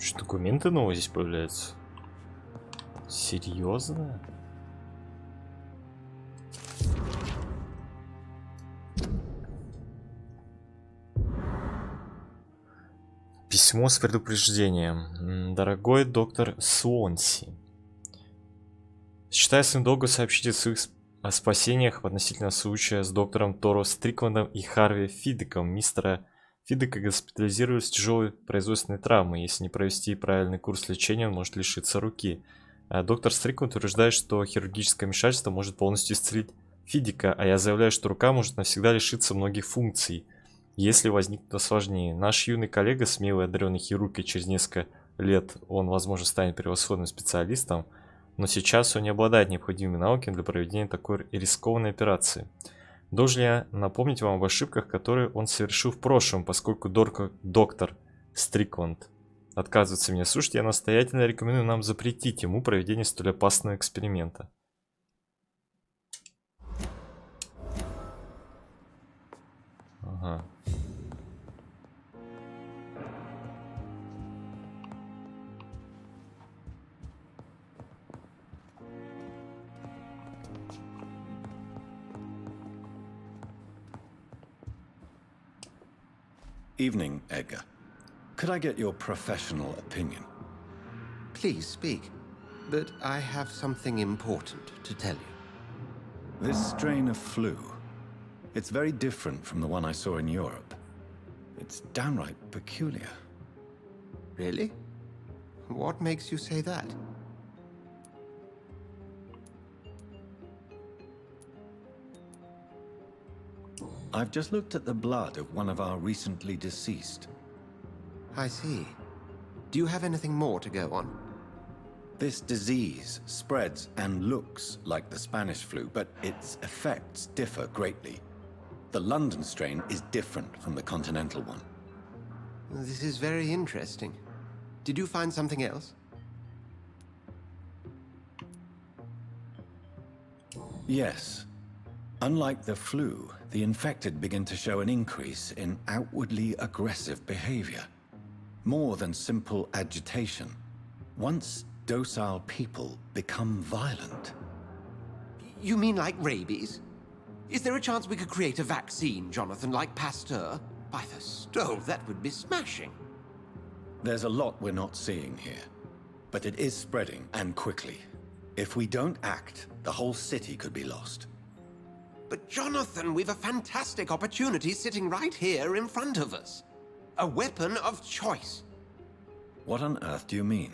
Что, документы новые здесь появляются? Серьезно? Письмо с предупреждением. Дорогой доктор Суонси, считая своим долгом сообщить о спасениях в относительно случая с доктором Торо Стриквандом и Харви Фидеком. Мистера Фидека госпитализировали с тяжелой производственной травмой. Если не провести правильный курс лечения, он может лишиться руки. Доктор Стрикванд утверждает, что хирургическое вмешательство может полностью исцелить Фидека, а я заявляю, что рука может навсегда лишиться многих функций, если возникнет осложнение. Наш юный коллега, смелый одаренный хирург, и через несколько лет он, возможно, станет превосходным специалистом, но сейчас он не обладает необходимыми навыками для проведения такой рискованной операции. Должен ли я напомнить вам об ошибках, которые он совершил в прошлом, поскольку доктор Стрикванд отказывается меня слушать, я настоятельно рекомендую нам запретить ему проведение столь опасного эксперимента. Ага. Evening, Edgar. Could I get your professional opinion? Please speak, but I have something important to tell you. This strain of flu, it's very different from the one I saw in Europe. It's downright peculiar. Really? What makes you say that? I've just looked at the blood of one of our recently deceased. I see. Do you have anything more to go on? This disease spreads and looks like the Spanish flu, but its effects differ greatly. The London strain is different from the continental one. This is very interesting. Did you find something else? Yes. Unlike the flu, the infected begin to show an increase in outwardly aggressive behavior. More than simple agitation. Once docile people become violent. You mean like rabies? Is there a chance we could create a vaccine, Jonathan, like Pasteur? By the stove, that would be smashing. There's a lot we're not seeing here. But it is spreading, and quickly. If we don't act, the whole city could be lost. But Jonathan, we've a fantastic opportunity sitting right here in front of us. A weapon of choice. What on earth do you mean?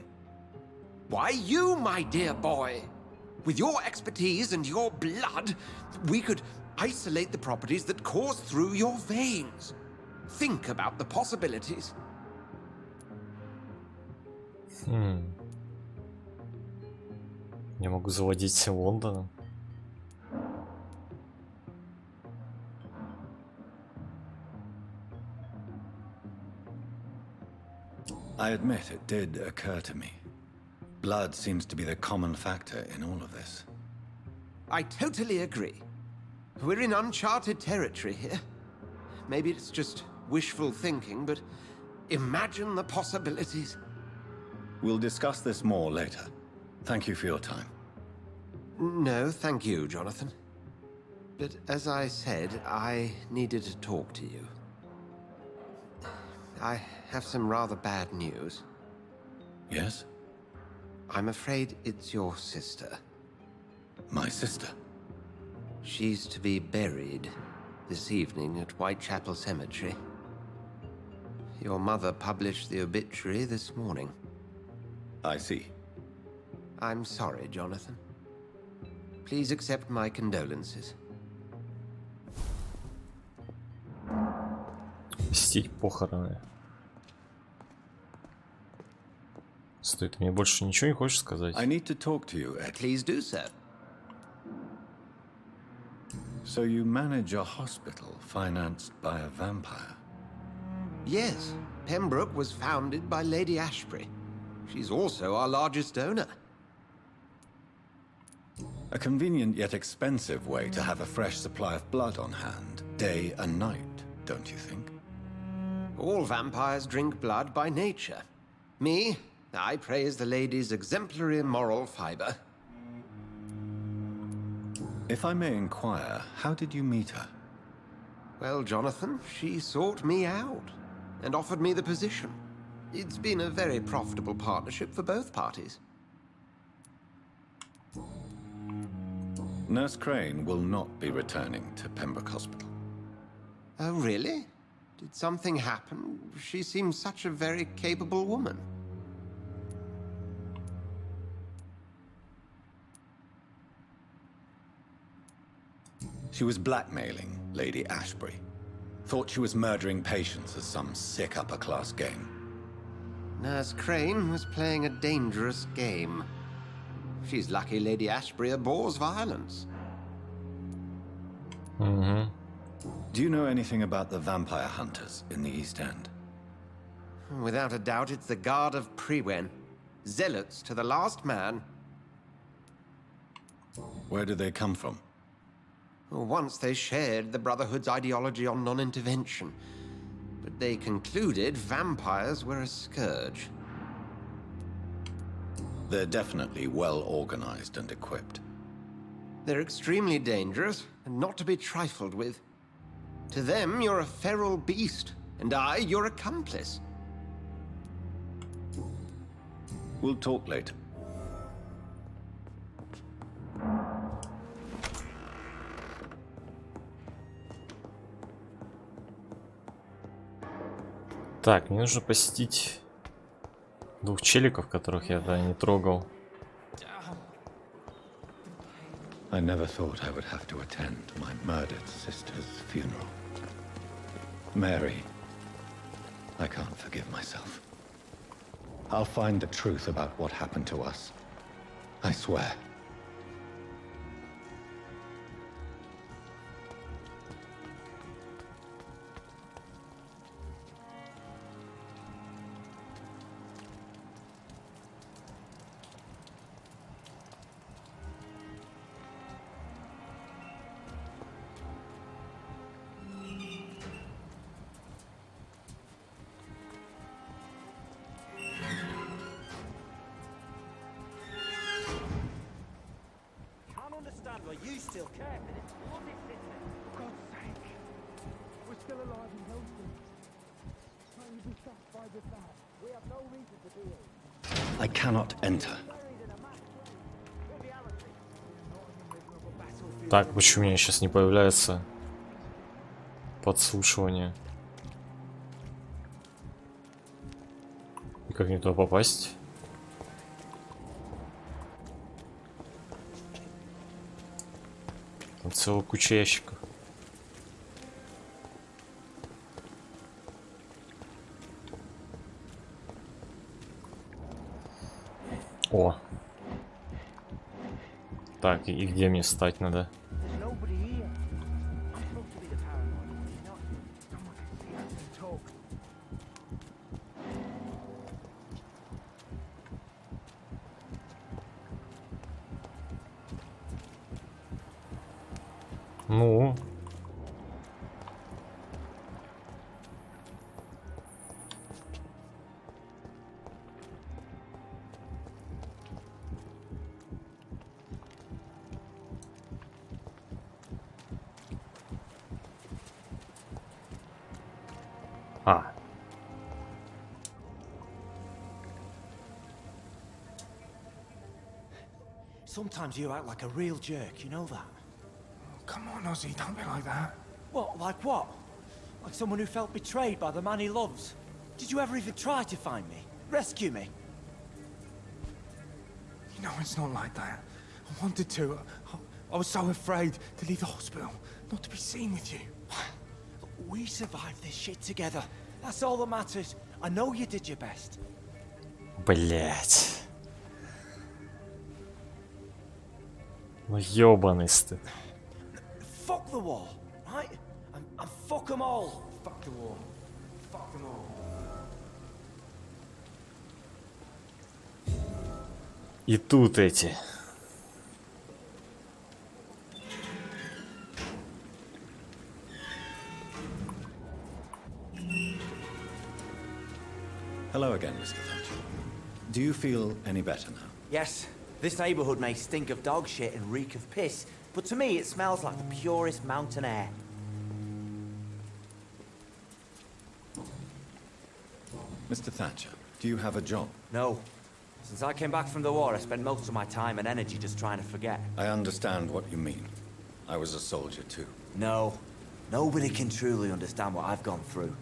Why, you, my dear boy. With your expertise and your blood, we could isolate the properties that course through your veins. Think about the possibilities. Я могу завладеть Лондоном. I admit it did occur to me. Blood seems to be the common factor in all of this. I totally agree. We're in uncharted territory here. Maybe it's just wishful thinking, but imagine the possibilities. We'll discuss this more later. Thank you for your time. No, thank you, Jonathan. But as I said, I needed to talk to you. I have some rather bad news. Yes? I'm afraid it's your sister. My sister? She's to be buried this evening at Whitechapel Cemetery. Your mother published the obituary this morning. I see. I'm sorry, Jonathan. Please accept my condolences. Посетить похороны. Стоит, мне больше ничего не хочешь сказать? I need to talk to you, Ed. Please do so. So you manage a hospital financed by a vampire? Yes, Pembroke was founded by Lady Ashbury. She's also our largest donor. A convenient yet expensive way to have a fresh supply of blood on hand, day and night, don't you think? All vampires drink blood by nature. Me, I praise the lady's exemplary moral fiber. If I may inquire, how did you meet her? Well, Jonathan, she sought me out and offered me the position. It's been a very profitable partnership for both parties. Nurse Crane will not be returning to Pembroke Hospital. Oh, really? Did something happen? She seems such a very capable woman. She was blackmailing Lady Ashbury. Thought she was murdering patients as some sick upper-class game. Nurse Crane was playing a dangerous game. She's lucky Lady Ashbury abhors violence. Do you know anything about the vampire hunters in the East End? Without a doubt, it's the Guard of Prewen. Zealots to the last man. Where do they come from? Once they shared the Brotherhood's ideology on non-intervention, but they concluded vampires were a scourge. They're definitely well organized and equipped. They're extremely dangerous and not to be trifled with. To them, you're a feral beast, and I, your accomplice. We'll talk later. Так, мне нужно посетить двух челиков, которых я не трогал. I never thought I would have to attend my murdered sister's funeral. Mary, I can't forgive myself. I'll find the truth about what happened to us. I swear. You still care, but it's what is it? For God's sake. We're still alive and healthy. Trying to be satisfied with that. We have no reason to be here. I cannot enter. Так, почему у меня сейчас не появляется подслушивание? И как мне туда попасть? Там целая куча ящиков. О. Так, и где мне встать надо? Ну. А. Sometimes you act like a real jerk, you know that? Come on, Ozzy, don't be like that. What, like what? Like someone who felt betrayed by the man he loves? Did you ever even try to find me? Rescue me? You know it's not like that. I wanted to. I was so afraid to leave the hospital, not to be seen with you. We survived this shit together. That's all that matters. I know you did your best. Блять. Ну ёбаный ты. Fuck the war, right? And fuck them all. Fuck the war. Fuck them all. И тут эти. Hello again, Mr. Thatcher. Do you feel any better now? Yes, this neighborhood may stink of dog shit and reek of piss, but to me it smells like the purest mountain air. Mr. Thatcher, do you have a job? No. Since I came back from the war, I spent most of my time and energy just trying to forget. I understand what you mean. I was a soldier too. No. Nobody can truly understand what I've gone through.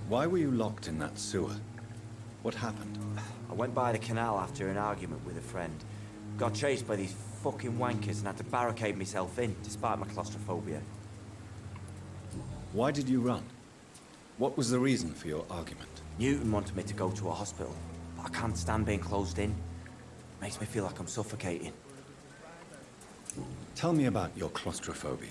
Why were you locked in that sewer? What happened? I went by the canal after an argument with a friend. Got chased by these fucking wankers and had to barricade myself in, despite my claustrophobia. Why did you run? What was the reason for your argument? Newton wanted me to go to a hospital, but I can't stand being closed in. Makes me feel like I'm suffocating. Tell me about your claustrophobia.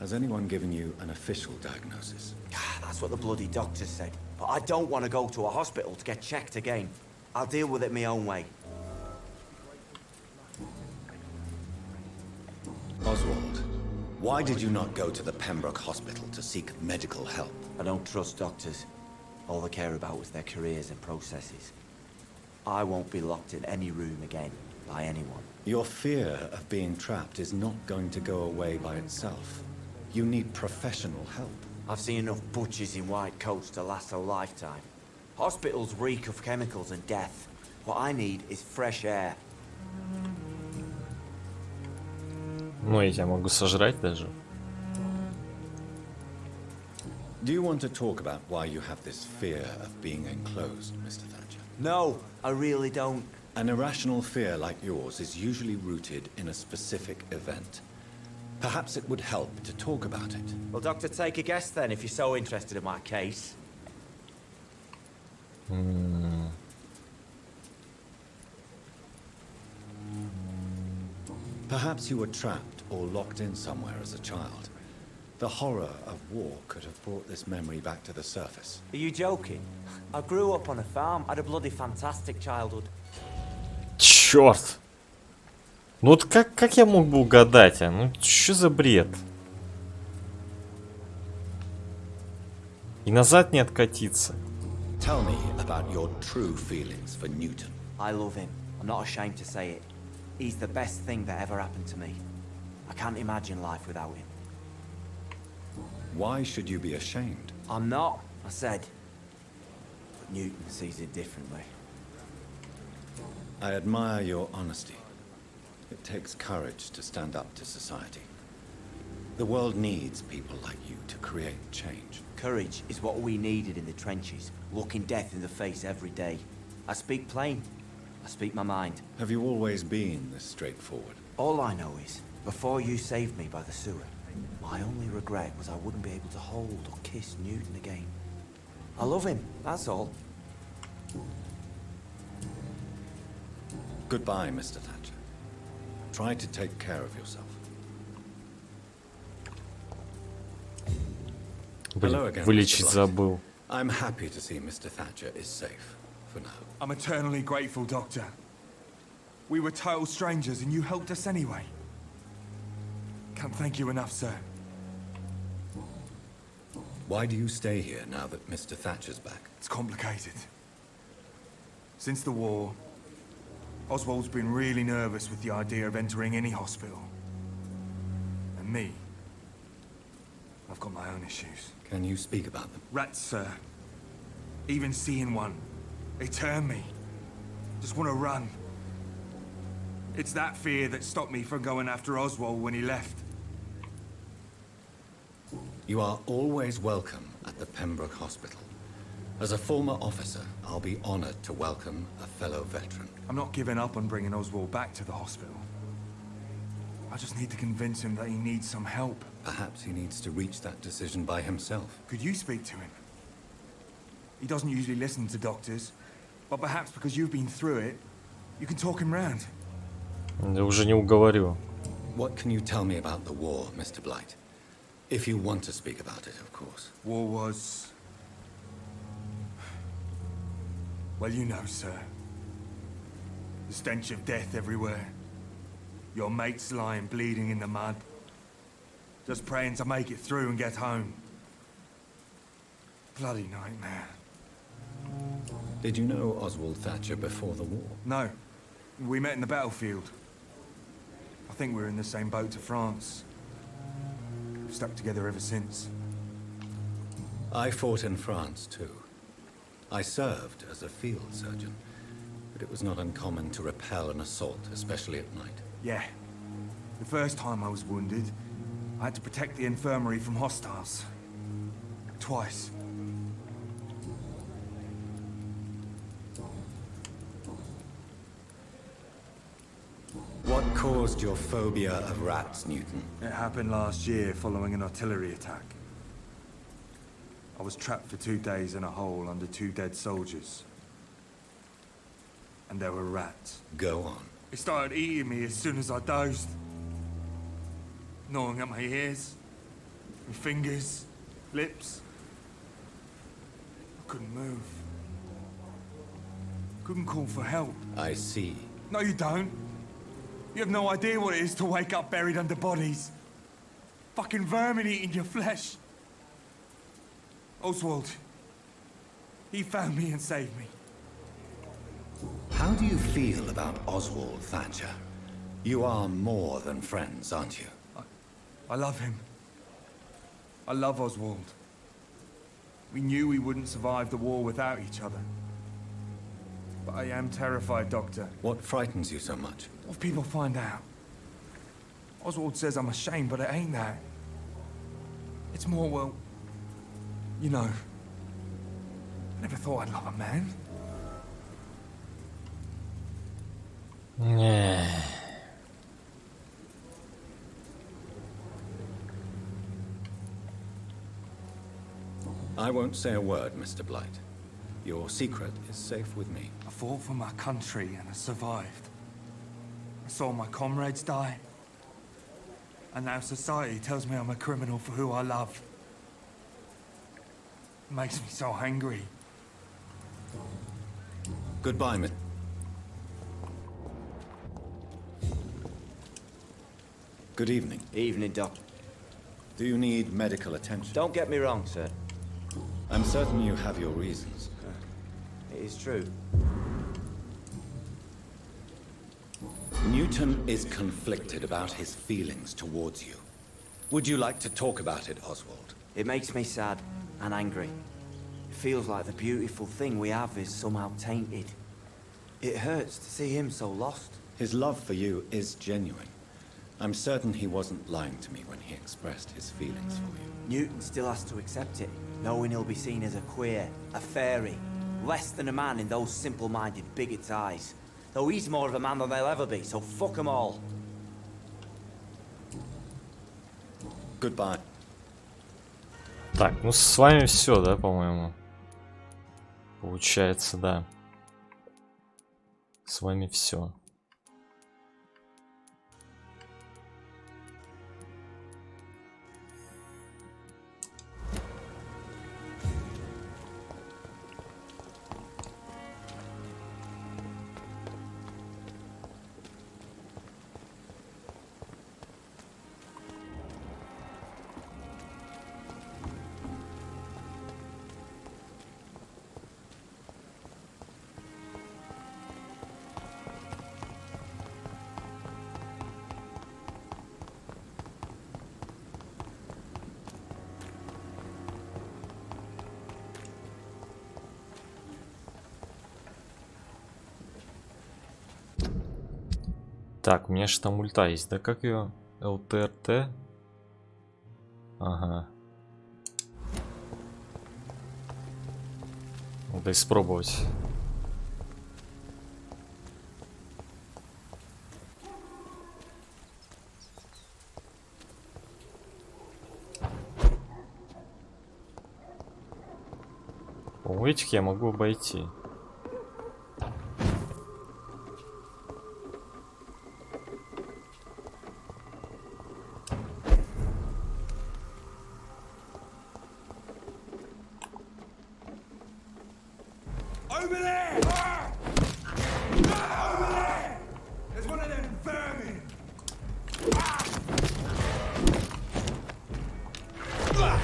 Has anyone given you an official diagnosis? That's what the bloody doctors said. But I don't want to go to a hospital to get checked again. I'll deal with it my own way. Oswald, why did you not go to the Pembroke Hospital to seek medical help? I don't trust doctors. All they care about is their careers and processes. I won't be locked in any room again by anyone. Your fear of being trapped is not going to go away by itself. You need professional help. I've seen enough butchers in white coats to last a lifetime. Hospitals reek of chemicals and death. What I need is fresh air. Ну, я тебя могу сожрать даже. Do you want to talk about why you have this fear of being enclosed, Mr. Thatcher? No, I really don't. An irrational fear like yours is usually rooted in a specific event. Perhaps it would help to talk about it. Well, Doctor, take a guess then, if you're so interested in my case. Perhaps you were trapped or locked in somewhere as a child. The horror of war could have brought this memory back to the surface. Are you joking? I grew up on a farm, had a bloody fantastic childhood. Черт! Ну вот как я мог бы угадать, а? Ну что за бред? И назад не откатиться. Tell me about your true feelings for Newton. I love him. I'm not ashamed to say it. He's the best thing that ever happened to me. I can't imagine life without him. Why should you be ashamed? I'm not, I said. But Newton sees it differently. I admire your honesty. It takes courage to stand up to society. The world needs people like you to create change. Courage is what we needed in the trenches, looking death in the face every day. I speak plain. I speak my mind. Have you always been this straightforward? All I know is, before you saved me by the sewer, my only regret was I wouldn't be able to hold or kiss Newton again. I love him, that's all. Goodbye, Mr. Thatcher. Try to take care of yourself. Hello again, Вылечить Mr. Blight. забыл. I'm happy to see Mr. Thatcher is safe, for now. I'm eternally grateful, Doctor. We were total strangers and you helped us anyway. Can't thank you enough, sir. Why do you stay here now that Mr. Thatcher's back? It's complicated. Since the war, Oswald's been really nervous with the idea of entering any hospital. And me, I've got my own issues. Can you speak about them? Rats, sir. Even seeing one, they turn me. Just want to run. It's that fear that stopped me from going after Oswald when he left. You are always welcome at the Pembroke Hospital. As a former officer, I'll be honored to welcome a fellow veteran. I'm not giving up on bringing Oswald back to the hospital. I just need to convince him that he needs some help. Perhaps he needs to reach that decision by himself. Could you speak to him? He doesn't usually listen to doctors, but perhaps because you've been through it, you can talk him round. Я уже не уговорю. What can you tell me about the war, Mr. Blight? If you want to speak about it, of course. War was... Well, you know, sir. The stench of death everywhere. Your mates lying bleeding in the mud. Just praying to make it through and get home. Bloody nightmare. Did you know Oswald Thatcher before the war? No. We met in the battlefield. I think we're in the same boat to France. We've stuck together ever since. I fought in France too. I served as a field surgeon, but it was not uncommon to repel an assault, especially at night. Yeah. The first time I was wounded, I had to protect the infirmary from hostiles. Twice. What caused your phobia of rats, Newton? It happened last year following an artillery attack. I was trapped for 2 days in a hole under 2 dead soldiers. And there were rats. Go on. They started eating me as soon as I dozed. Gnawing at my ears, my fingers, lips. I couldn't move. Couldn't call for help. I see. No, you don't. You have no idea what it is to wake up buried under bodies. Fucking vermin eating your flesh. Oswald. He found me and saved me. How do you feel about Oswald Thatcher? You are more than friends, aren't you? I love him. I love Oswald. We knew we wouldn't survive the war without each other. But I am terrified, Doctor. What frightens you so much? What if people find out? Oswald says I'm ashamed, but it ain't that. It's more, well, you know. I never thought I'd love a man. I won't say a word, Mr. Blight. Your secret is safe with me. I fought for my country and I survived. I saw my comrades die. And now society tells me I'm a criminal for who I love. It makes me so angry. Goodbye, Miss. Good evening. Evening, Doc. Do you need medical attention? Don't get me wrong, sir. I'm certain you have your reasons. It is true. Newton is conflicted about his feelings towards you. Would you like to talk about it, Oswald? It makes me sad and angry. It feels like the beautiful thing we have is somehow tainted. It hurts to see him so lost. His love for you is genuine. I'm certain he wasn't lying to me when he expressed his feelings for you. Newton still has to accept it, knowing he'll be seen as a queer, a fairy, less than a man in those simple-minded bigots' eyes. Though he's more of a man than they'll ever be, so fuck them all. Goodbye. Так, ну с вами все, да, по-моему. Получается, да. С вами все. Так, у меня же там ульта есть, да? Как ее? ЛТРТ? Ага. Надо испробовать. У этих я могу обойти. Over there! Ah! Ah, over there! There's one of them vermin! Ah! Ah!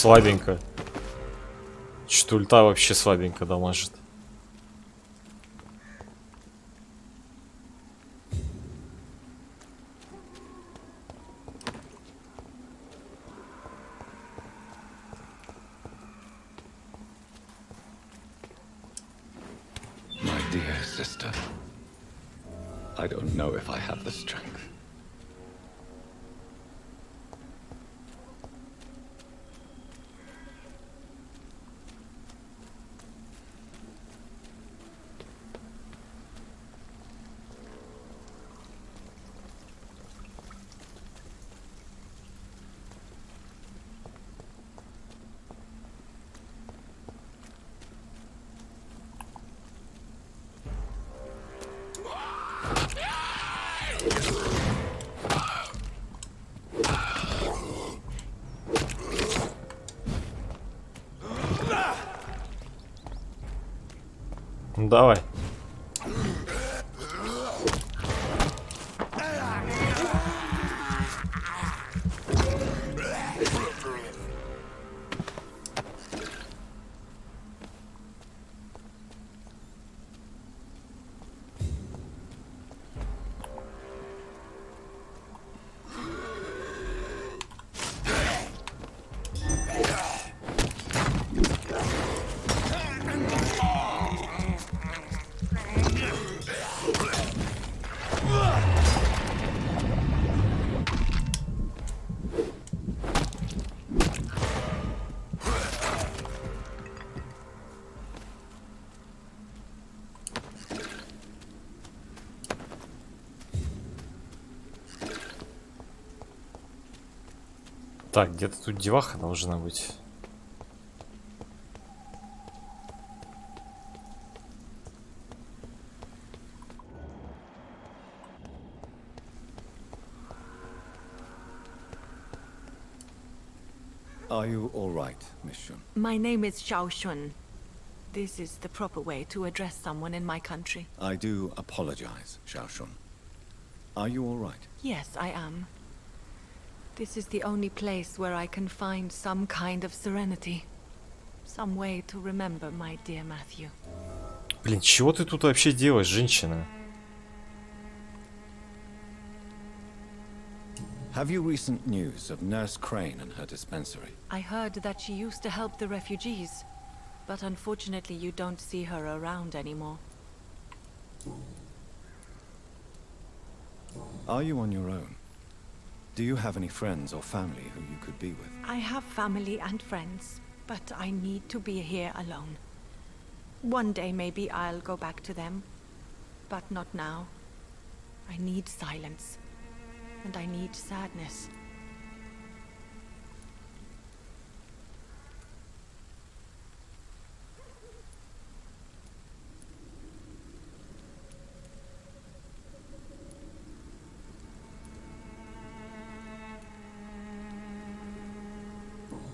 слабенько. Что ульта вообще слабенько дамажит. My dear sister, I don't know if I have the strength. Ну давай. Так, где-то тут деваха должна быть. Are you all right, Miss Shun? My name is Xiao Shun. This is the proper way to address someone in my country. I do apologize, Xiao Shun. Are you all right? Yes, I am. This is the only place where I can find some kind of serenity. Some way to remember my dear Matthew. Блин, чего ты тут вообще делаешь, женщина? Have you recent news of Nurse Crane and her dispensary? I heard that she used to help the refugees, but unfortunately you don't see her around anymore. Are you on your own? Do you have any friends or family who you could be with? I have family and friends, but I need to be here alone. One day maybe I'll go back to them, but not now. I need silence, and I need sadness.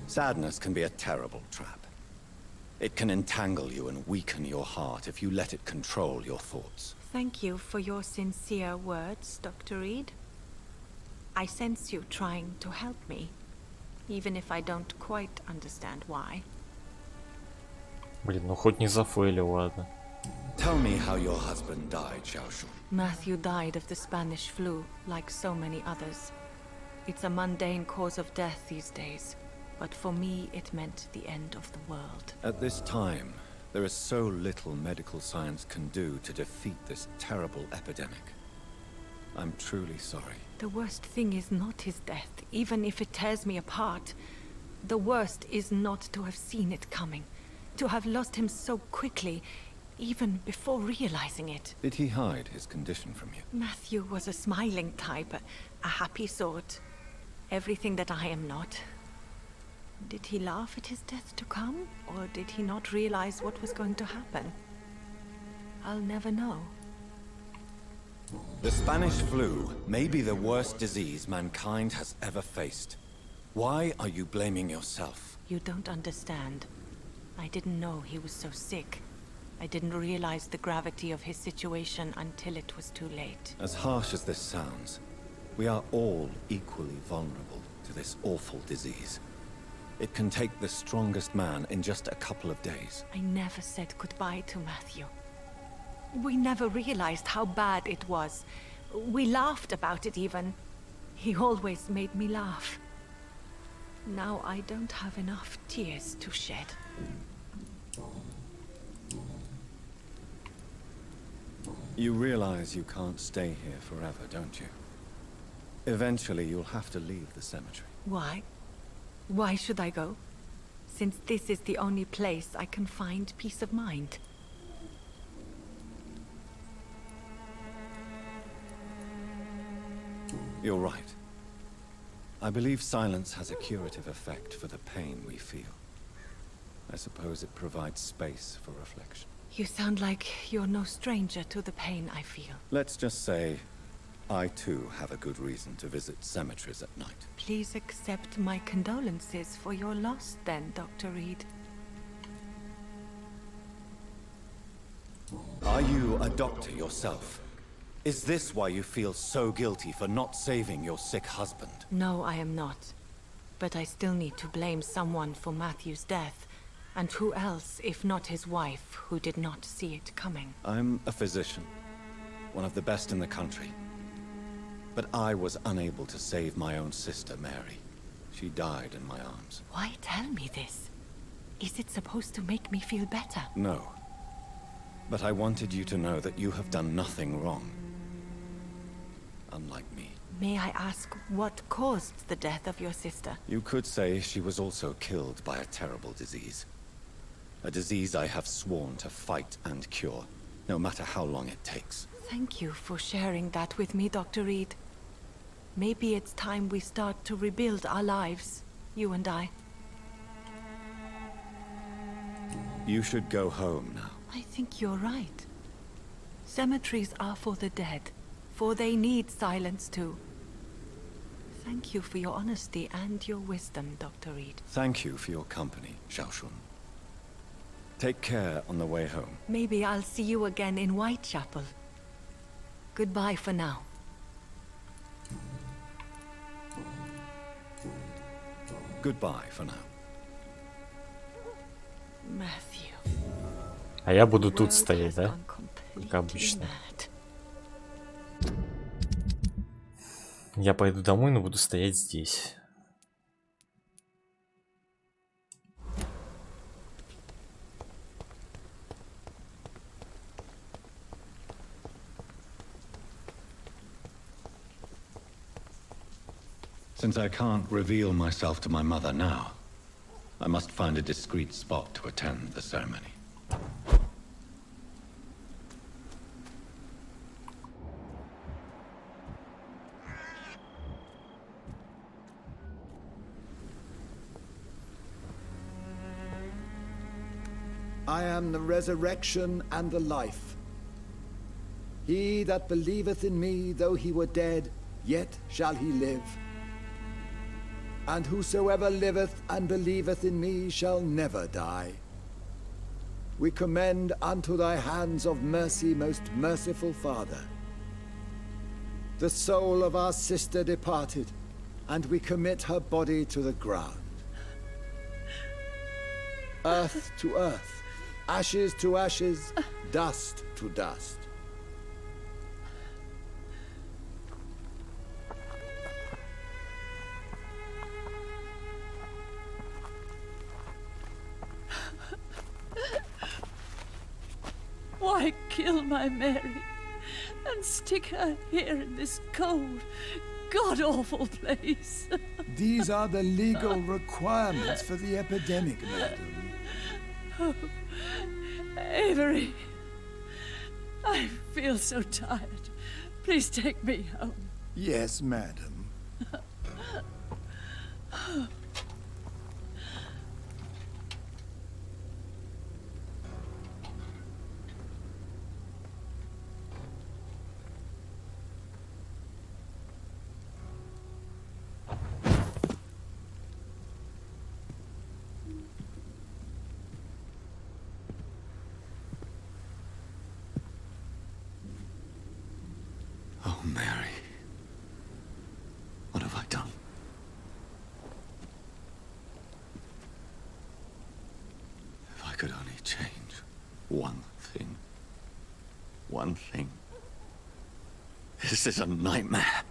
Sadness can be a terrible trap. It can entangle you and weaken your heart if you let it control your thoughts. Thank you for your sincere words, Dr. Reed. I sense you trying to help me, even if I don't quite understand why. Блин, ну хоть не зафейлил, ладно. Tell me how your husband died, Xiao Shun. Matthew died of the Spanish flu, like so many others. It's a mundane cause of death these days, but for me it meant the end of the world. At this time, there is so little medical science can do to defeat this terrible epidemic. I'm truly sorry. The worst thing is not his death, even if it tears me apart. The worst is not to have seen it coming, to have lost him so quickly, even before realizing it. Did he hide his condition from you? Matthew was a smiling type, a happy sort. Everything that I am not. Did he laugh at his death to come, or did he not realize what was going to happen? I'll never know. The Spanish flu may be the worst disease mankind has ever faced. Why are you blaming yourself? You don't understand. I didn't know he was so sick. I didn't realize the gravity of his situation until it was too late. As harsh as this sounds, we are all equally vulnerable to this awful disease. It can take the strongest man in just a couple of days. I never said goodbye to Matthew. We never realized how bad it was. We laughed about it even. He always made me laugh. Now I don't have enough tears to shed. You realize you can't stay here forever, don't you? Eventually you'll have to leave the cemetery. Why? Why should I go? Since this is the only place I can find peace of mind. You're right. I believe silence has a curative effect for the pain we feel. I suppose it provides space for reflection. You sound like you're no stranger to the pain I feel. Let's just say, I too have a good reason to visit cemeteries at night. Please accept my condolences for your loss then, Dr. Reed. Are you a doctor yourself? Is this why you feel so guilty for not saving your sick husband? No, I am not. But I still need to blame someone for Matthew's death. And who else, if not his wife, who did not see it coming? I'm a physician, one of the best in the country. But I was unable to save my own sister, Mary. She died in my arms. Why tell me this? Is it supposed to make me feel better? No. But I wanted you to know that you have done nothing wrong. Unlike me. May I ask what caused the death of your sister? You could say she was also killed by a terrible disease. A disease I have sworn to fight and cure, no matter how long it takes. Thank you for sharing that with me, Dr. Reed. Maybe it's time we start to rebuild our lives, you and I. You should go home now. I think you're right. Cemeteries are for the dead, for they need silence too. Thank you for your honesty and your wisdom, Dr. Reed. Thank you for your company, Xiaoshun. Take care on the way home. Maybe I'll see you again in Whitechapel. Goodbye for now. Goodbye for now. Matthew. А я буду тут World стоять, has да? gone completely Как обычно. mad. Я пойду домой, но буду стоять здесь. Since I can't reveal myself to my mother now, I must find a discreet spot to attend the ceremony. I am the resurrection and the life. He that believeth in me, though he were dead, yet shall he live. And whosoever liveth and believeth in me shall never die. We commend unto thy hands of mercy, most merciful Father, the soul of our sister departed, and we commit her body to the ground. Earth to earth, ashes to ashes, dust to dust. Why kill my Mary and stick her here in this cold, god-awful place? These are the legal requirements for the epidemic, madam. Oh, Avery, I feel so tired. Please take me home. Yes, madam. Oh, Mary. What have I done? one thing. This is a nightmare.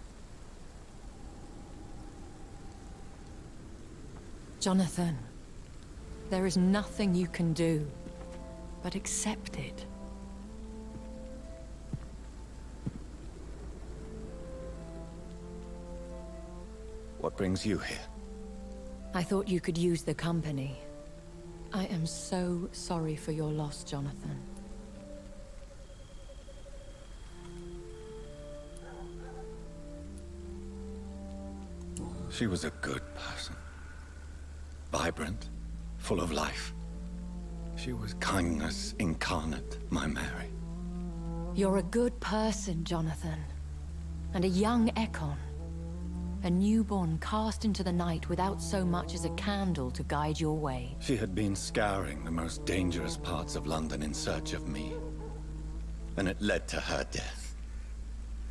Jonathan, there is nothing you can do but accept it. What brings you here? I thought you could use the company. I am so sorry for your loss, Jonathan. She was a good person. Vibrant, full of life. She was kindness incarnate, my Mary. You're a good person, Jonathan. And a young Ekon. A newborn cast into the night without so much as a candle to guide your way. She had been scouring the most dangerous parts of London in search of me. And it led to her death.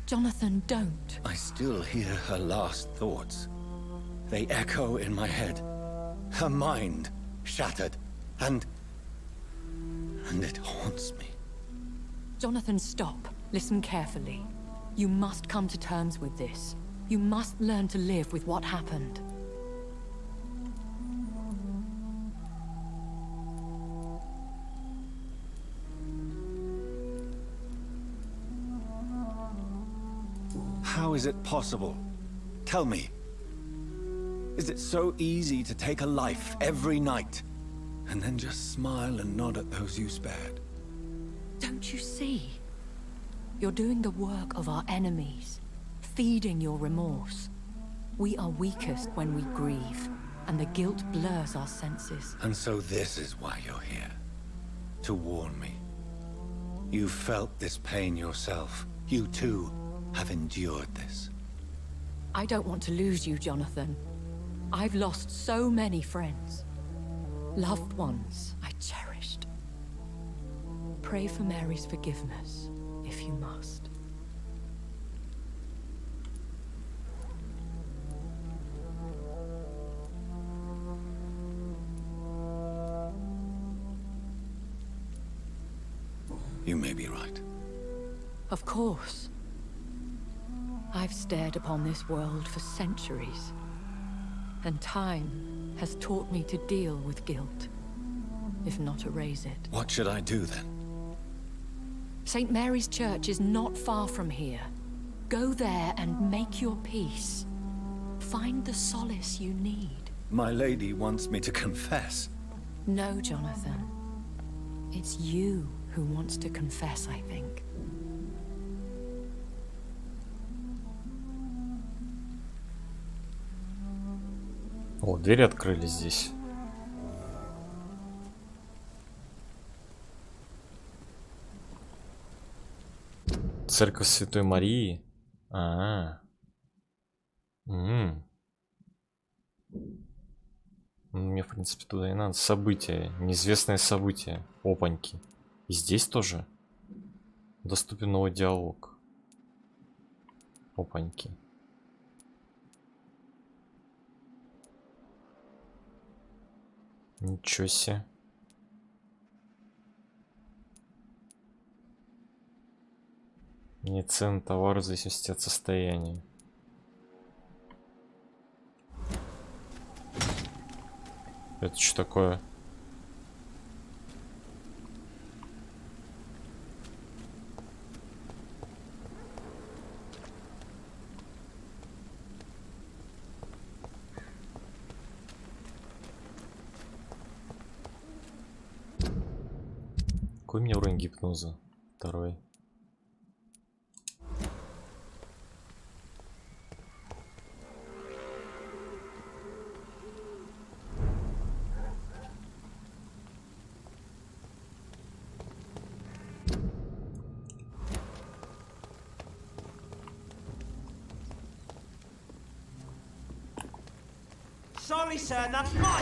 Jonathan, don't. I still hear her last thoughts. They echo in my head. Her mind shattered, and it haunts me. Jonathan, stop. Listen carefully. You must come to terms with this. You must learn to live with what happened. How is it possible? Tell me. Is it so easy to take a life every night, and then just smile and nod at those you spared? Don't you see? You're doing the work of our enemies, feeding your remorse. We are weakest when we grieve, and the guilt blurs our senses. And so this is why you're here. To warn me. You've felt this pain yourself. You too have endured this. I don't want to lose you, Jonathan. I've lost so many friends. Loved ones I cherished. Pray for Mary's forgiveness, if you must. You may be right. Of course. I've stared upon this world for centuries, and time has taught me to deal with guilt, if not erase it. What should I do then? St. Mary's Church is not far from here. Go there and make your peace. Find the solace you need. My lady wants me to confess. No, Jonathan. It's you who wants to confess, I think. О, двери открылись здесь. Церковь Святой Марии. Мне, в принципе, туда и надо. События. Неизвестное событие. Опаньки. И здесь тоже доступен новый диалог. Опаньки. Ничего себе. Не цена товара в зависимости от состояния. Это что такое? Какой у меня уровень гипноза? Второй. Sorry, sir, that's mine.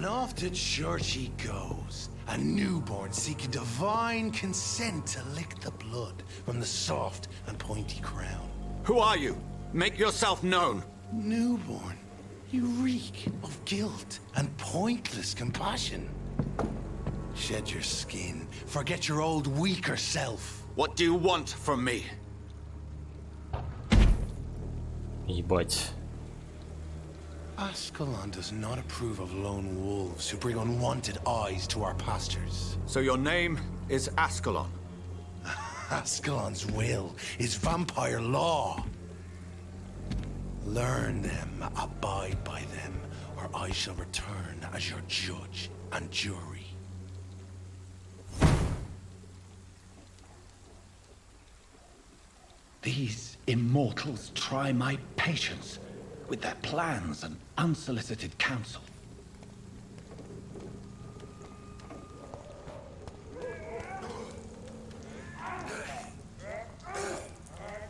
And off to church he goes, a newborn seeking divine consent to lick the blood from the soft and pointy crown. Who are you? Make yourself known. Newborn, you reek of guilt and pointless compassion. Shed your skin, forget your old weaker self. What do you want from me? Ебать. Ascalon does not approve of lone wolves who bring unwanted eyes to our pastures. So your name is Ascalon? Ascalon's will is vampire law. Learn them, abide by them, or I shall return as your judge and jury. These immortals try my patience with their plans and unsolicited counsel.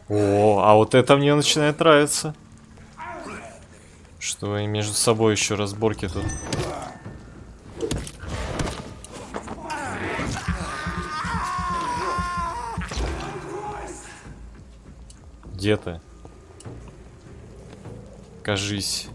О, а вот это мне начинает нравиться. Что и между собой еще разборки тут. Где ты? Кажись.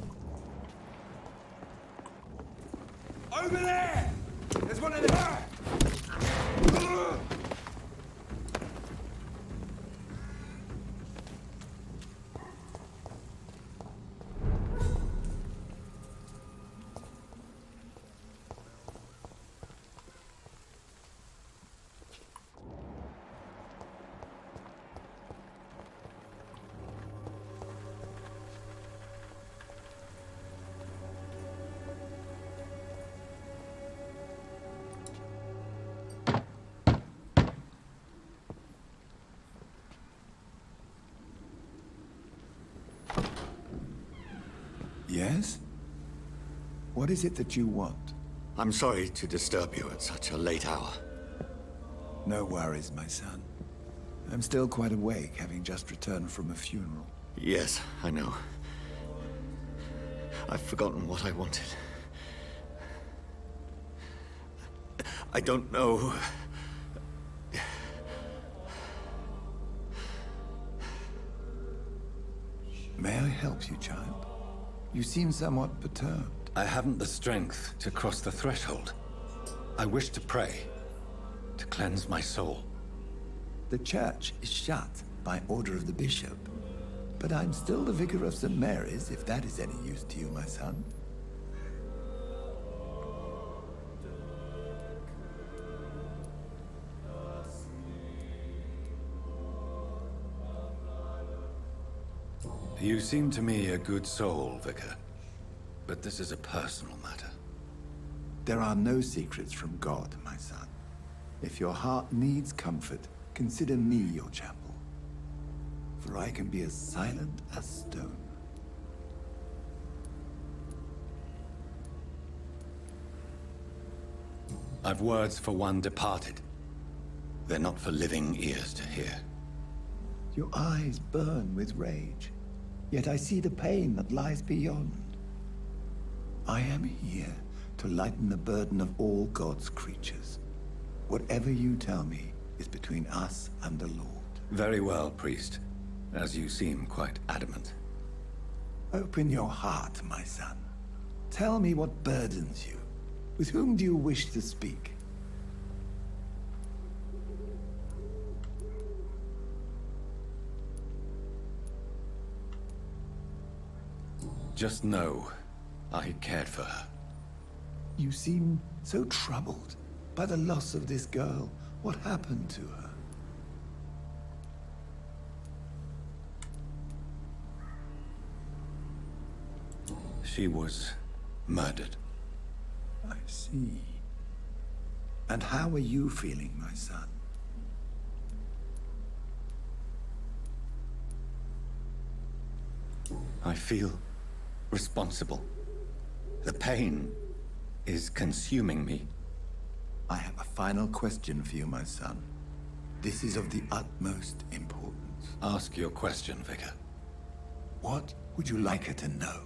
Yes? What is it that you want? I'm sorry to disturb you at such a late hour. No worries, my son. I'm still quite awake, having just returned from a funeral. Yes, I know. I've forgotten what I wanted. I don't know. May I help you, child? You seem somewhat perturbed. I haven't the strength to cross the threshold. I wish to pray, to cleanse my soul. The church is shut by order of the bishop. But I'm still the vicar of St. Mary's, if that is any use to you, my son. You seem to me a good soul, Vicar. But this is a personal matter. There are no secrets from God, my son. If your heart needs comfort, consider me your chapel. For I can be as silent as stone. I've words for one departed. They're not for living ears to hear. Your eyes burn with rage, yet I see the pain that lies beyond. I am here to lighten the burden of all God's creatures. Whatever you tell me is between us and the Lord. Very well, priest. As you seem quite adamant. Open your heart, my son. Tell me what burdens you. With whom do you wish to speak? Just know, I cared for her. You seem so troubled by the loss of this girl. What happened to her? She was murdered. I see. And how are you feeling, my son? I feel responsible. The pain is consuming me. I have a final question for you, my son. This is of the utmost importance. Ask your question, Vicar. What would you like her to know?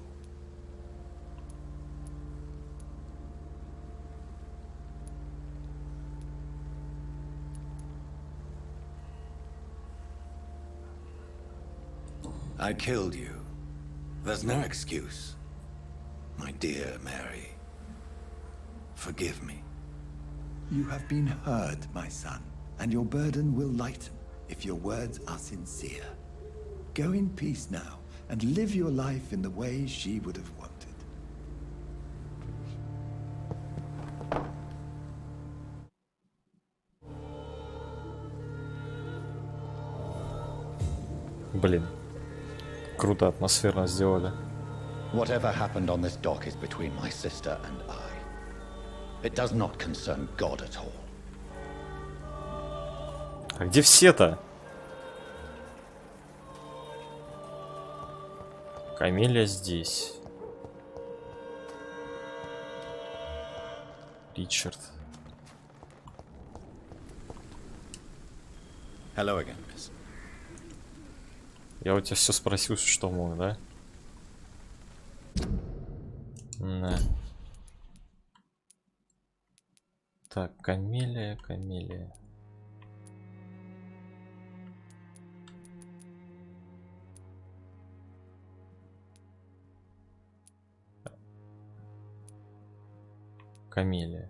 I killed you. There's no excuse. My dear Mary, forgive me. You have been heard, my son, and your burden will lighten if your words are sincere. Go in peace now, and live your life in the way she would have wanted. Блин. Круто, атмосферно сделали. Whatever happened on this dock is between my sister and I. It does not concern God at all. А где все-то? Камелия здесь. Ричард. Hello again, miss. Я у тебя все спросил, что мог, да? Да. Так, Камелия, Камелия. Камелия.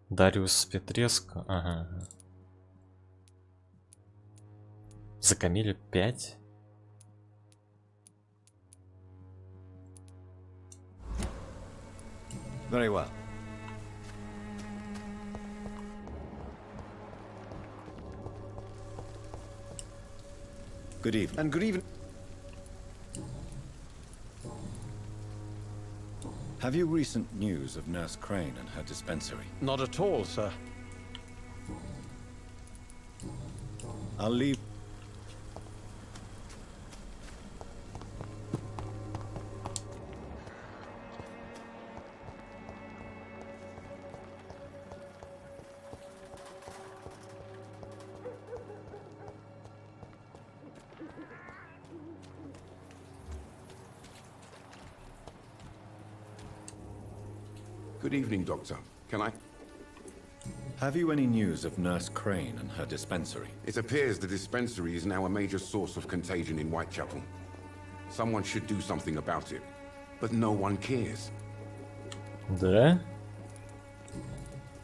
Дариус Петреско. Ага. За Камелию 5? Very well. Good evening. And good evening. Have you recent news of Nurse Crane and her dispensary? Not at all, sir. I'll leave. Good evening, Doctor. Can I? Have you any news of Nurse Crane and her dispensary? It appears the dispensary is now a major source of contagion in Whitechapel. Someone should do something about it, but no one cares. Да?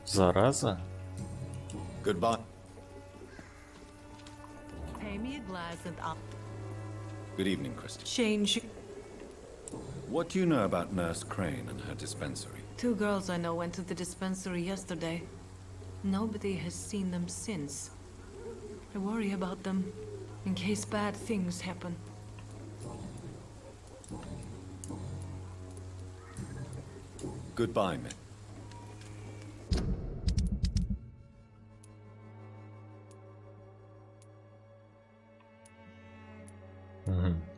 Зараза? Goodbye. Pay me a glass and I'll Good evening, Christy. change. What do you know about Nurse Crane and her dispensary? 2 girls I know went to the dispensary yesterday. Nobody has seen them since. I worry about them, in case bad things happen. Goodbye, Miss.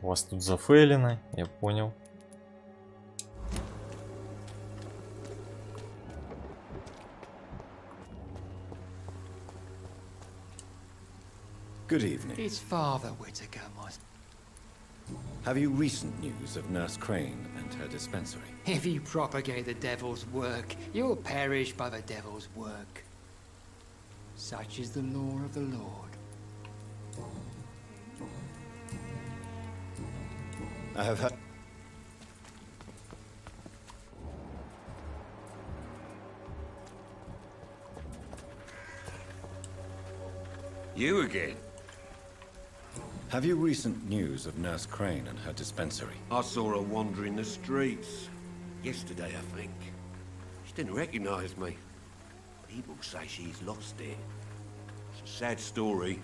У вас тут зафейлено, я понял. Good evening. It's Father Whitaker, my... Have you recent news of Nurse Crane and her dispensary? If you propagate the devil's work, you'll perish by the devil's work. Such is the law of the Lord. I have heard... You again? Have you recent news of Nurse Crane and her dispensary? I saw her wandering the streets. Yesterday, I think. She didn't recognize me. People say she's lost it. It's a sad story.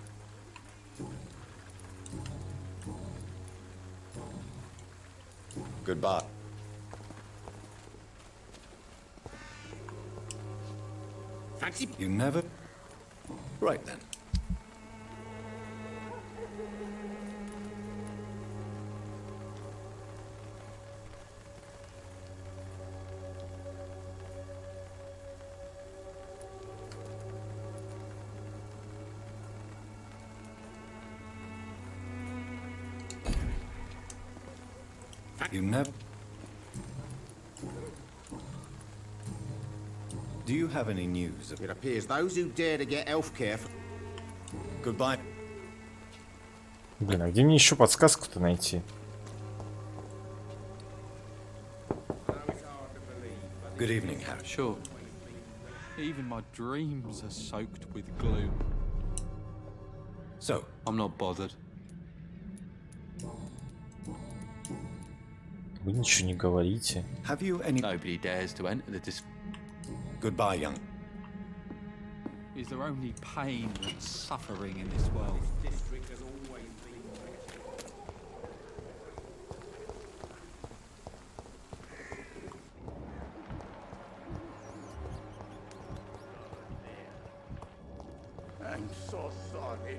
Goodbye. Fancy... You never... Right then. You never... Do you have any news of... It appears those who dare to get health care... Goodbye. Блин, а где мне еще подсказку-то найти? Good evening, Harry. Sure. Even my dreams are soaked with gloom. So, I'm not bothered. Вы ничего не говорите. have you any... Nobody dares to enter the Goodbye, young. Is there only pain and suffering in this world? I'm so sorry.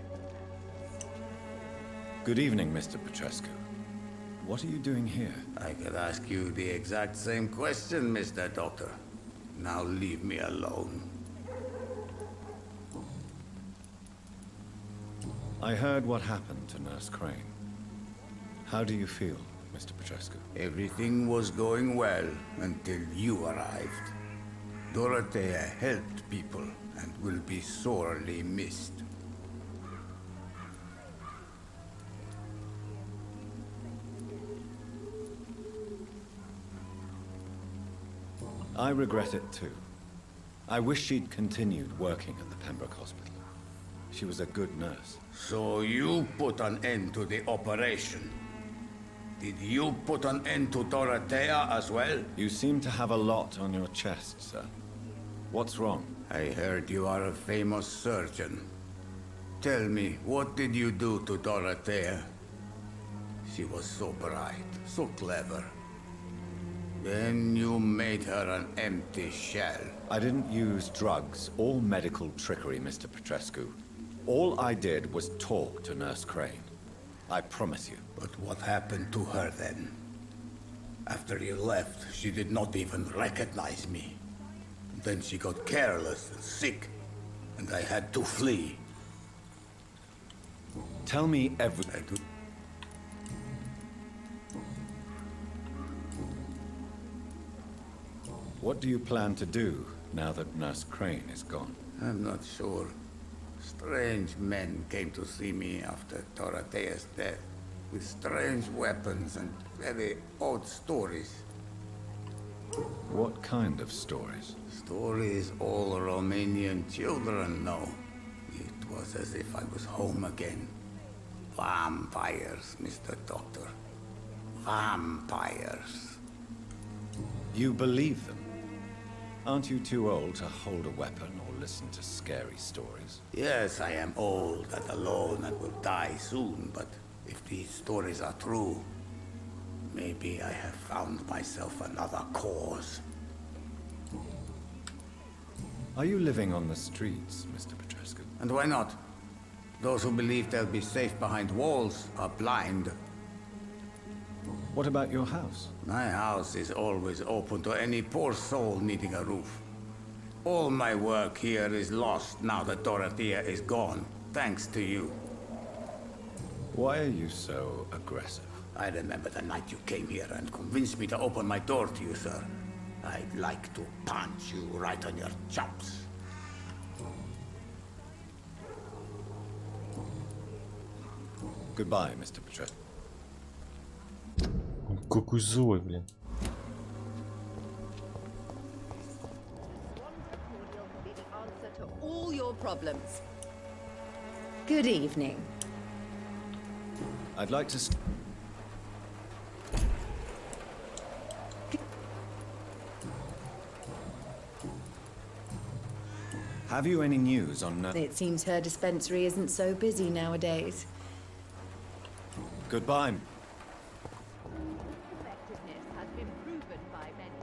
Good evening, Mr. Petrescu. What are you doing here? I could ask you the exact same question, Mr. Doctor. Now leave me alone. I heard what happened to Nurse Crane. How do you feel, Mr. Petrescu? Everything was going well until you arrived. Dorothea helped people and will be sorely missed. I regret it too. I wish she'd continued working at the Pembroke Hospital. She was a good nurse. So you put an end to the operation. Did you put an end to Dorothea as well? You seem to have a lot on your chest, sir. What's wrong? I heard you are a famous surgeon. Tell me, what did you do to Dorothea? She was so bright, so clever. Then you made her an empty shell. I didn't use drugs or medical trickery, Mr. Petrescu. All I did was talk to Nurse Crane. I promise you. But what happened to her then? After you left, she did not even recognize me. Then she got careless and sick, and I had to flee. Tell me everything. What do you plan to do now that Nurse Crane is gone? I'm not sure. Strange men came to see me after Dorothea's death, with strange weapons and very odd stories. What kind of stories? Stories all Romanian children know. It was as if I was home again. Vampires, Mr. Doctor. Vampires. You believe them? Aren't you too old to hold a weapon or listen to scary stories? Yes, I am old and alone and will die soon, but if these stories are true, maybe I have found myself another cause. Are you living on the streets, Mr. Petrescu? And why not? Those who believe they'll be safe behind walls are blind. What about your house? My house is always open to any poor soul needing a roof. All my work here is lost now that Dorothea is gone, thanks to you. Why are you so aggressive? I remember the night you came here and convinced me to open my door to you, sir. I'd like to punch you right on your chops. Goodbye, Mr. Petrescu. Какой злой, блин. All your problems. Good evening. I'd like to... Have you any news on... It seems her dispensary isn't so busy nowadays. Goodbye. Effectiveness has been proven by many.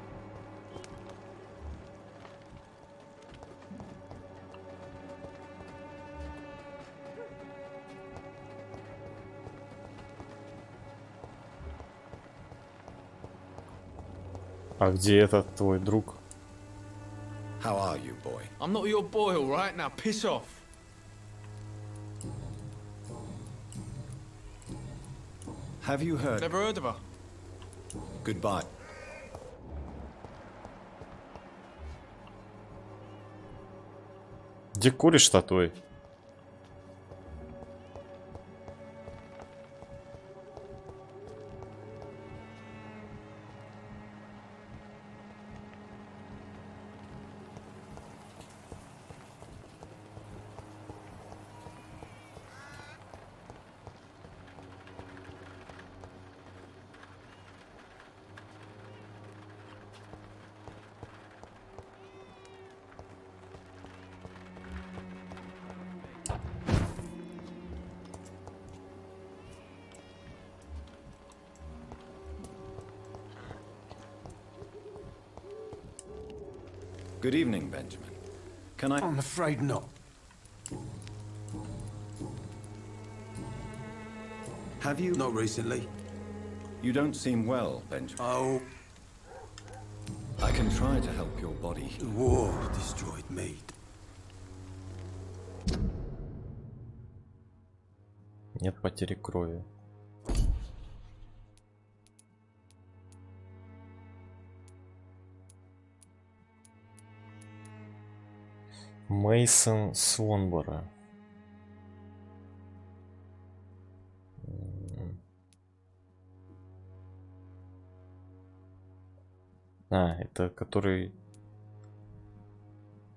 А где этот твой друг? How are you, boy? I'm not your boy, all right? Now piss off. Have you heard? Never heard of her. Goodbye. Где кореш-то твой? Good evening, Benjamin. Can I... I'm afraid not. Have you... Not recently. You don't seem well, Benjamin. Oh. I can try to help your body. The war destroyed me. Нет потери крови. Мейсон Свонбора. Это который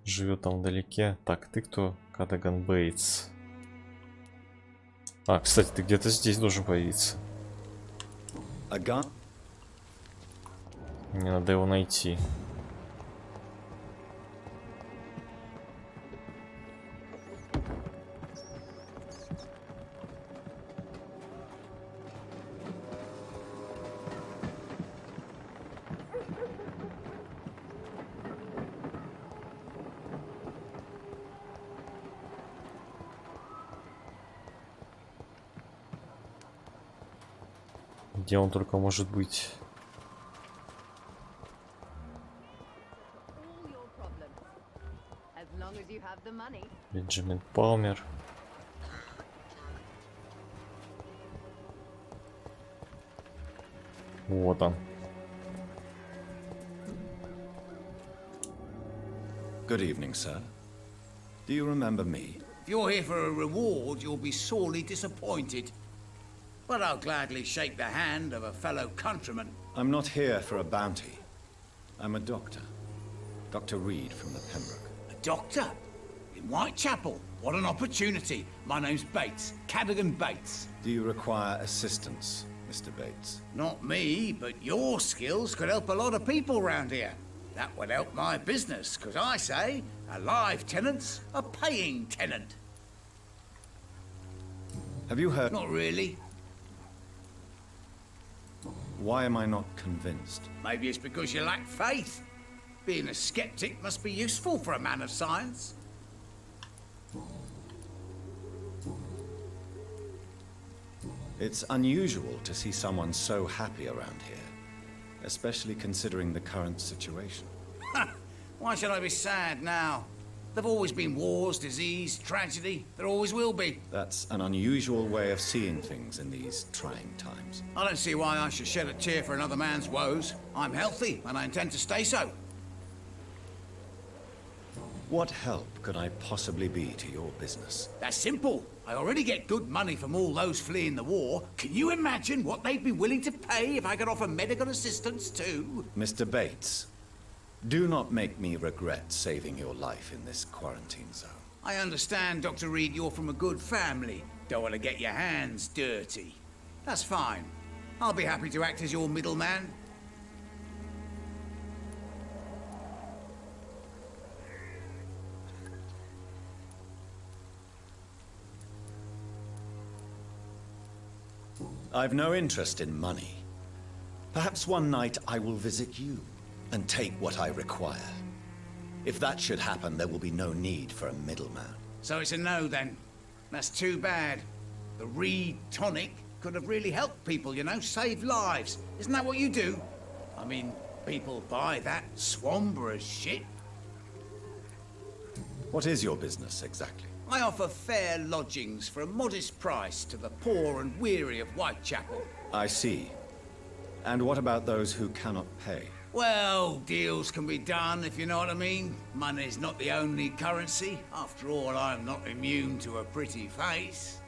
живет там вдалеке. Так, ты кто? Кадаган Бейтс. Кстати, ты где-то здесь должен появиться. Ага. Мне надо его найти. Где он только может быть? Бенджамин Палмер. Вот он. Good evening, sir. Do you remember me? If you're here for a reward, you'll be sorely disappointed. But I'll gladly shake the hand of a fellow countryman. I'm not here for a bounty. I'm a doctor. Dr. Reed from the Pembroke. A doctor? In Whitechapel? What an opportunity. My name's Bates. Cadogan Bates. Do you require assistance, Mr. Bates? Not me, but your skills could help a lot of people round here. That would help my business, because I say a live tenant's a paying tenant. Have you heard? Not really. Why am I not convinced? Maybe it's because you lack faith. Being a skeptic must be useful for a man of science. It's unusual to see someone so happy around here, especially considering the current situation. Why should I be sad now? There've always been wars, disease, tragedy. There always will be. That's an unusual way of seeing things in these trying times. I don't see why I should shed a tear for another man's woes. I'm healthy, and I intend to stay so. What help could I possibly be to your business? That's simple. I already get good money from all those fleeing the war. Can you imagine what they'd be willing to pay if I could offer medical assistance too? Mr. Bates, do not make me regret saving your life in this quarantine zone. I understand, Dr. Reed, you're from a good family. Don't want to get your hands dirty. That's fine. I'll be happy to act as your middleman. I've no interest in money. Perhaps one night I will visit you and take what I require. If that should happen, there will be no need for a middleman. So it's a no, then. That's too bad. The Reed tonic could have really helped people, you know, saved lives. Isn't that what you do? I mean, people buy that Swambora's shit. What is your business, exactly? I offer fair lodgings for a modest price to the poor and weary of Whitechapel. I see. And what about those who cannot pay? Well, deals can be done, if you know what I mean. Money's not the only currency. After all, I'm not immune to a pretty face.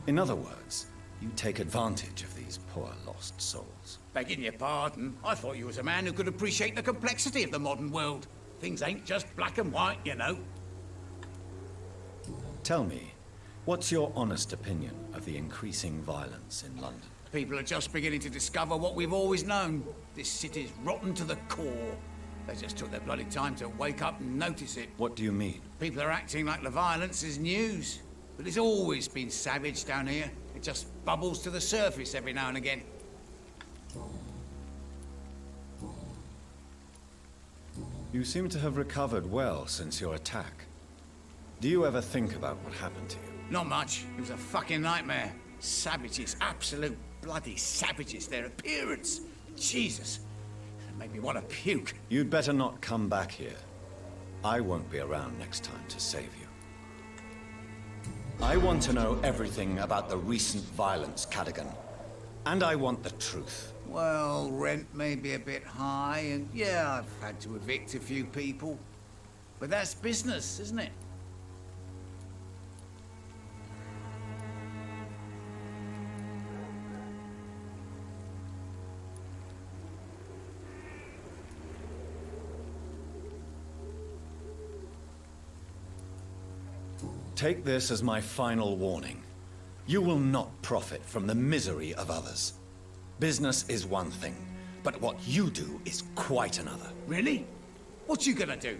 In other words, you take advantage of these poor lost souls. Begging your pardon, I thought you was a man who could appreciate the complexity of the modern world. Things ain't just black and white, you know. Tell me, what's your honest opinion of the increasing violence in London? People are just beginning to discover what we've always known. This city's rotten to the core. They just took their bloody time to wake up and notice it. What do you mean? People are acting like the violence is news. But it's always been savage down here. It just bubbles to the surface every now and again. You seem to have recovered well since your attack. Do you ever think about what happened to you? Not much. It was a fucking nightmare. Savages, absolute bloody savages. Their appearance. Jesus. It made me want to puke. You'd better not come back here. I won't be around next time to save you. I want to know everything about the recent violence, Cadogan. And I want the truth. Well, rent may be a bit high, and yeah, I've had to evict a few people. But that's business, isn't it? Take this as my final warning. You will not profit from the misery of others. Business is one thing, but what you do is quite another. Really? What you gonna do?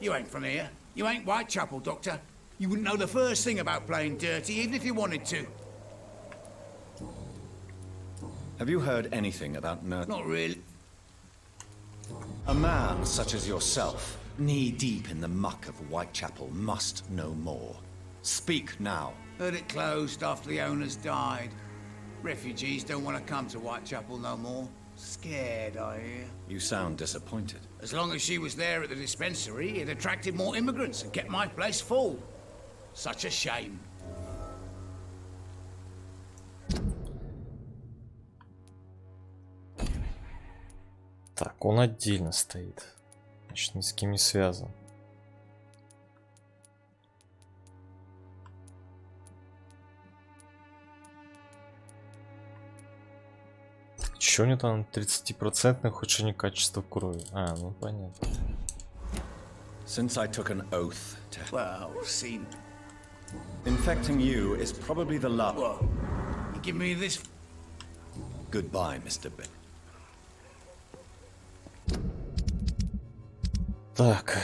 You ain't from here. You ain't Whitechapel, Doctor. You wouldn't know the first thing about playing dirty, even if you wanted to. Have you heard anything about Not really. A man such as yourself, knee-deep in the muck of Whitechapel, must know more. Speak now. Heard it closed after the owners died. Refugees don't want to come to Whitechapel no more. Scared, I hear. You sound disappointed. As long as she was there at the dispensary, it attracted more immigrants and kept my place full. Such a shame. Так, он отдельно стоит. Значит, ни с кем не связан. Чё у него там 30% ухудшение качества крови? А, ну понятно. Since I took an oath to... Well, see... Infecting you is probably the last... What? You give me this... Goodbye, Mr. Bill. Так,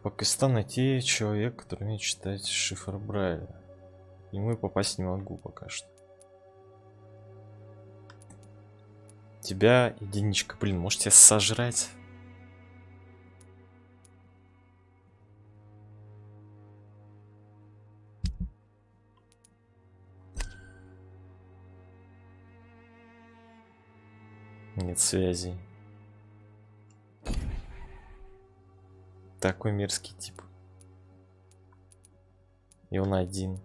Пакистан найти человека, который умеет читать шифр Брайля. Ему я попасть не могу пока что. Тебя, единичка, блин, может тебя сожрать? Нет связей. Такой мерзкий тип. И он один.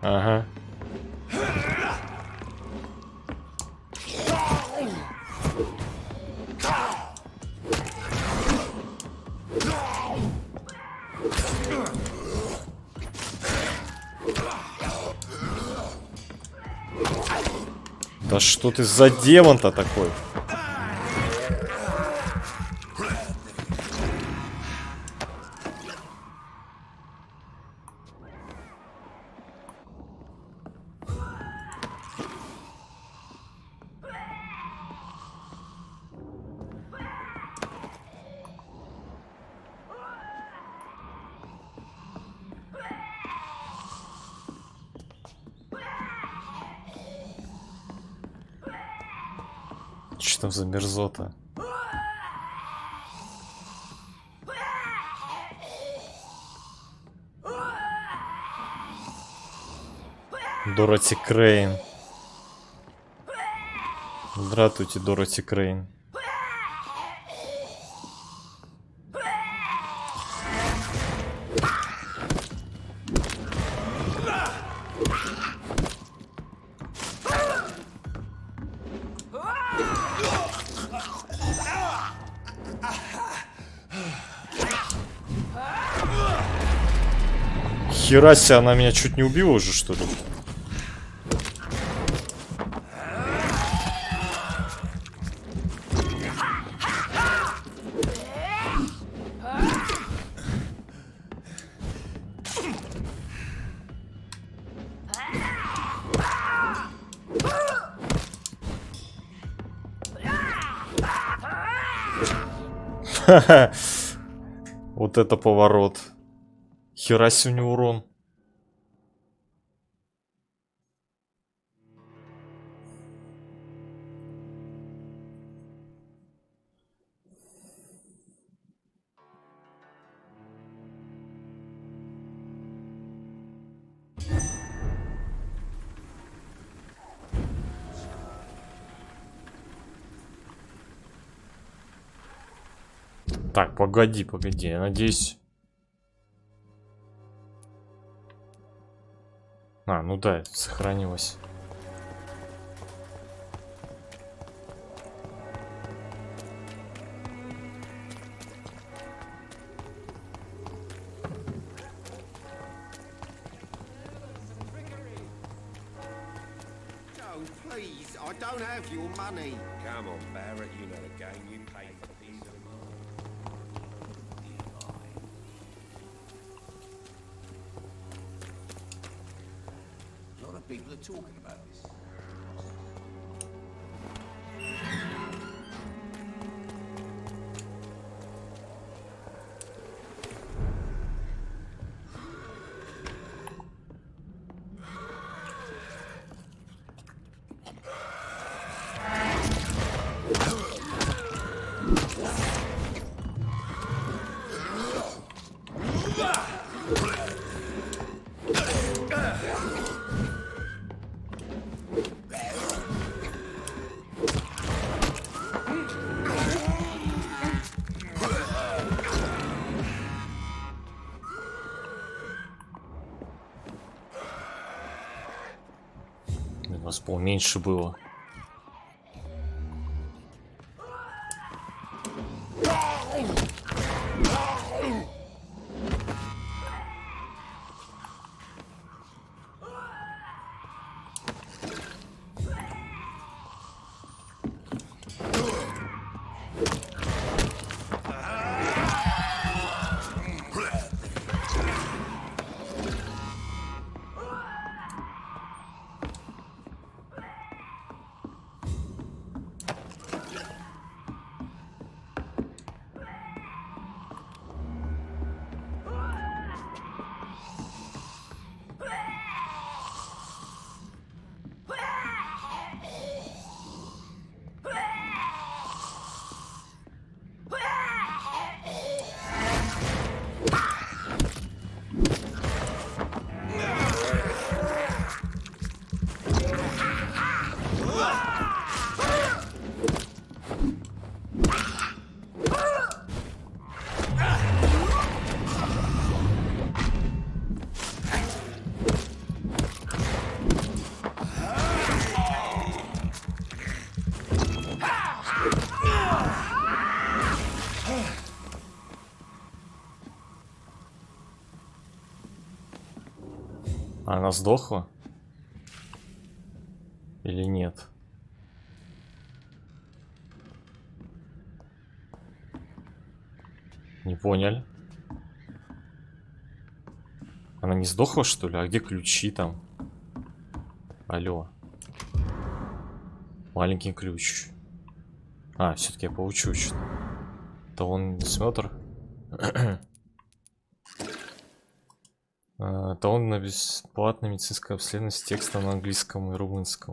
Ага. Да что ты за демон-то такой? Что там за мерзота? Дороти Крейн. Здравствуйте, Дороти Крейн. Хераси, она меня чуть не убила уже, что ли? Вот это поворот. Хераси у него урон. Так, погоди, я надеюсь... А, ну да, сохранилось. Please, I don't have your money. Come on, Barrett, you know the game. You pay for these. A lot of people are talking about this. У нас поменьше было. Она сдохла? Или нет? Не понял. Она не сдохла, что ли? А где ключи там? Алло. Маленький ключ. А, все-таки я получу что-то. То он смотр. Талон на бесплатное медицинское обследование с текстом на английском и румынском.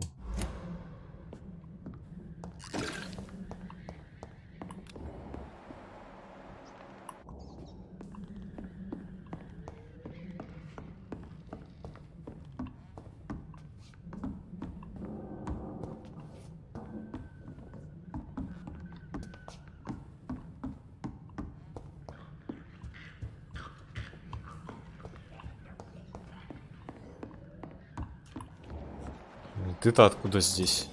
Ты-то откуда здесь?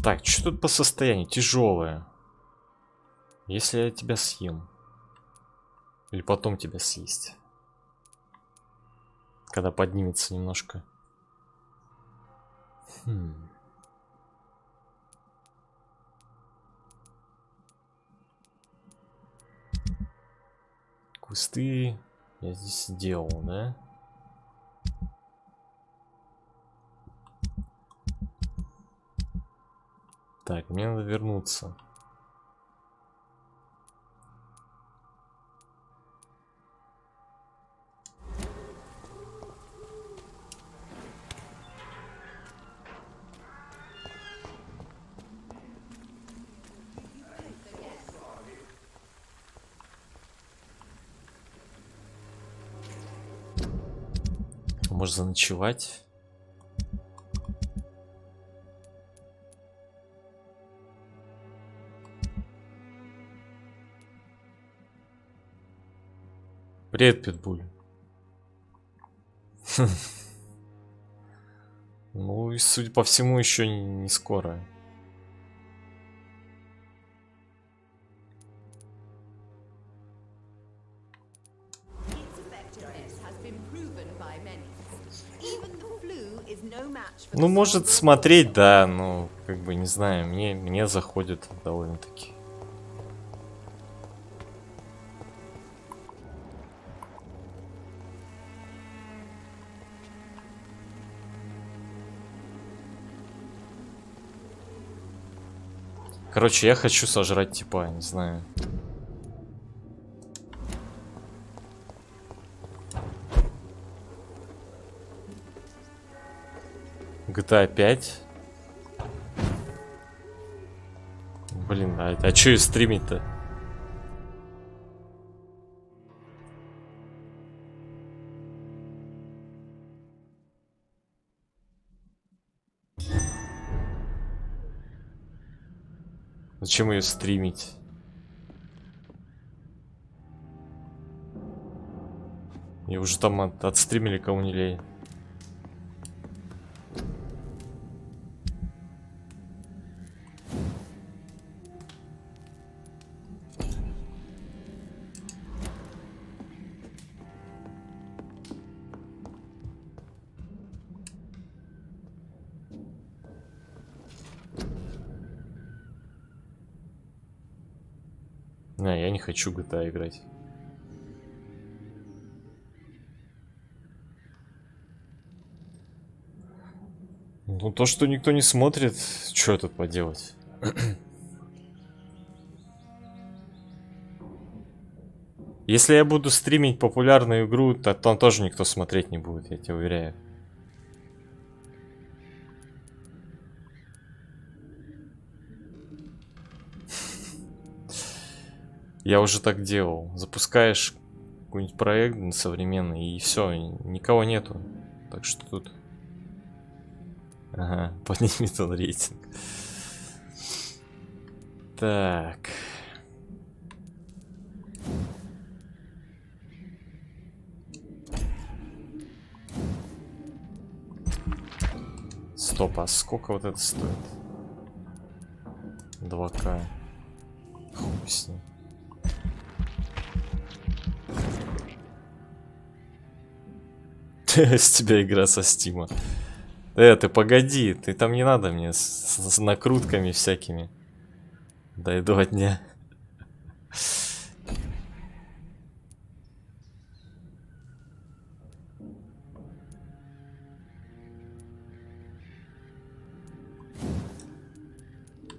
Так, что тут по состоянию? Тяжелое. Если я тебя съем. Или потом тебя съесть. Когда поднимется немножко. Кусты я здесь сделал, да? Так, мне надо вернуться. Может заночевать? Привет, Питбуль. Ну и судя по всему, еще не скоро. Ну, может смотреть, да, но как бы не знаю, мне заходит довольно-таки. Короче, я хочу сожрать типа, не знаю. GTA 5. Блин, а чё и стримить-то? Зачем ее стримить? И уже там отстримили кого не лей. Не, я не хочу GTA играть. Ну, то, что никто не смотрит, что тут поделать? Если я буду стримить популярную игру, то там тоже никто смотреть не будет, я тебе уверяю. Я уже так делал. Запускаешь какой-нибудь проект современный, и все, никого нету. Так что тут... Ага, поднимет он рейтинг. Так. Стоп, а сколько вот это стоит? 2К. Хуй с ним. С тебя игра со Стима. Ты погоди, ты там не надо мне с накрутками всякими. Дай 2 дня.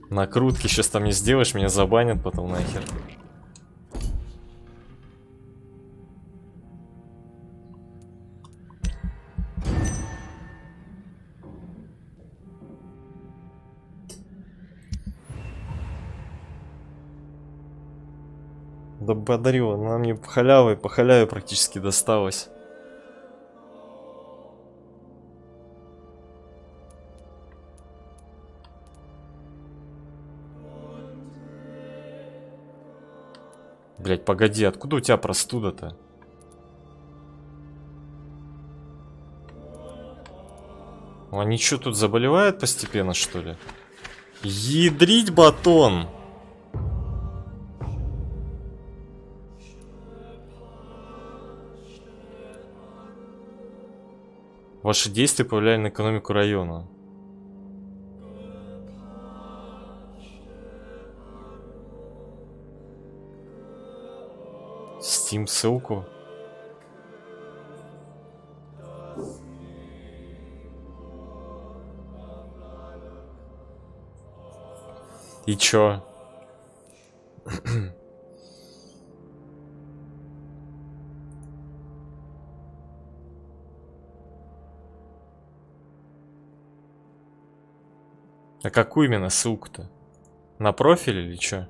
Накрутки сейчас там не сделаешь, меня забанят потом нахер. Да подарила, она мне по халяве практически досталась. Блять, погоди, откуда у тебя простуда-то? Они что, тут заболевают постепенно, что ли? Ядрить батон! Ваши действия повлияли на экономику района. Steam ссылку. И чё? А какую именно ссылку-то? На профиль или чё?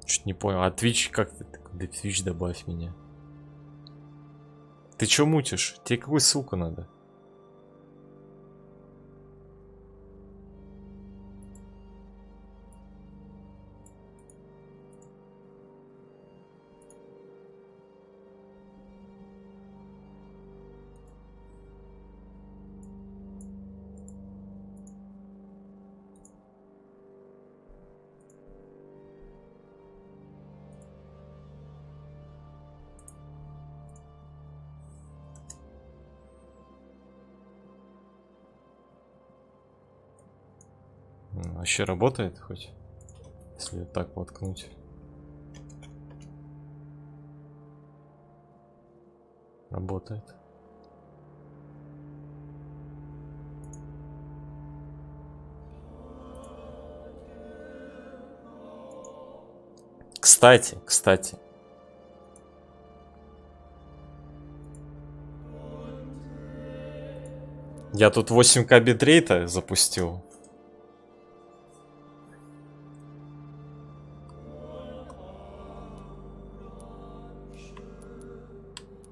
Чуть не понял. А Twitch как ты? Да Twitch добавь меня. Ты чё мутишь? Тебе какую ссылку надо? Вообще работает хоть? Если так воткнуть. Работает. Кстати. Я тут 8К битрейта запустил.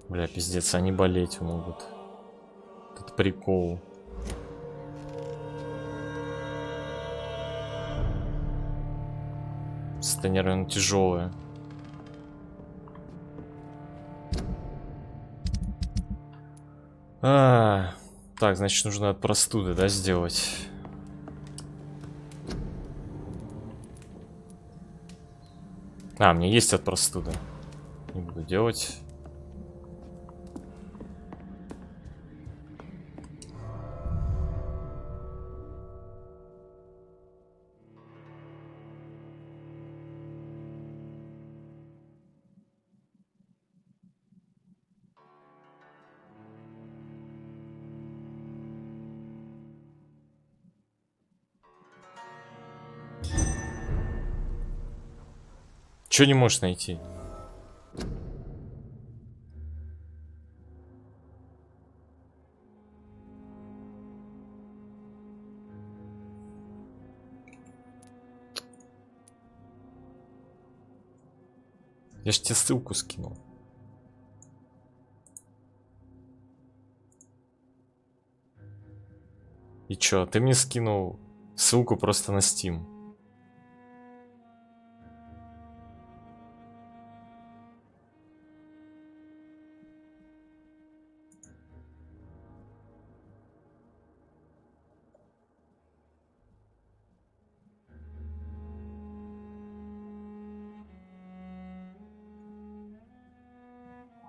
Бля, пиздец, они болеть могут. Тут прикол. Состояние, наверное, тяжелое. Так, значит, нужно от простуды, да, сделать. У меня есть от простуды. Не буду делать. Чё не можешь найти? Я ж тебе ссылку скинул. И чё, ты мне скинул ссылку просто на Steam.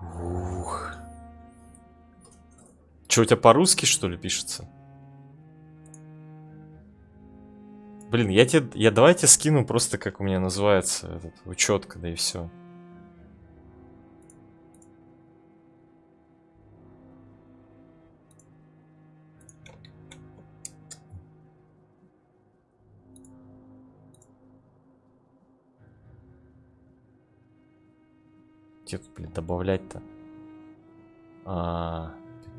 Ух. Чё, у тебя по-русски, что ли, пишется? Блин, я давайте скину просто, как у меня называется этот учетка, да и все. Где тут, блин, добавлять-то?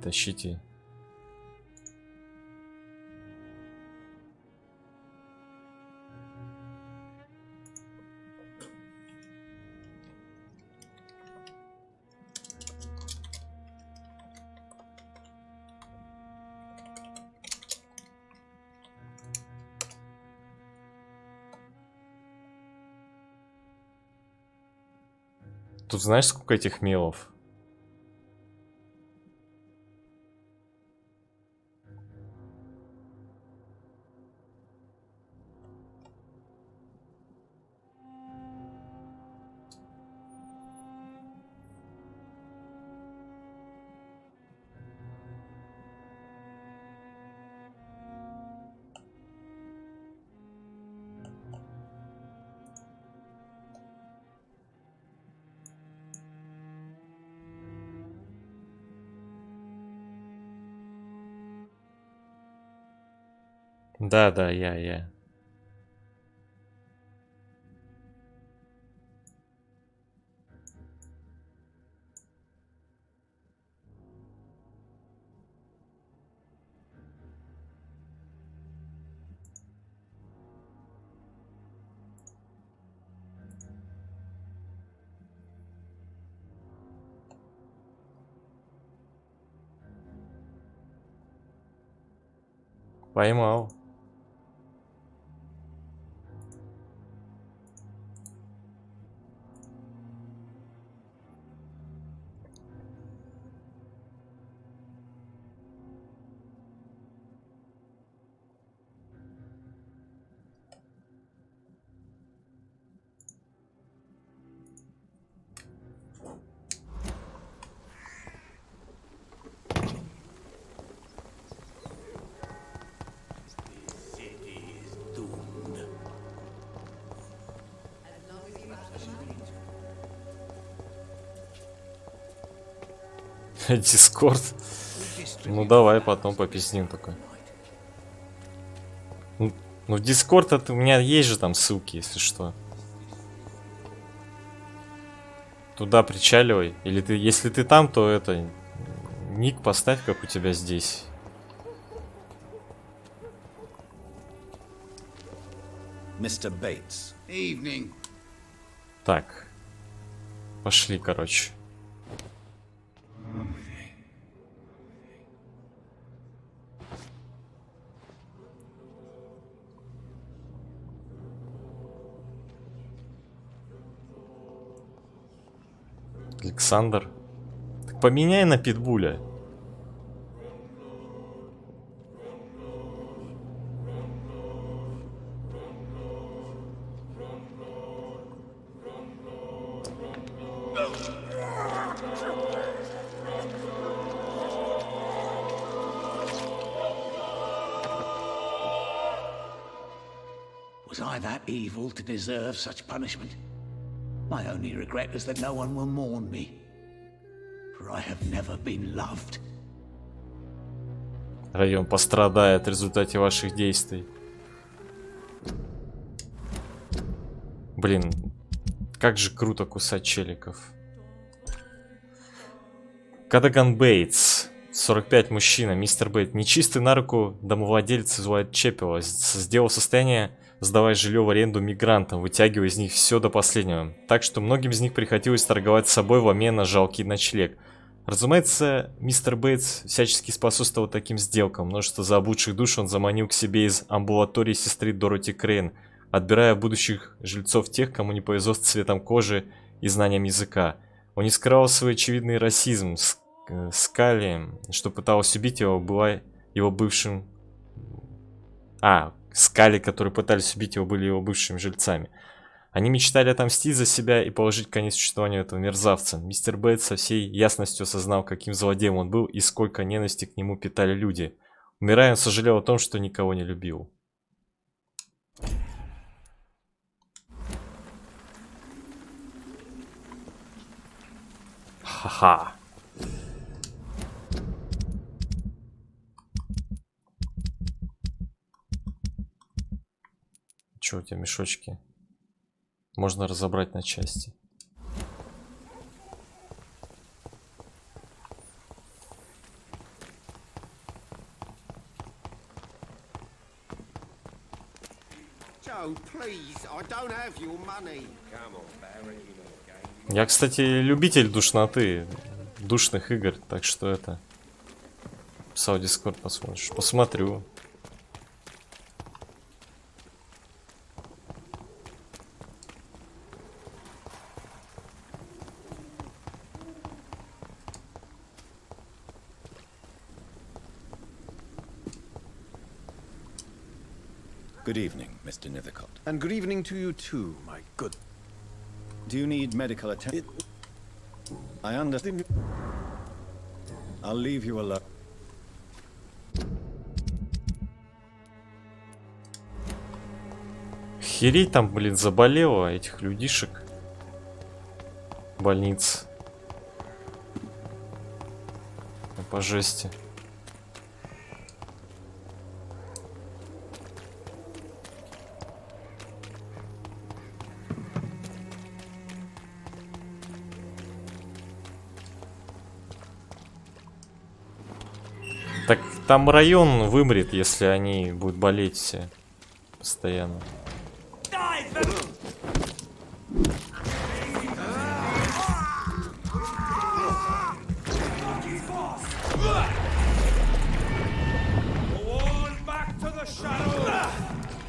Тащите. Тут знаешь, сколько этих мелов? Да, я. Поймал. Дискорд. Ну давай потом попиздим такой. Ну в Дискорд у меня есть же там ссылки, если что. Туда причаливай. Или ты, если ты там, то это ник поставь, как у тебя здесь. Mr. Bates. Evening. Так. Пошли, короче. Александр. Так поменяй на питбуля. Was I that evil to deserve such punishment? My only regret is that no one will mourn me, for I have never been loved. Район пострадает в результате ваших действий. Блин, как же круто кусать челиков. Кадаган Бейтс, 45, мужчина, мистер Бейт, нечистый на руку домовладелец из Уайтчепела, сделал состояние, сдавая жилье в аренду мигрантам, вытягивая из них все до последнего. Так что многим из них приходилось торговать с собой в обмен на жалкий ночлег. Разумеется, мистер Бейтс всячески способствовал таким сделкам. Множество заблудших душ он заманил к себе из амбулатории сестры Дороти Крейн, отбирая будущих жильцов тех, кому не повезло с цветом кожи и знанием языка. Он не скрывал свой очевидный расизм. Скали, что пыталась убить его, была его бывшим... Скали, которые пытались убить его, были его бывшими жильцами. Они мечтали отомстить за себя и положить конец существованию этого мерзавца. Мистер Бейтс со всей ясностью осознал, каким злодеем он был и сколько ненависти к нему питали люди. Умирая, он сожалел о том, что никого не любил. Ха-ха. Че у тебя мешочки? Можно разобрать на части. No, please, I don't have your money. Come on, Barrett, you know the game. Я, кстати, любитель душноты, душных игр, так что это... Сау Дискорд посмотришь. Посмотрю. Good evening, Mr. Nethercott. And good evening to you too, my good. Do you need medical attention? I understand. I'll leave you alone. Херей там, блин, заболело этих людишек. Больниц. По жести. Так там район вымрет, если они будут болеть все постоянно.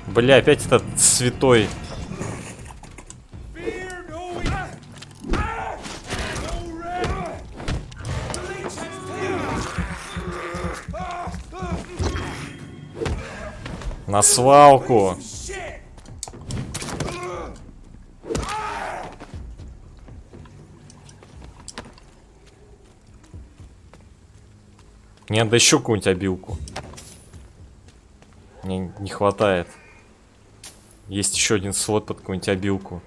Бля, опять этот святой. На свалку. Мне надо еще какую-нибудь обилку. Мне не хватает. Есть еще один слот под какую-нибудь обилку.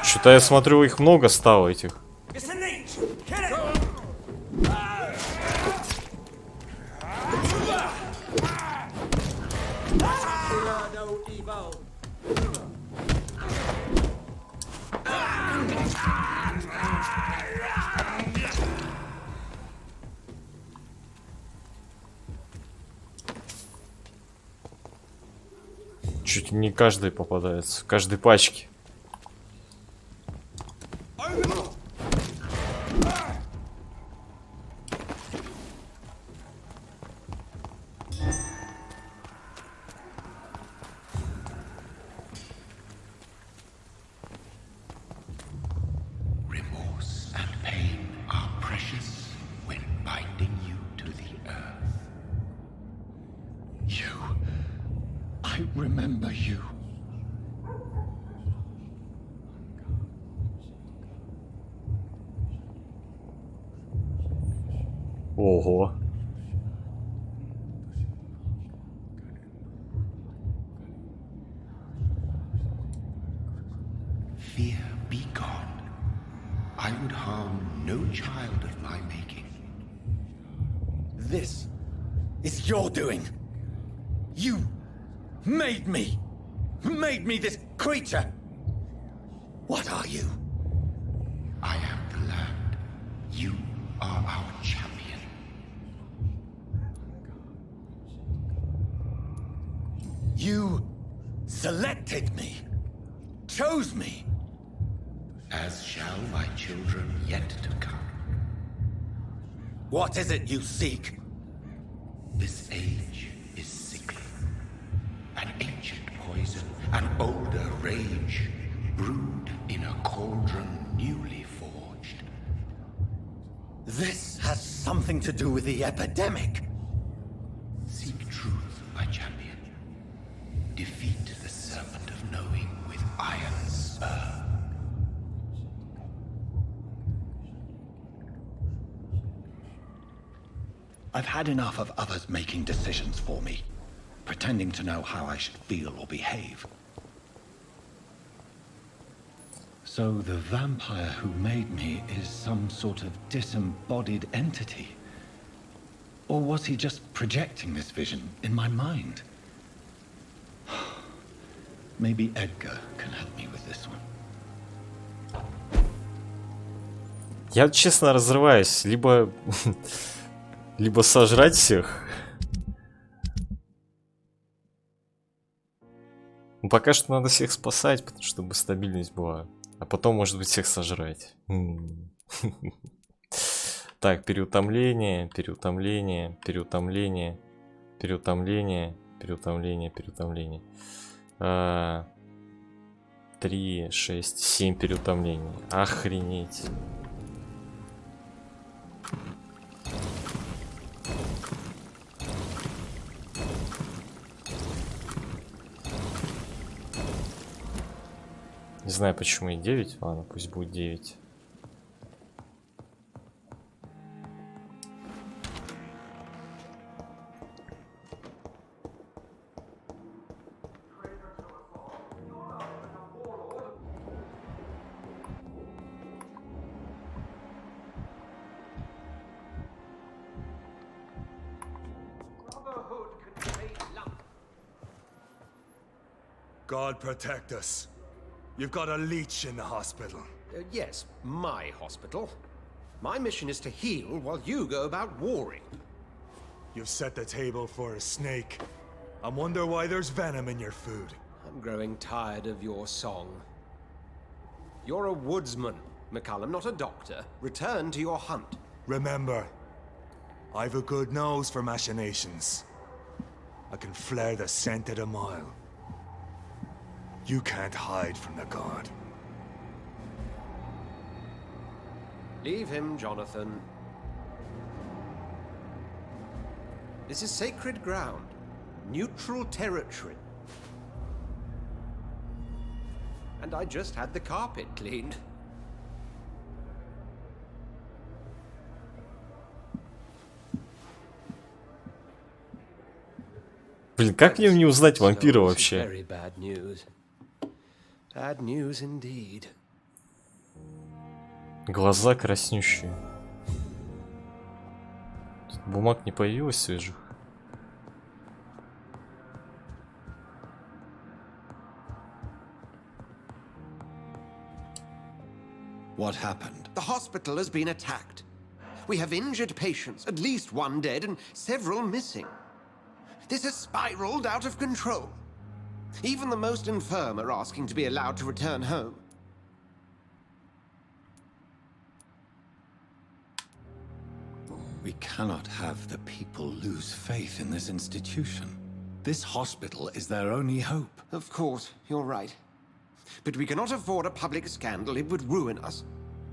Что-то я смотрю, их много стало этих. Чуть не каждый попадается, в каждой пачке. Remorse and pain are precious when binding you to the earth. You. I remember you. Ого. Fear be gone. I would harm no child of my making. This is your doing. You made me. Made me this creature. What are you? I am the land. You are our champion. You selected me. Chose me. As shall my children yet to come. What is it you seek? This age is sickly. An ancient poison, an older rage, brewed in a cauldron newly forged. This has something to do with the epidemic. Seek truth, my champion. Defeat the serpent of knowing with iron spur. I've had enough of others making decisions for me, pretending to know how I should feel or behave. So the vampire who made me is some sort of disembodied entity? Or was he just projecting this vision in my mind? Maybe Edgar can help me with this one. Я, честно, разрываюсь. Либо сожрать всех. Ну, пока что надо всех спасать, чтобы стабильность была. А потом, может быть, всех сожрать. Так, переутомление. 3, 6, 7 переутомлений. Охренеть. Не знаю, почему и 9. Ладно, пусть будет 9. God protect us. You've got a leech in the hospital. Yes, my hospital. My mission is to heal while you go about warring. You've set the table for a snake. I wonder why there's venom in your food. I'm growing tired of your song. You're a woodsman, McCallum, not a doctor. Return to your hunt. Remember, I've a good nose for machinations. I can flare the scent at a mile. You can't hide from the god. Leave him, Jonathan. This is sacred ground. Neutral territory. And I just had the carpet cleaned. Блин, как мне не узнать вампира вообще? Very bad news. Bad news indeed. Глаза краснющие. Тут бумаг не появилось свежих. What happened? The hospital has been attacked. We have injured patients, at least one dead and several missing. This has spiraled out of control. Even the most infirm are asking to be allowed to return home. We cannot have the people lose faith in this institution. This hospital is their only hope. Of course, you're right. But we cannot afford a public scandal. It would ruin us.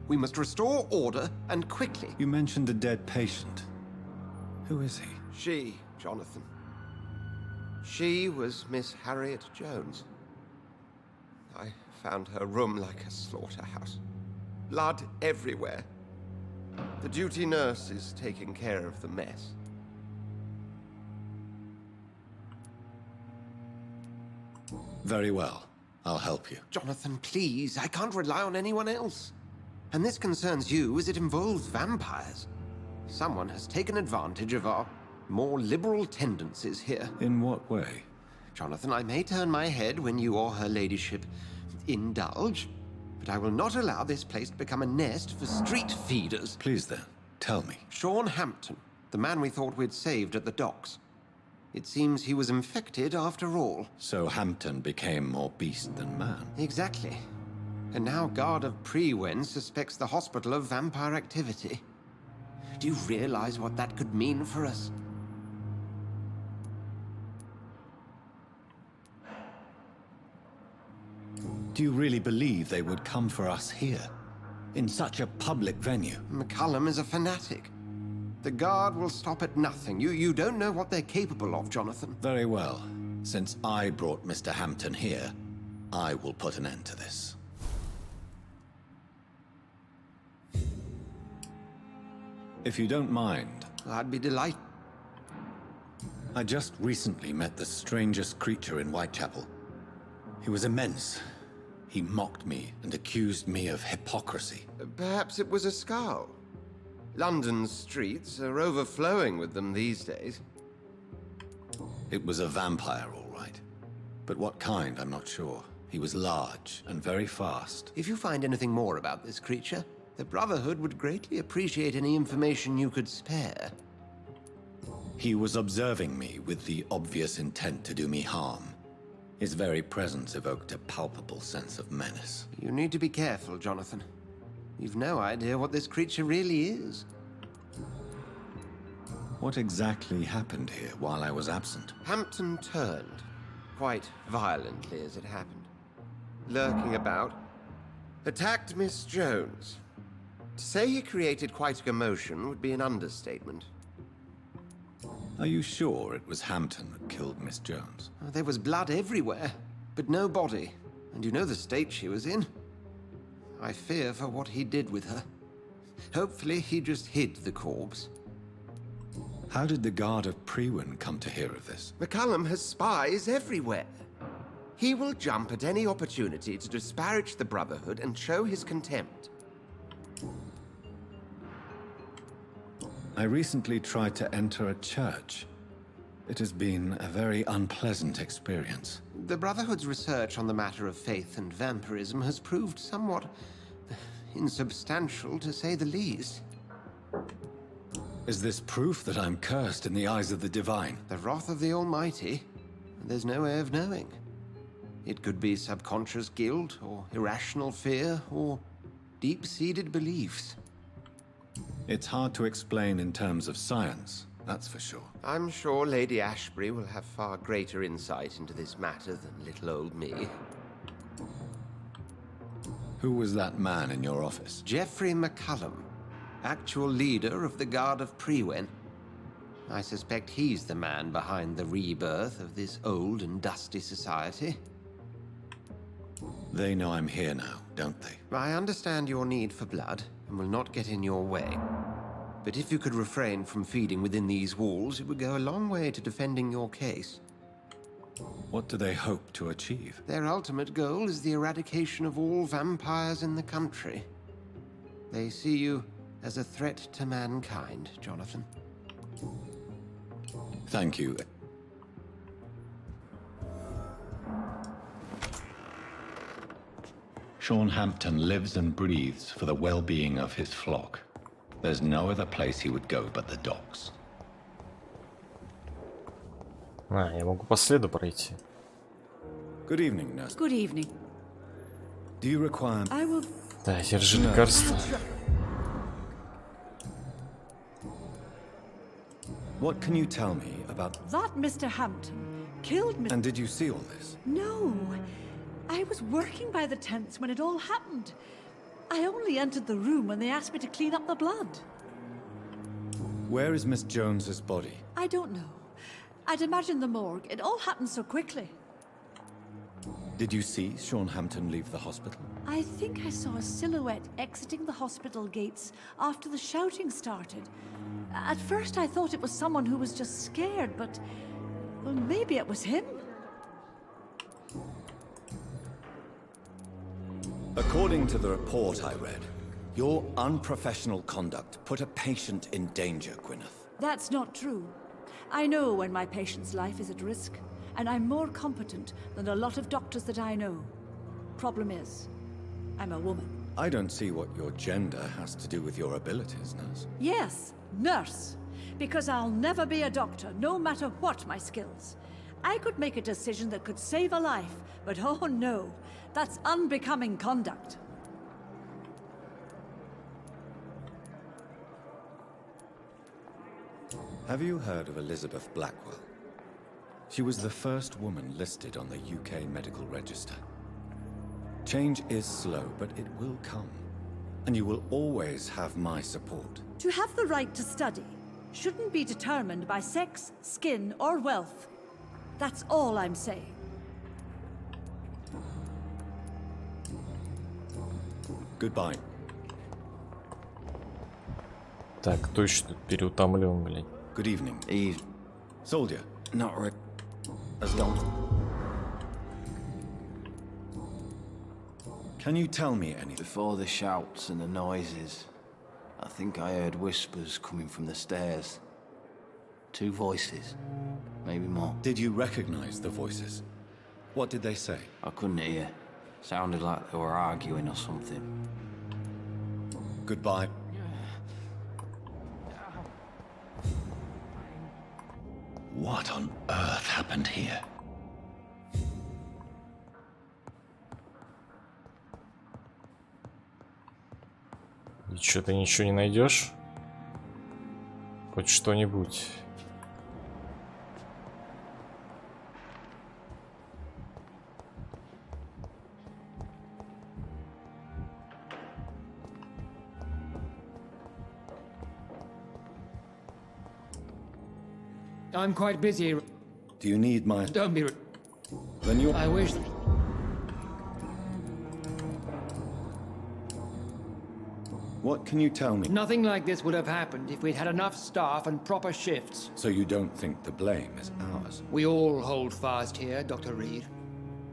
We must restore order, and quickly. You mentioned a dead patient. Who is he? She, Jonathan. She was Miss Harriet Jones. I found her room like a slaughterhouse. Blood everywhere. The duty nurse is taking care of the mess. Very well. I'll help you. Jonathan, please. I can't rely on anyone else. And this concerns you as it involves vampires. Someone has taken advantage of our more liberal tendencies here. In what way? Jonathan, I may turn my head when you or her ladyship indulge, but I will not allow this place to become a nest for street feeders. Please then, tell me. Sean Hampton, the man we thought we'd saved at the docks. It seems he was infected after all. So Hampton became more beast than man. Exactly. And now Guard of Prewen suspects the hospital of vampire activity. Do you realize what that could mean for us? Do you really believe they would come for us here? In such a public venue? McCallum is a fanatic. The Guard will stop at nothing. You don't know what they're capable of, Jonathan. Very well. Since I brought Mr. Hampton here, I will put an end to this. If you don't mind... I'd be delighted. I just recently met the strangest creature in Whitechapel. He was immense. He mocked me and accused me of hypocrisy. Perhaps it was a skull. London's streets are overflowing with them these days. It was a vampire, all right. But what kind, I'm not sure. He was large and very fast. If you find anything more about this creature, the Brotherhood would greatly appreciate any information you could spare. He was observing me with the obvious intent to do me harm. His very presence evoked a palpable sense of menace. You need to be careful, Jonathan. You've no idea what this creature really is. What exactly happened here while I was absent? Hampton turned, quite violently as it happened. Lurking about, attacked Miss Jones. To say he created quite a commotion would be an understatement. Are you sure it was Hampton that killed Miss Jones? There was blood everywhere, but no body. And you know the state she was in. I fear for what he did with her. Hopefully he just hid the corpse. How did the guard of Priwen come to hear of this? McCullum has spies everywhere. He will jump at any opportunity to disparage the Brotherhood and show his contempt. I recently tried to enter a church. It has been a very unpleasant experience. The Brotherhood's research on the matter of faith and vampirism has proved somewhat insubstantial, to say the least. Is this proof that I'm cursed in the eyes of the divine? The wrath of the Almighty? There's no way of knowing. It could be subconscious guilt, or irrational fear, or deep-seated beliefs. It's hard to explain in terms of science, that's for sure. I'm sure Lady Ashbury will have far greater insight into this matter than little old me. Who was that man in your office? Geoffrey McCullum, actual leader of the Guard of Priwen. I suspect he's the man behind the rebirth of this old and dusty society. They know I'm here now, don't they? I understand your need for blood, and will not get in your way. But if you could refrain from feeding within these walls, it would go a long way to defending your case. What do they hope to achieve? Their ultimate goal is the eradication of all vampires in the country. They see you as a threat to mankind, Jonathan. Thank you. Sean Hampton lives and breathes for the well-being of his flock. There's no other place he would go but the docks. Я могу по следу пройти. Good evening, nurse. Good evening. Do you require... I will... Да, держи лекарство. What can you tell me about... That Mr. Hampton killed Mr. And did you see all this? No. I was working by the tents when it all happened. I only entered the room when they asked me to clean up the blood. Where is Miss Jones's body? I don't know. I'd imagine the morgue. It all happened so quickly. Did you see Sean Hampton leave the hospital? I think I saw a silhouette exiting the hospital gates after the shouting started. At first I thought it was someone who was just scared, but... well, maybe it was him? According to the report I read, your unprofessional conduct put a patient in danger, Gwyneth. That's not true. I know when my patient's life is at risk, and I'm more competent than a lot of doctors that I know. Problem is, I'm a woman. I don't see what your gender has to do with your abilities, nurse. Yes, nurse. Because I'll never be a doctor, no matter what my skills. I could make a decision that could save a life, but oh no, that's unbecoming conduct. Have you heard of Elizabeth Blackwell? She was the first woman listed on the UK Medical Register. Change is slow, but it will come. And you will always have my support. To have the right to study shouldn't be determined by sex, skin, or wealth. That's all I'm saying. Goodbye. Так, кто еще тут переутомлен, блядь? Good evening. Eve. Soldier. Not as long. Can you tell me anything? Before the shouts and the noises, I think I heard whispers coming from the stairs. 2 voices, maybe more. Did you recognize the voices? What did they say? I couldn't hear. Sounded like they were arguing or something. Goodbye. What on earth happened here? И что, ты ничего не найдешь? Хоть что-нибудь. I'm quite busy. Do you need my... Don't be... Then you... I wish... What can you tell me? Nothing like this would have happened if we'd had enough staff and proper shifts. So you don't think the blame is ours? We all hold fast here, Dr. Reed.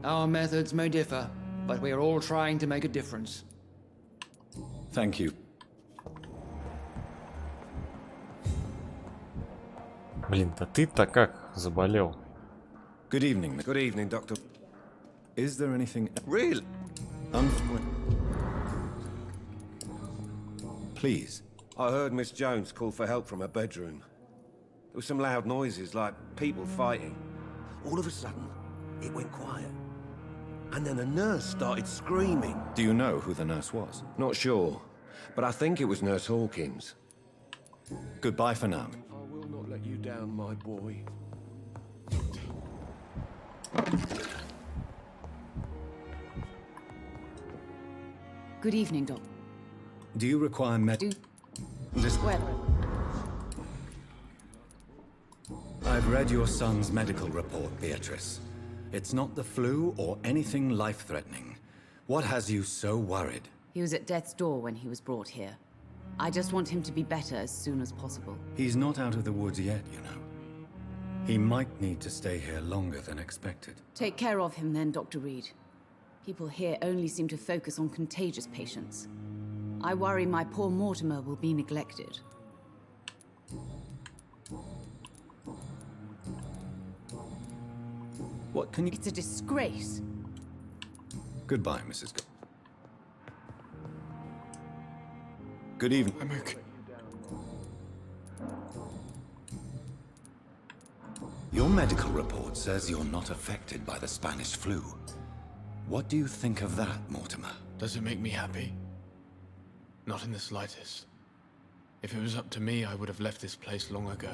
Our methods may differ, but we're all trying to make a difference. Thank you. Блин, да ты-то как заболел? Good evening. Good evening, Doctor. Is there anything... Really? Please. I heard Miss Jones call for help from her bedroom. There were some loud noises, like people fighting. All of a sudden, it went quiet. And then a nurse started screaming. Do you know who the nurse was? Not sure, but I think it was Nurse Hawkins. Goodbye for now. I will not let you down, my boy. Good evening, Doc. Do you require I've read your son's medical report, Beatrice. It's not the flu or anything life-threatening. What has you so worried? He was at death's door when he was brought here. I just want him to be better as soon as possible. He's not out of the woods yet, you know. He might need to stay here longer than expected. Take care of him then, Dr. Reed. People here only seem to focus on contagious patients. I worry my poor Mortimer will be neglected. What can you... It's a disgrace. Goodbye, Mrs. Good evening. I'm okay. Your medical report says you're not affected by the Spanish flu. What do you think of that, Mortimer? Does it make me happy? Not in the slightest. If it was up to me, I would have left this place long ago.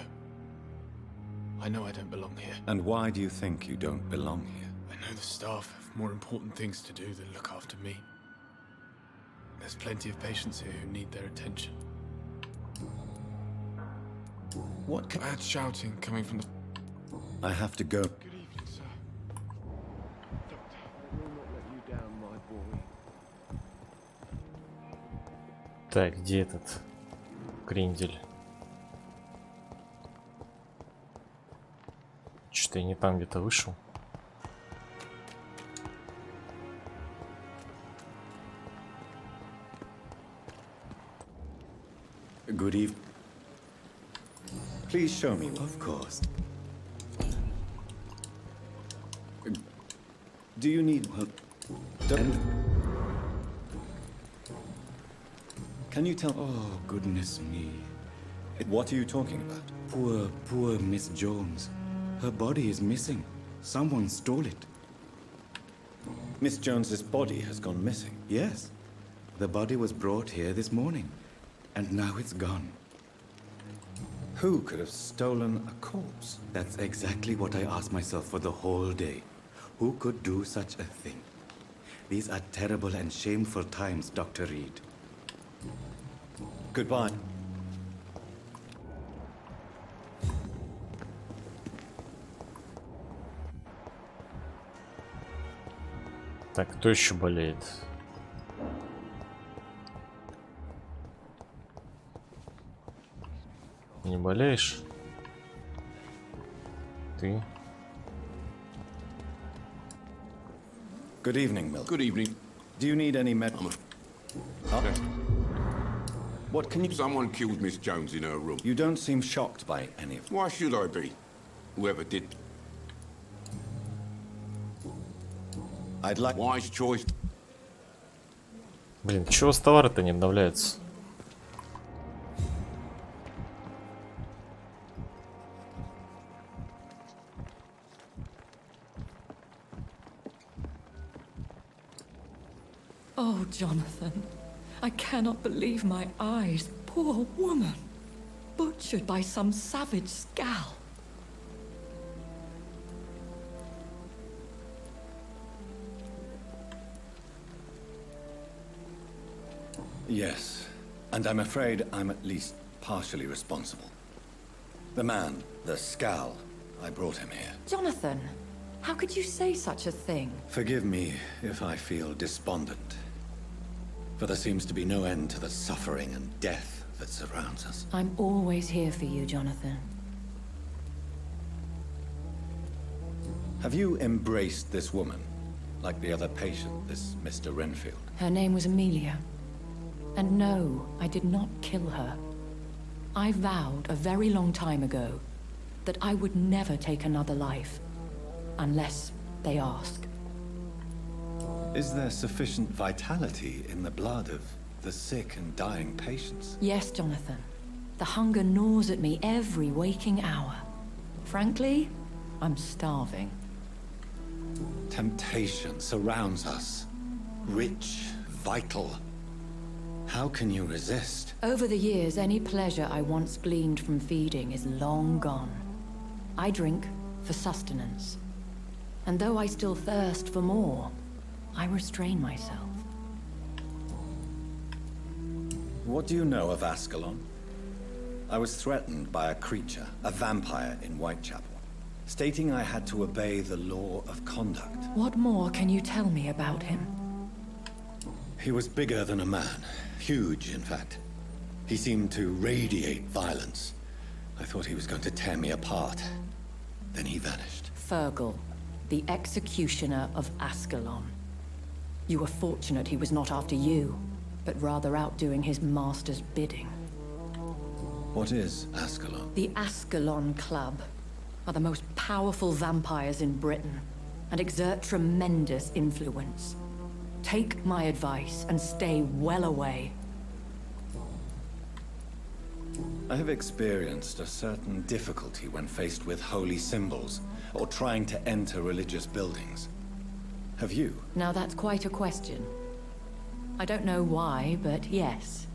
I know I don't belong here. And why do you think you don't belong here? I know the staff have more important things to do than look after me. There's plenty of patients here who need their attention. What can... Bad shouting coming from the... I have to go. Good evening, sir. Doctor, I will not let you down, my boy. Так, где этот крендель? Что-то я не там где-то вышел. Good evening. Please show me. Of course. Do you need help? Can you tell? Oh, goodness me. What are you talking about? Poor Miss Jones. Her body is missing. Someone stole it. Miss Jones's body has gone missing. Yes. The body was brought here this morning, and now it's gone. Who could have stolen a corpse? That's exactly what I asked myself for the whole day. Who could do such a thing? These are terrible and shameful times, Dr. Reed. Goodbye. Так, кто еще болеет? Не болеешь? Ты? Good evening, Milk. Good evening. Do you need any med... What can you... Someone killed Miss Jones in her room. You don't seem shocked by any of it. Why should I be? Whoever did... I'd like... Wise choice. Блин, чего с товара-то не обновляется? Oh, Jonathan, I cannot believe my eyes. Poor woman, butchered by some savage scowl. Yes, and I'm afraid I'm at least partially responsible. The man, the scowl, I brought him here. Jonathan, how could you say such a thing? Forgive me if I feel despondent, for there seems to be no end to the suffering and death that surrounds us. I'm always here for you, Jonathan. Have you embraced this woman, like the other patient, this Mr. Renfield? Her name was Amelia. And no, I did not kill her. I vowed a very long time ago that I would never take another life, unless they ask. Is there sufficient vitality in the blood of the sick and dying patients? Yes, Jonathan. The hunger gnaws at me every waking hour. Frankly, I'm starving. Temptation surrounds us. Rich, vital. How can you resist? Over the years, any pleasure I once gleaned from feeding is long gone. I drink for sustenance. And though I still thirst for more, I restrain myself. What do you know of Ascalon? I was threatened by a creature, a vampire in Whitechapel, stating I had to obey the law of conduct. What more can you tell me about him? He was bigger than a man. Huge, in fact. He seemed to radiate violence. I thought he was going to tear me apart. Then he vanished. Fergal, the executioner of Ascalon. You were fortunate he was not after you, but rather out doing his master's bidding. What is Ascalon? The Ascalon Club are the most powerful vampires in Britain, and exert tremendous influence. Take my advice and stay well away. I have experienced a certain difficulty when faced with holy symbols, or trying to enter religious buildings. Have you? Now that's quite a question. I don't know why, but yes,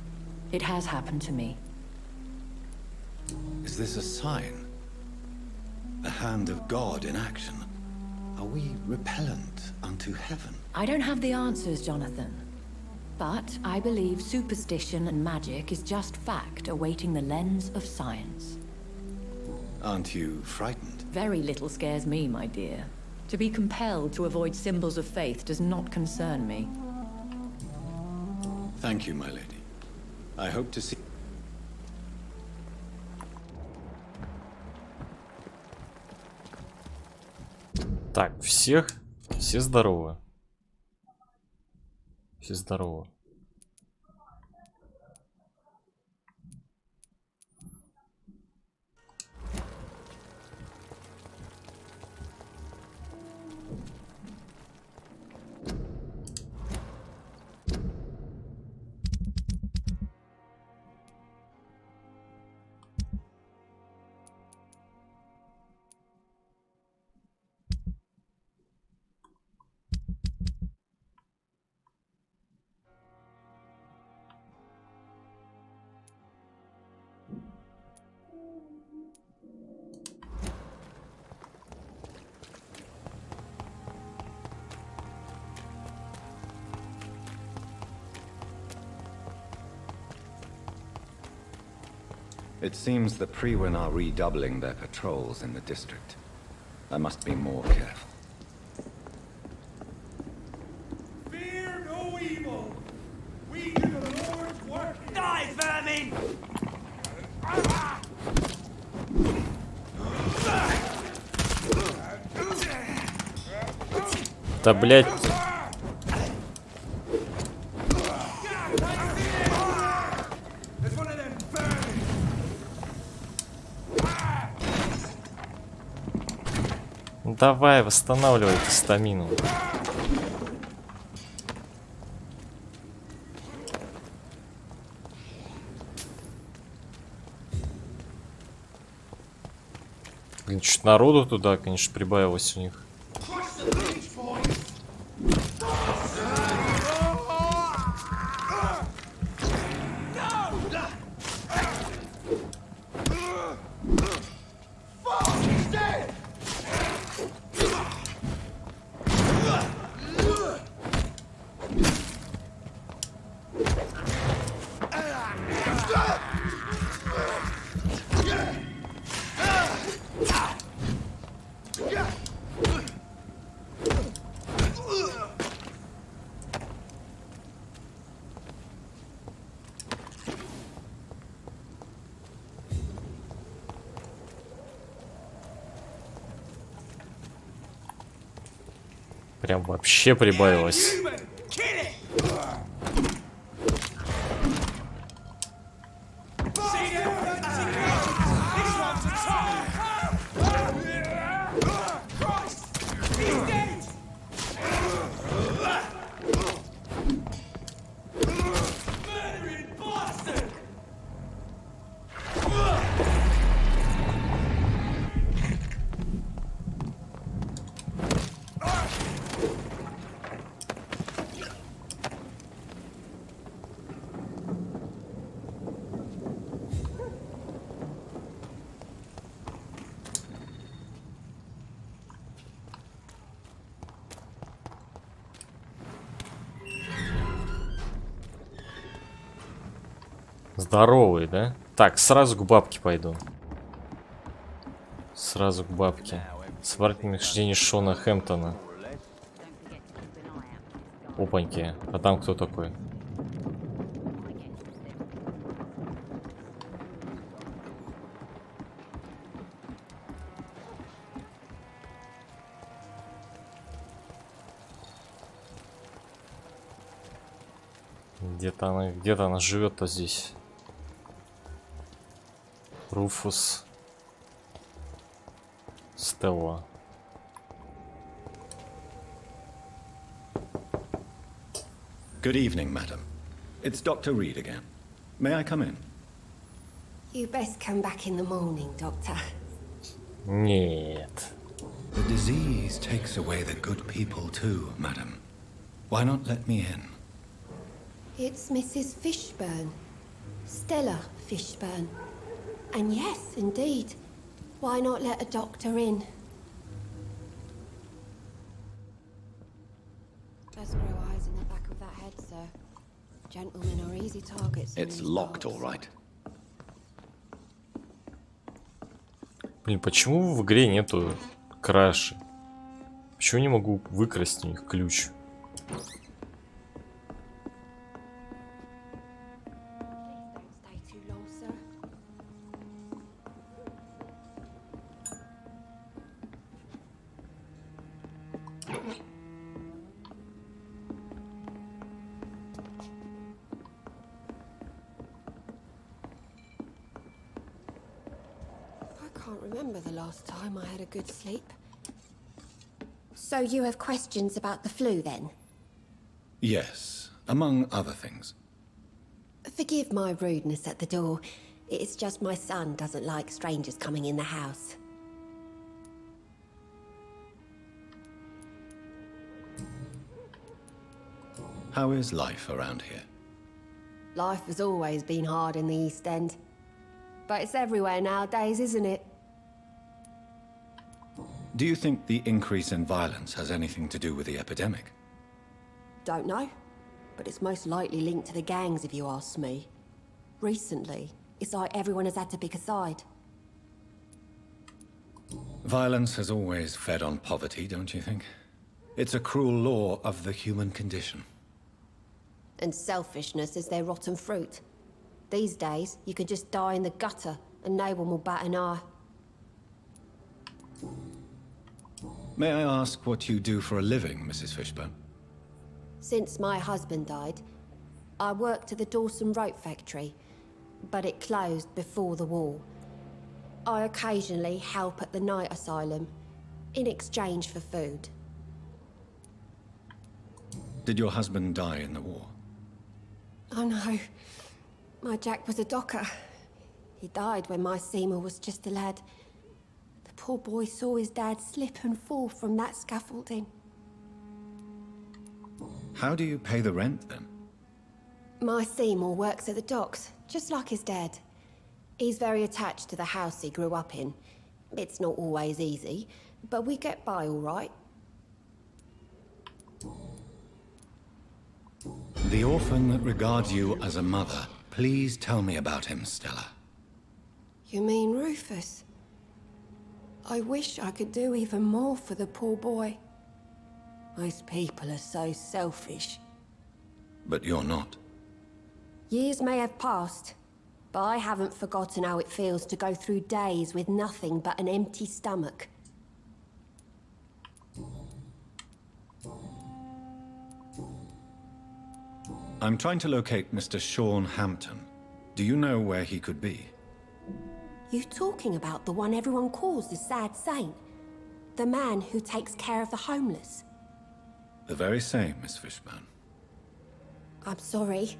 it has happened to me. Is this a sign? The hand of God in action? Are we repellent unto heaven? I don't have the answers, Jonathan. But I believe superstition and magic is just fact awaiting the lens of science. Aren't you frightened? Very little scares me, my dear. To be compelled to avoid symbols of faith does not concern me. Thank you, my lady. I hope to see... Так, все здоровы. Все здоровы. It seems the Priwen are redoubling their patrols in the district. I must be more careful. Fear no evil. We do the Lord's work. Die, vermin! Да, блядь. Давай, восстанавливай стамину. Блин, чуть народу туда, конечно, прибавилось у них. Прям вообще прибавилось. Здоровый, да? Так, сразу к бабке пойду. Сразу к бабке. Сварительное хождение Шона Хэмптона. Опаньки. А там кто такой? Где-то она живет-то здесь. Руфус. Стелла. Good evening, madam. It's Dr. Reed again. May I come in? You best come back in the morning, Doctor. Нет. The disease takes away the good people too, madam. Why not let me in? It's Mrs. Fishburne. Stella Fishburne. And yes, indeed. Why not let a doctor in? Just grow eyes in the back of that head, sir. Gentlemen are easy targets. It's locked, all right. Блин, почему в игре нету краши? Почему не могу выкрасть у них ключ? Good sleep. So you have questions about the flu, then? Yes, among other things. Forgive my rudeness at the door. It's just my son doesn't like strangers coming in the house. How is life around here? Life has always been hard in the East End. But it's everywhere nowadays, isn't it? Do you think the increase in violence has anything to do with the epidemic? Don't know. But it's most likely linked to the gangs, if you ask me. Recently, it's like everyone has had to pick a side. Violence has always fed on poverty, don't you think? It's a cruel law of the human condition. And selfishness is their rotten fruit. These days, you can just die in the gutter, and no one will bat an eye. May I ask what you do for a living, Mrs. Fishburne? Since my husband died, I worked at the Dawson Rope factory, but it closed before the war. I occasionally help at the night asylum, in exchange for food. Did your husband die in the war? Oh no, my Jack was a docker. He died when my Seymour was just a lad. The poor boy saw his dad slip and fall from that scaffolding. How do you pay the rent then? My Seymour works at the docks, just like his dad. He's very attached to the house he grew up in. It's not always easy, but we get by all right. The orphan that regards you as a mother, please tell me about him, Stella. You mean Rufus? I wish I could do even more for the poor boy. Most people are so selfish. But you're not. Years may have passed, but I haven't forgotten how it feels to go through days with nothing but an empty stomach. I'm trying to locate Mr. Sean Hampton. Do you know where he could be? You talking about the one everyone calls the sad saint? The man who takes care of the homeless? The very same, Miss Fishburne. I'm sorry.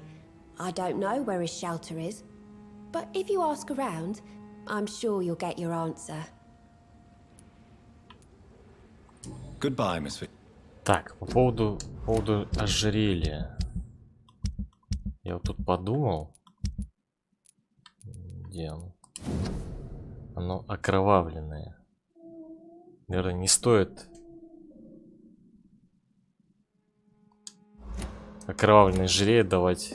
I don't know where his shelter is. But if you ask around, I'm sure you'll get your answer. Goodbye, Miss Fishburne. Так, по поводу ожерелья. Я вот тут подумал. Где оно? Оно окровавленное. Наверное, не стоит окровавленное ожерелье давать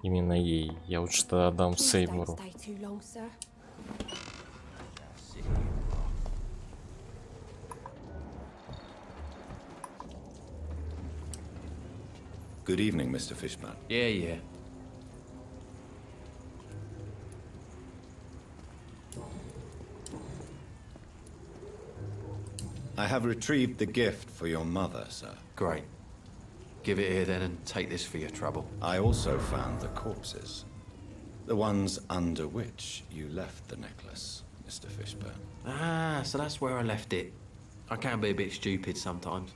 именно ей. Я лучше тогда отдам Сеймуру. Good evening, Mr. Fishburne. Yeah. I have retrieved the gift for your mother, sir. Great. Give it here then and take this for your trouble. I also found the corpses. The ones under which you left the necklace, Mr. Fishburne. Ah, so that's where I left it. I can be a bit stupid sometimes.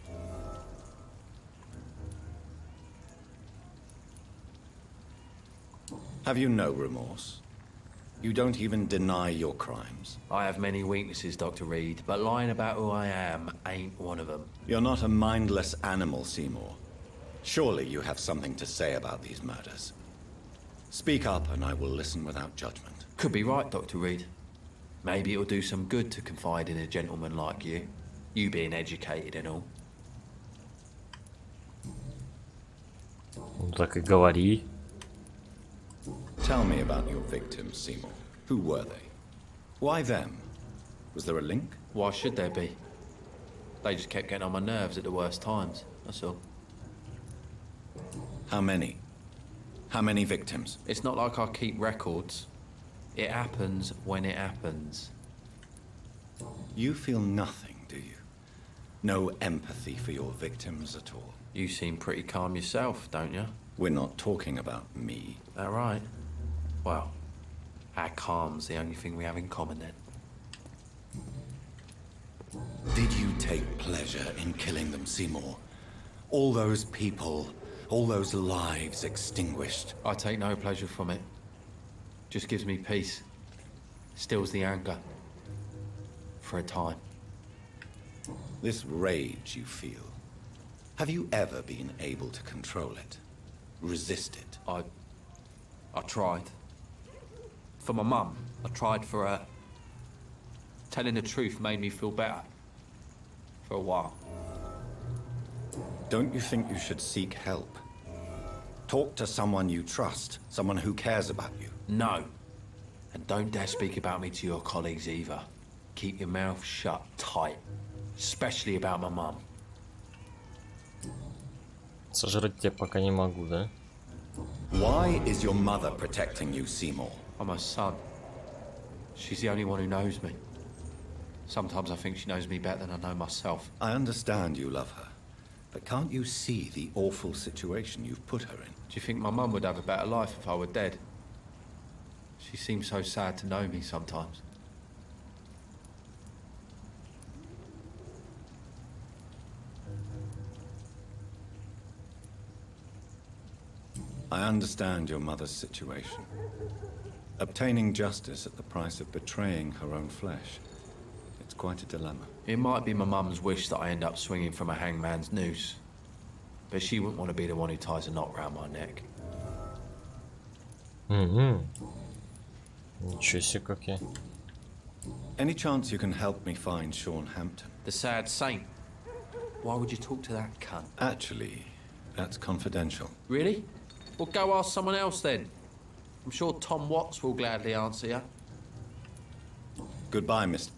Have you no remorse? You don't even deny your crimes. I have many weaknesses, Dr. Reed, but lying about who I am ain't one of them. You're not a mindless animal, Seymour. Surely you have something to say about these murders. Speak up and I will listen without judgment. Could be right, Dr. Reed. Maybe it'll do some good to confide in a gentleman like you. You being educated and all. Ну так и говори. Tell me about your victims, Seymour. Who were they? Why them? Was there a link? Why should there be? They just kept getting on my nerves at the worst times, that's all. How many? How many victims? It's not like I keep records. It happens when it happens. You feel nothing, do you? No empathy for your victims at all? You seem pretty calm yourself, don't you? We're not talking about me. That right? Well, our calm's the only thing we have in common then. Did you take pleasure in killing them, Seymour? All those people, all those lives extinguished. I take no pleasure from it. Just gives me peace. Stills the anger. For a time. This rage you feel, have you ever been able to control it? Resist it? I tried. For my mum, I tried for her. Telling the truth made me feel better. For a while. Don't you think you should seek help? Talk to someone you trust, someone who cares about you. No. And don't dare speak about me to your colleagues either. Keep your mouth shut tight. Especially about my mum. Сожрать тебя пока не могу, да? Why is your mother protecting you, Seymour? I'm her son. She's the only one who knows me. Sometimes I think she knows me better than I know myself. I understand you love her, but can't you see the awful situation you've put her in? Do you think my mum would have a better life if I were dead? She seems so sad to know me sometimes. I understand your mother's situation. Obtaining justice at the price of betraying her own flesh. It's quite a dilemma. It might be my mum's wish that I end up swinging from a hangman's noose. But she wouldn't want to be the one who ties a knot around my neck. Ничего себе, как я. Any chance you can help me find Sean Hampton? The sad saint. Why would you talk to that cunt? Actually, that's confidential. Really? Well, go ask someone else then. I'm sure Tom Watts will gladly answer you. Goodbye, Mr.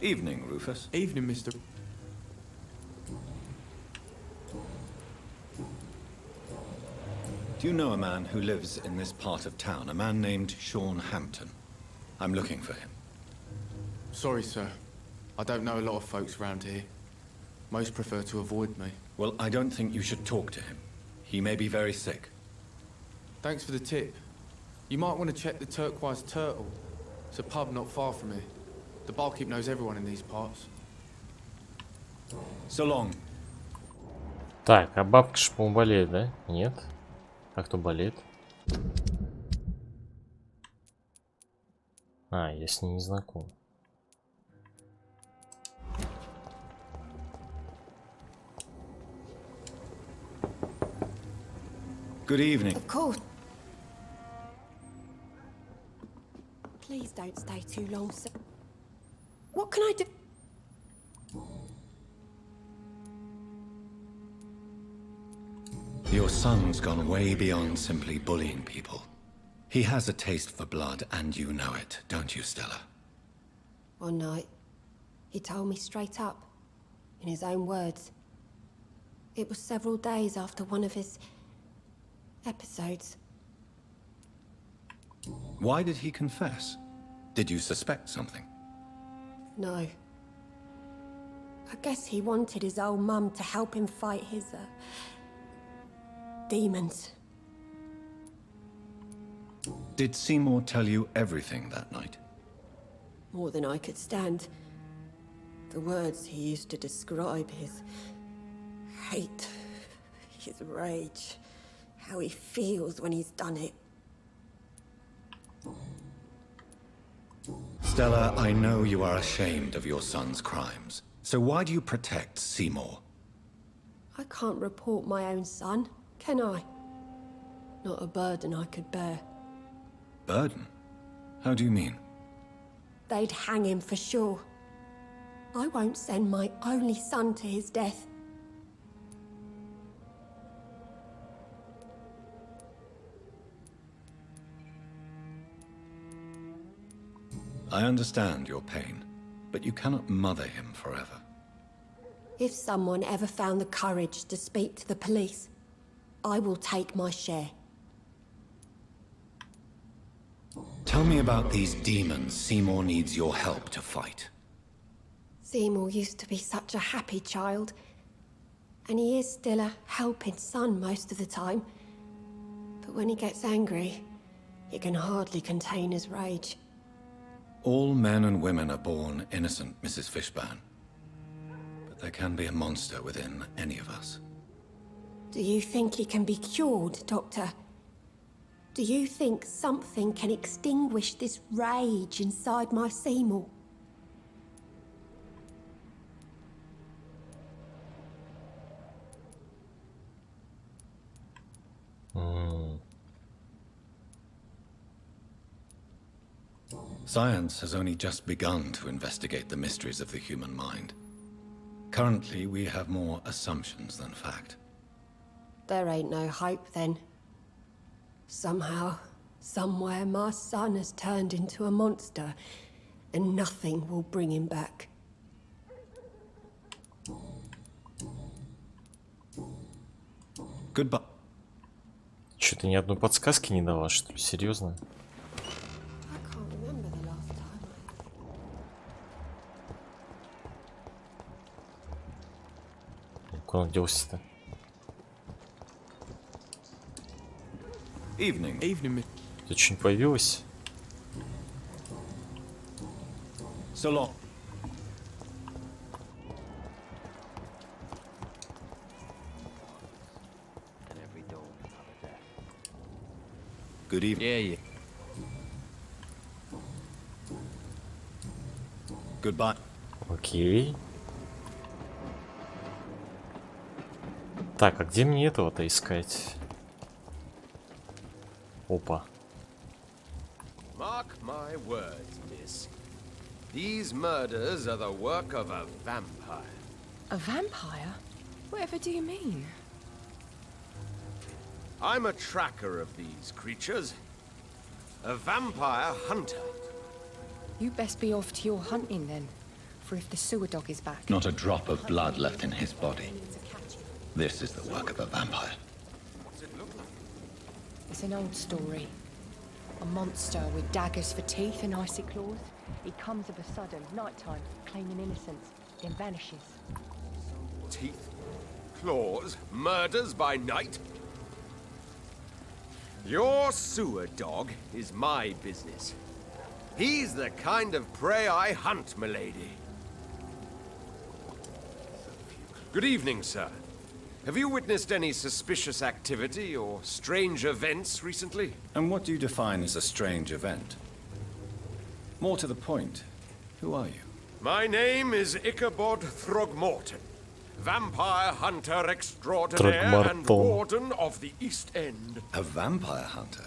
Evening, Rufus. Evening, Mr. Do you know a man who lives in this part of town? A man named Sean Hampton. I'm looking for him. Sorry, sir. I don't know a lot of folks around here. Most prefer to avoid me. Well, I don't think you should talk to him. He may be very sick. Thanks for the tip. You might want to check the Turquoise Turtle. It's a pub not far from here. The barkeep knows everyone in these parts. So long. Так, а бабка ж, по-моему, болеет, да? Нет? А кто болеет? А, я с ней не знаком. Good evening. Of course. Please don't stay too long, sir. What can I do? Your son's gone way beyond simply bullying people. He has a taste for blood, and you know it, don't you, Stella? One night, he told me straight up, in his own words. It was several days after one of his episodes. Why did he confess? Did you suspect something? No. I guess he wanted his old mum to help him fight his, demons. Did Seymour tell you everything that night? More than I could stand. The words he used to describe his hate, his rage, how he feels when he's done it. Stella, I know you are ashamed of your son's crimes. So why do you protect Seymour? I can't report my own son, can I? Not a burden I could bear. Burden? How do you mean? They'd hang him for sure. I won't send my only son to his death. I understand your pain, but you cannot mother him forever. If someone ever found the courage to speak to the police, I will take my share. Tell me about these demons Seymour needs your help to fight. Seymour used to be such a happy child, and he is still a helping son most of the time. But when he gets angry, he can hardly contain his rage. All men and women are born innocent, Mrs. Fishburne. But there can be a monster within any of us. Do you think he can be cured, Doctor? Do you think something can extinguish this rage inside my Seymour? Science has only just begun to investigate the mysteries of the human mind. Currently, we have more assumptions than fact. There ain't no hope then. Somehow, somewhere, my son has turned into a monster, and nothing will bring him back. Goodbye. Что, ты ни одной подсказки не дала, что ли? Серьезно? Куда он делся-то? Evening. Evening. Тут что-нибудь появилось? So long. Good evening. Yeah. Goodbye. Окей. Так, а где мне этого-то искать? Опа. Mark my words, miss. These murders are the work of a vampire. A vampire? Whatever do you mean? I'm a tracker of these creatures. A vampire hunter. You best be off to your hunting then, for if the sewer dog is back. Not a drop of blood left in his body. This is the work of a vampire. What's it look like? It's an old story. A monster with daggers for teeth and icy claws. He comes of a sudden, nighttime, claiming innocence, then vanishes. Teeth, claws, murders by night? Your sewer dog is my business. He's the kind of prey I hunt, milady. Good evening, sir. Have you witnessed any suspicious activity or strange events recently? And what do you define as a strange event? More to the point, who are you? My name is Ichabod Throgmorton, vampire hunter extraordinaire and warden of the East End. A vampire hunter?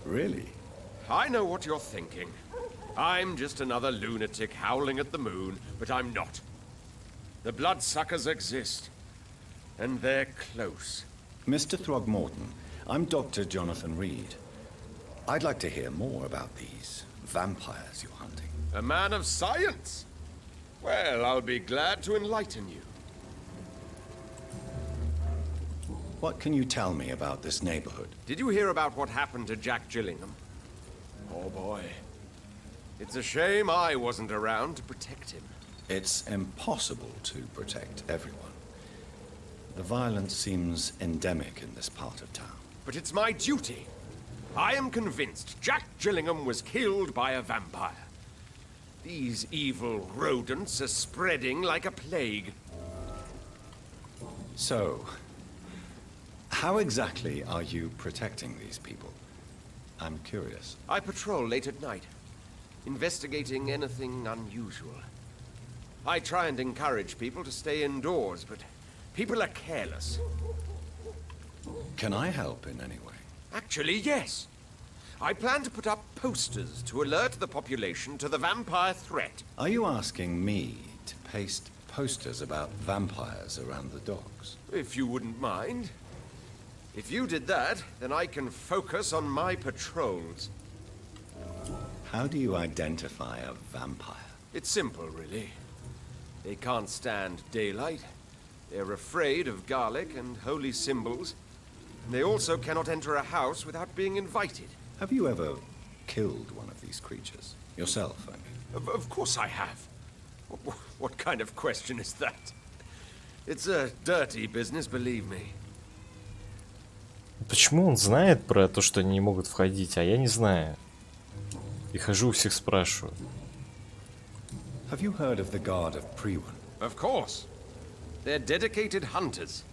Really? I know what you're thinking. I'm just another lunatic howling at the moon, but I'm not. The bloodsuckers exist, and they're close. Mr. Throgmorton, I'm Dr. Jonathan Reed. I'd like to hear more about these vampires you're hunting. A man of science? Well, I'll be glad to enlighten you. What can you tell me about this neighborhood? Did you hear about what happened to Jack Gillingham? Oh boy. It's a shame I wasn't around to protect him. It's impossible to protect everyone. The violence seems endemic in this part of town. But it's my duty. I am convinced Jack Gillingham was killed by a vampire. These evil rodents are spreading like a plague. So, how exactly are you protecting these people? I'm curious. I patrol late at night, investigating anything unusual. I try and encourage people to stay indoors, but people are careless. Can I help in any way? Actually, yes. I plan to put up posters to alert the population to the vampire threat. Are you asking me to paste posters about vampires around the docks? If you wouldn't mind. If you did that, then I can focus on my patrols. How do you identify a vampire? It's simple, really. They can't stand daylight. They're afraid of garlic and holy symbols. They also cannot enter a house without being invited. Have you ever killed one of these creatures? Yourself, I mean. Of course I have. What kind of question is that? It's a dirty business, believe me. Почему он знает про то, что они не могут входить, а я не знаю? И хожу у всех спрашиваю. Have you heard of the Guard of Priwen? Of course. They're dedicated hunters.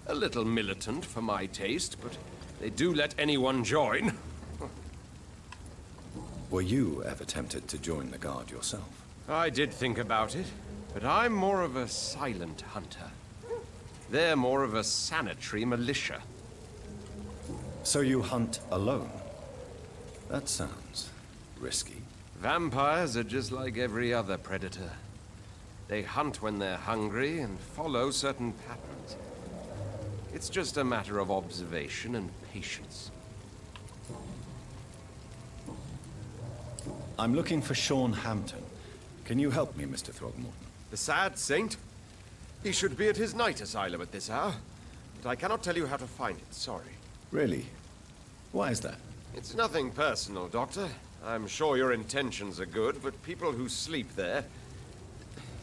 A little militant for my taste, but they do let anyone join. Were you ever tempted to join the Guard yourself? I did think about it, but I'm more of a silent hunter. They're more of a sanitary militia. So you hunt alone? That sounds risky. Vampires are just like every other predator. They hunt when they're hungry and follow certain patterns. It's just a matter of observation and patience. I'm looking for Sean Hampton. Can you help me, Mr. Throgmorton? The sad saint? He should be at his night asylum at this hour. But I cannot tell you how to find it, sorry. Really? Why is that? It's nothing personal, Doctor. I'm sure your intentions are good, but people who sleep there,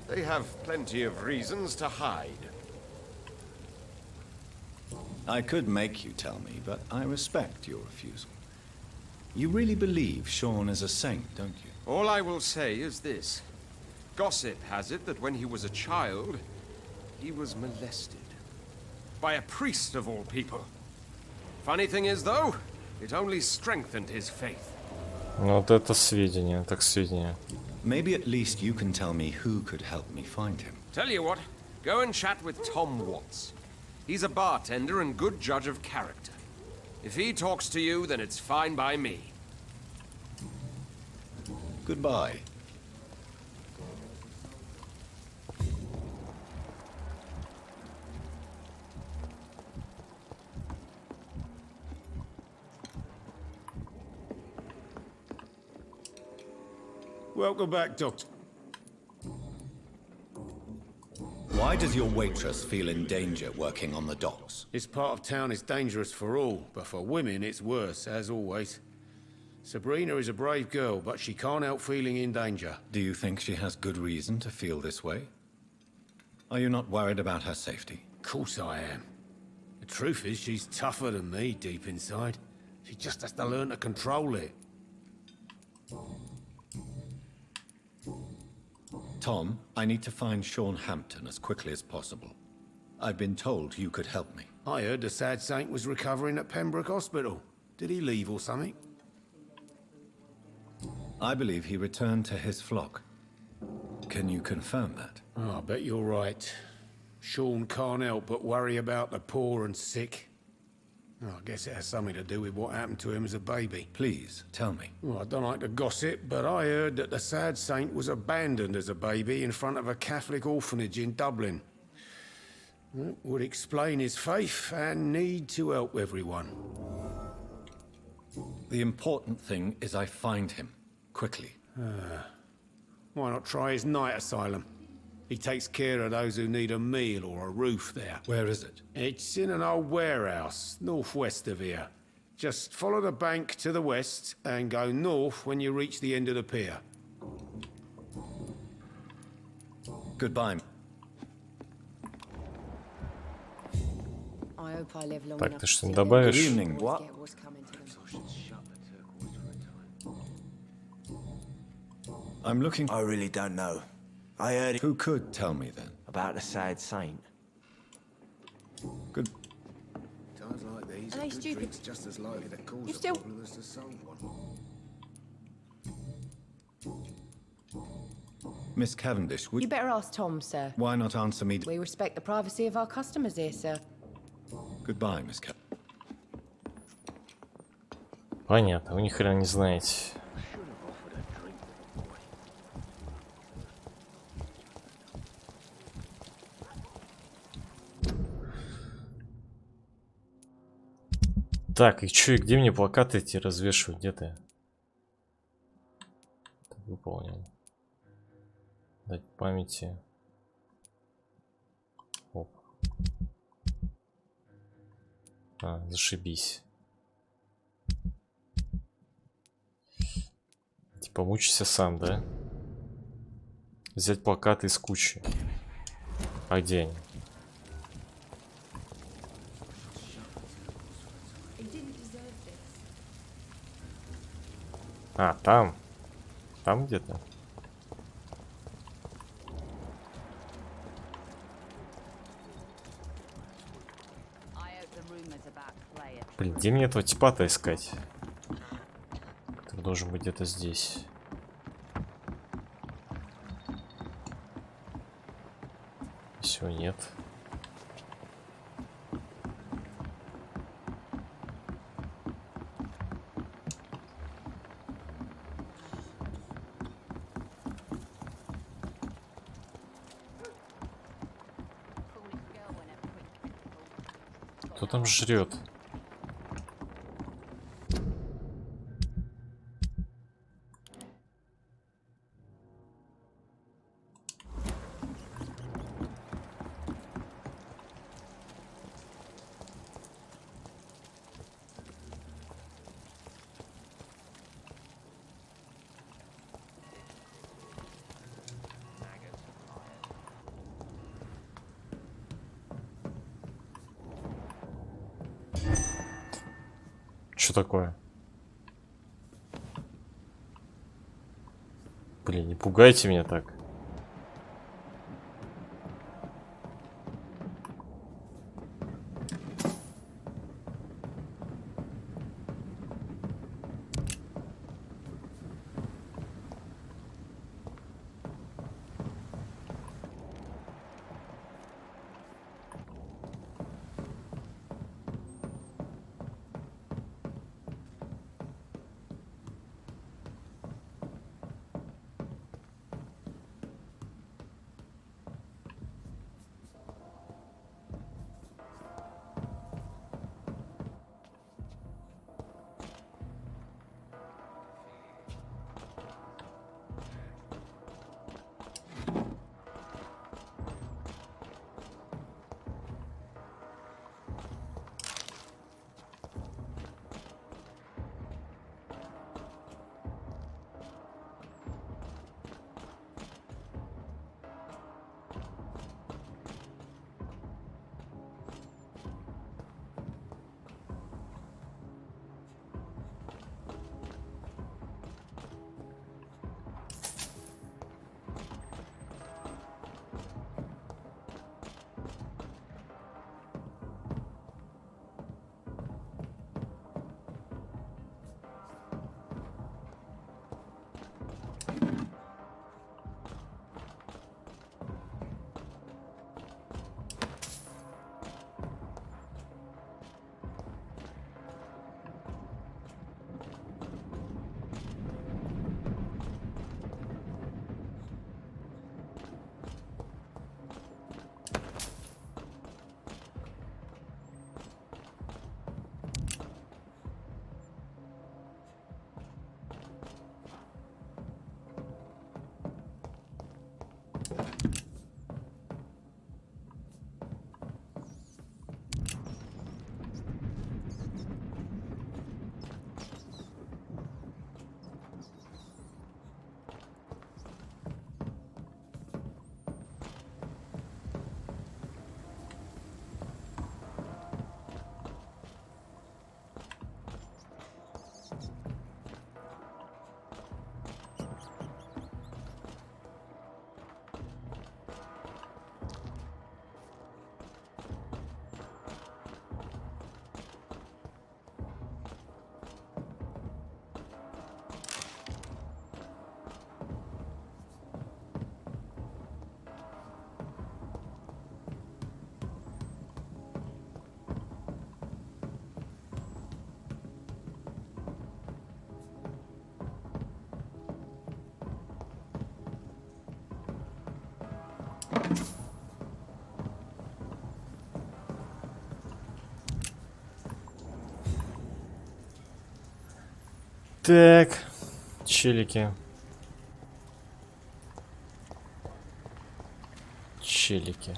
they have plenty of reasons to hide. I could make you tell me, but I respect your refusal. You really believe Sean is a saint, don't you? All I will say is this. Gossip has it that when he was a child, he was molested. By a priest of all people. Funny thing is, though, It only strengthened his faith. Ну вот это сведения, так сведения. Maybe at least you can tell me who could help me find him. Tell you what, go and chat with Tom Watts. He's a bartender and good judge of character. If he talks to you, then it's fine by me. Goodbye. Welcome back, Doctor. Why does your waitress feel in danger working on the docks? This part of town is dangerous for all, but for women it's worse, as always. Sabrina is a brave girl, but she can't help feeling in danger. Do you think she has good reason to feel this way? Are you not worried about her safety? Of course I am. The truth is, she's tougher than me deep inside. She just has to learn to control it. Tom, I need to find Sean Hampton as quickly as possible. I've been told you could help me. I heard the sad saint was recovering at Pembroke Hospital. Did he leave or something? I believe he returned to his flock. Can you confirm that? Oh, I bet you're right. Sean can't help but worry about the poor and sick. Oh, I guess it has something to do with what happened to him as a baby. Please, tell me. Well, I don't like to gossip, but I heard that the sad saint was abandoned as a baby in front of a Catholic orphanage in Dublin. That would explain his faith and need to help everyone. The important thing is I find him. Quickly. Why not try his night asylum? He takes care of those who need a meal or a roof there. Where is it? It's in an old warehouse, northwest of here. Just follow the bank to the west and go north when you reach the end of the pier. Goodbye. Так, ты что-нибудь добавишь? Good evening. What? I'm looking... I really don't know. I heard it. Who could tell me then? About the sad saint. Good. Times like these, Hey, stupid. drink's just as likely to cause You still- problem as to solve one. Miss Cavendish, would You better ask Tom, sir. Why not answer me? We respect the privacy of our customers here, sir. Goodbye, Miss Cavendish. Понятно, вы ни хрена не знаете. Так, и чё, и где мне плакаты эти развешивать? Где ты? Выполнил. Дать памяти. Оп. А, зашибись. Типа мучайся сам, да? Взять плакаты из кучи. А где они? А, там. Там где-то. Блин, где мне этого типа-то искать? Который должен быть где-то здесь. Все, нет. Кто там жрет? Что такое? Блин, не пугайте меня так. Так, челики. Челики.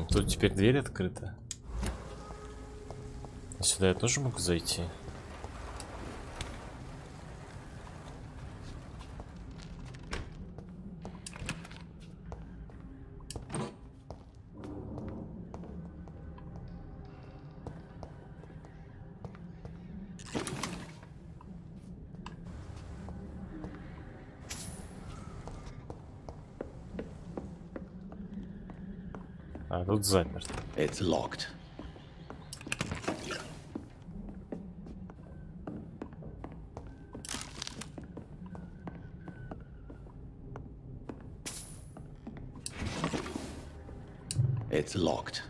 Тут теперь дверь открыта. Сюда я тоже могу зайти. А тут заперт. It's locked. It's locked.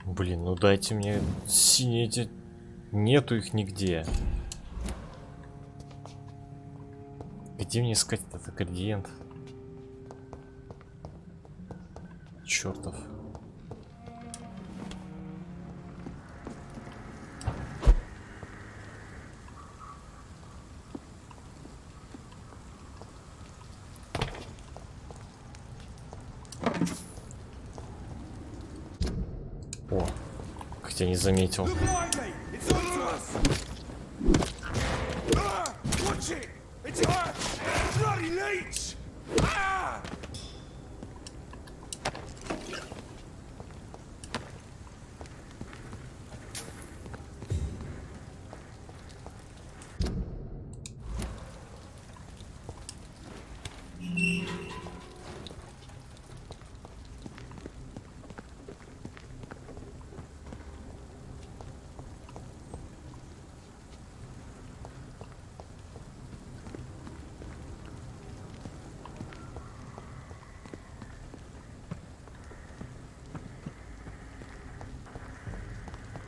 Блин, ну дайте мне синие эти... Нету их нигде. Где мне искать этот ингредиент? Чертов. О, хотя не заметил.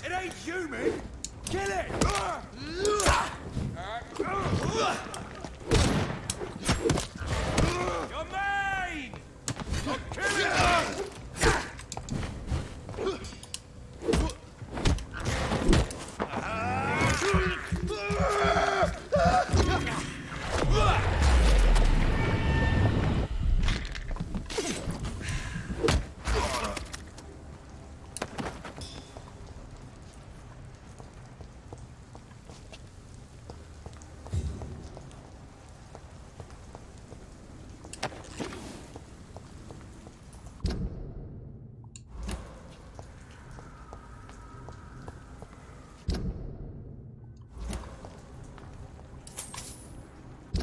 It ain't human! Kill it! You're mine! I'll kill it!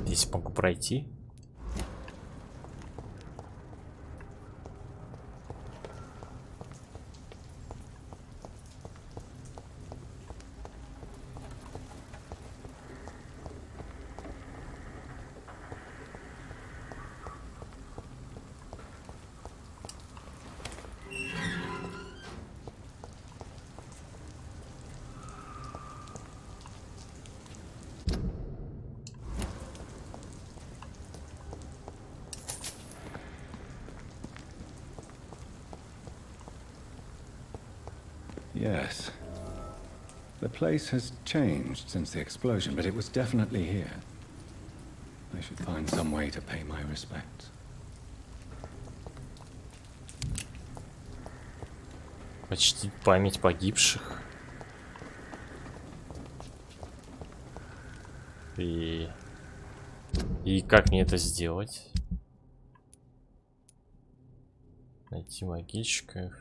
Здесь могу пройти. Yes. The place has changed since the explosion, but it was definitely here. I should find some way to pay my respects. Почтить память погибших. И как мне это сделать? Найти могильщиков.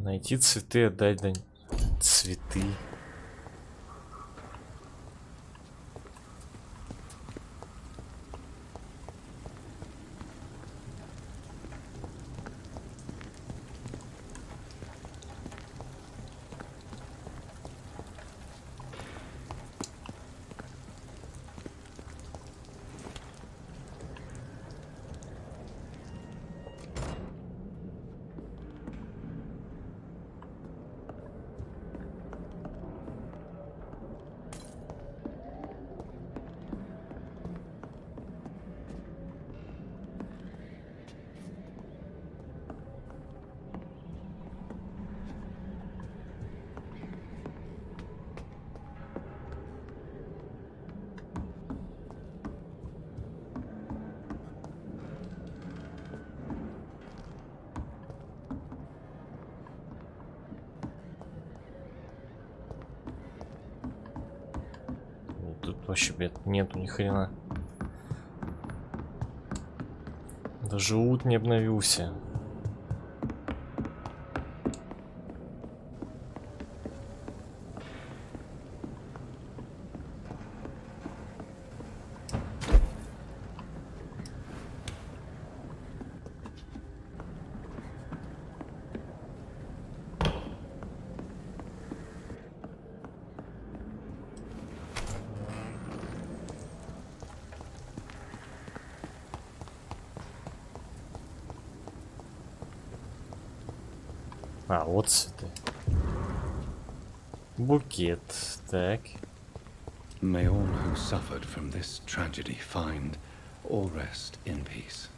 Найти цветы, отдать дань. Цветы. Тут вообще, блядь, нету ни хрена. Даже ут не обновился. А, вот цветы. Букет, так. May all who suffered from this tragedy find all rest in peace.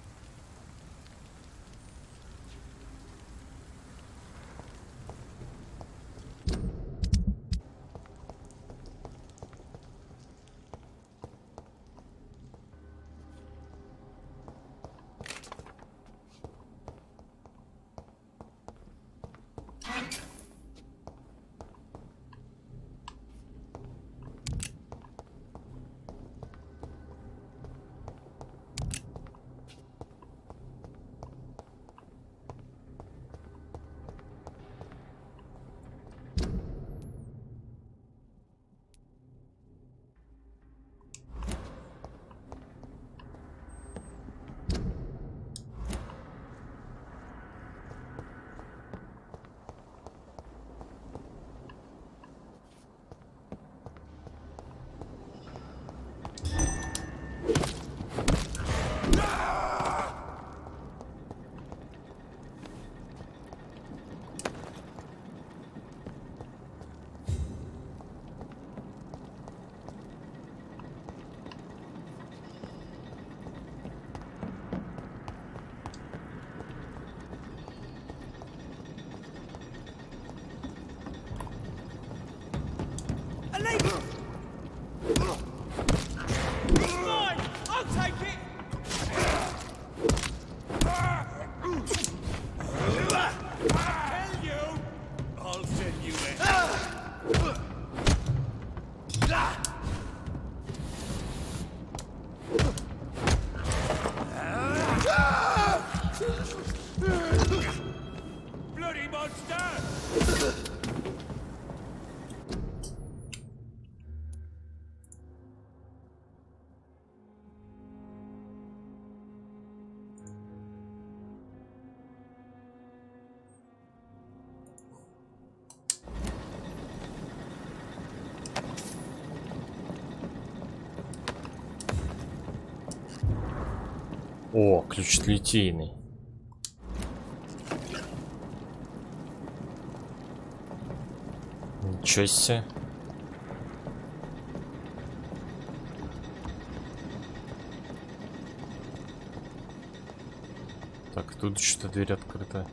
О, ключ литейный. Ничего себе. Так, тут что-то дверь открыта.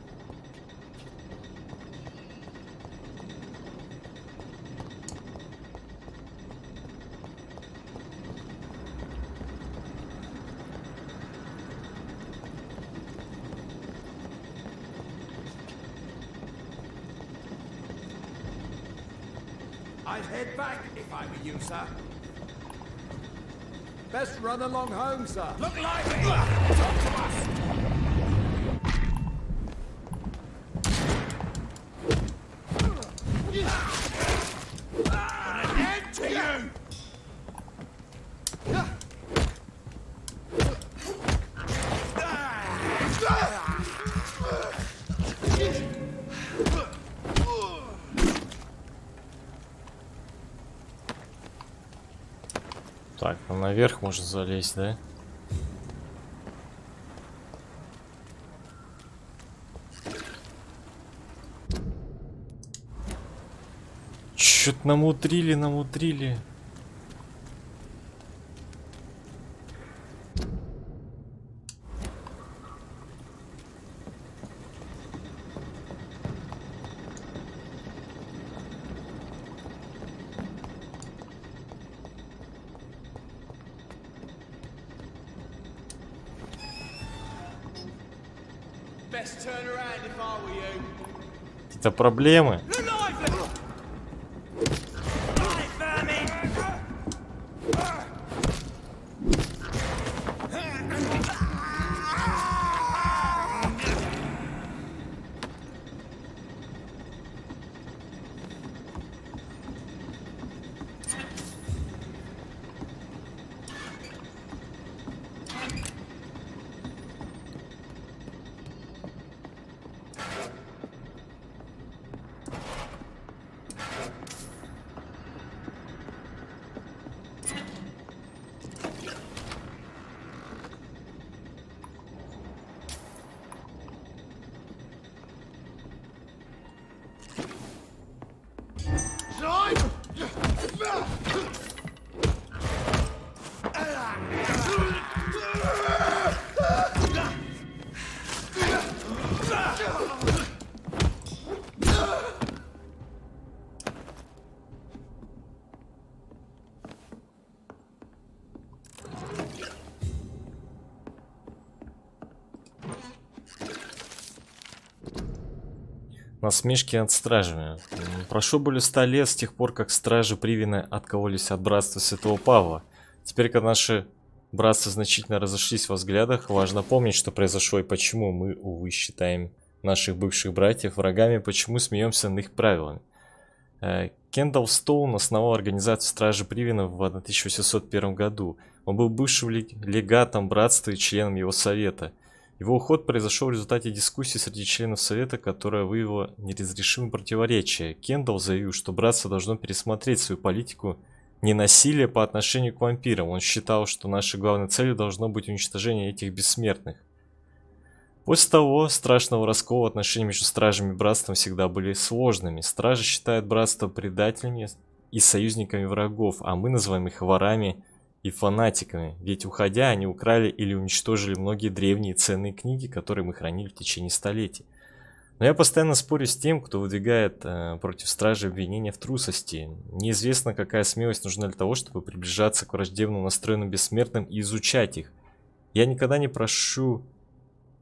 I'd head back if I were you, sir. Best run along home, sir. Look lively! Talk to us! Put an end to you! Так, ну наверх можно залезть, да? Чё-то намудрили. Best turn around if I were you. Какие-то проблемы. Насмешки над стражами. Прошло более 100 лет с тех пор, как стражи Привина откололись от братства Святого Павла. Теперь, когда наши братства значительно разошлись во взглядах, важно помнить, что произошло и почему мы, увы, считаем наших бывших братьев врагами, почему смеемся над их правилами. Кендалл Стоун основал организацию Стражи Привина в 1801 году. Он был бывшим легатом братства и членом его совета. Его уход произошел в результате дискуссии среди членов совета, которая выявила неразрешимые противоречия. Кендалл заявил, что братство должно пересмотреть свою политику ненасилия по отношению к вампирам. Он считал, что нашей главной целью должно быть уничтожение этих бессмертных. После того страшного раскола отношения между стражами и братством всегда были сложными. Стражи считают братство предателями и союзниками врагов, а мы называем их ворами и фанатиками, ведь уходя, они украли или уничтожили многие древние ценные книги, которые мы хранили в течение столетий. Но я постоянно спорю с тем, кто выдвигает против стражи обвинения в трусости. Неизвестно, какая смелость нужна для того, чтобы приближаться к враждебно настроенным бессмертным и изучать их. Я никогда не прощу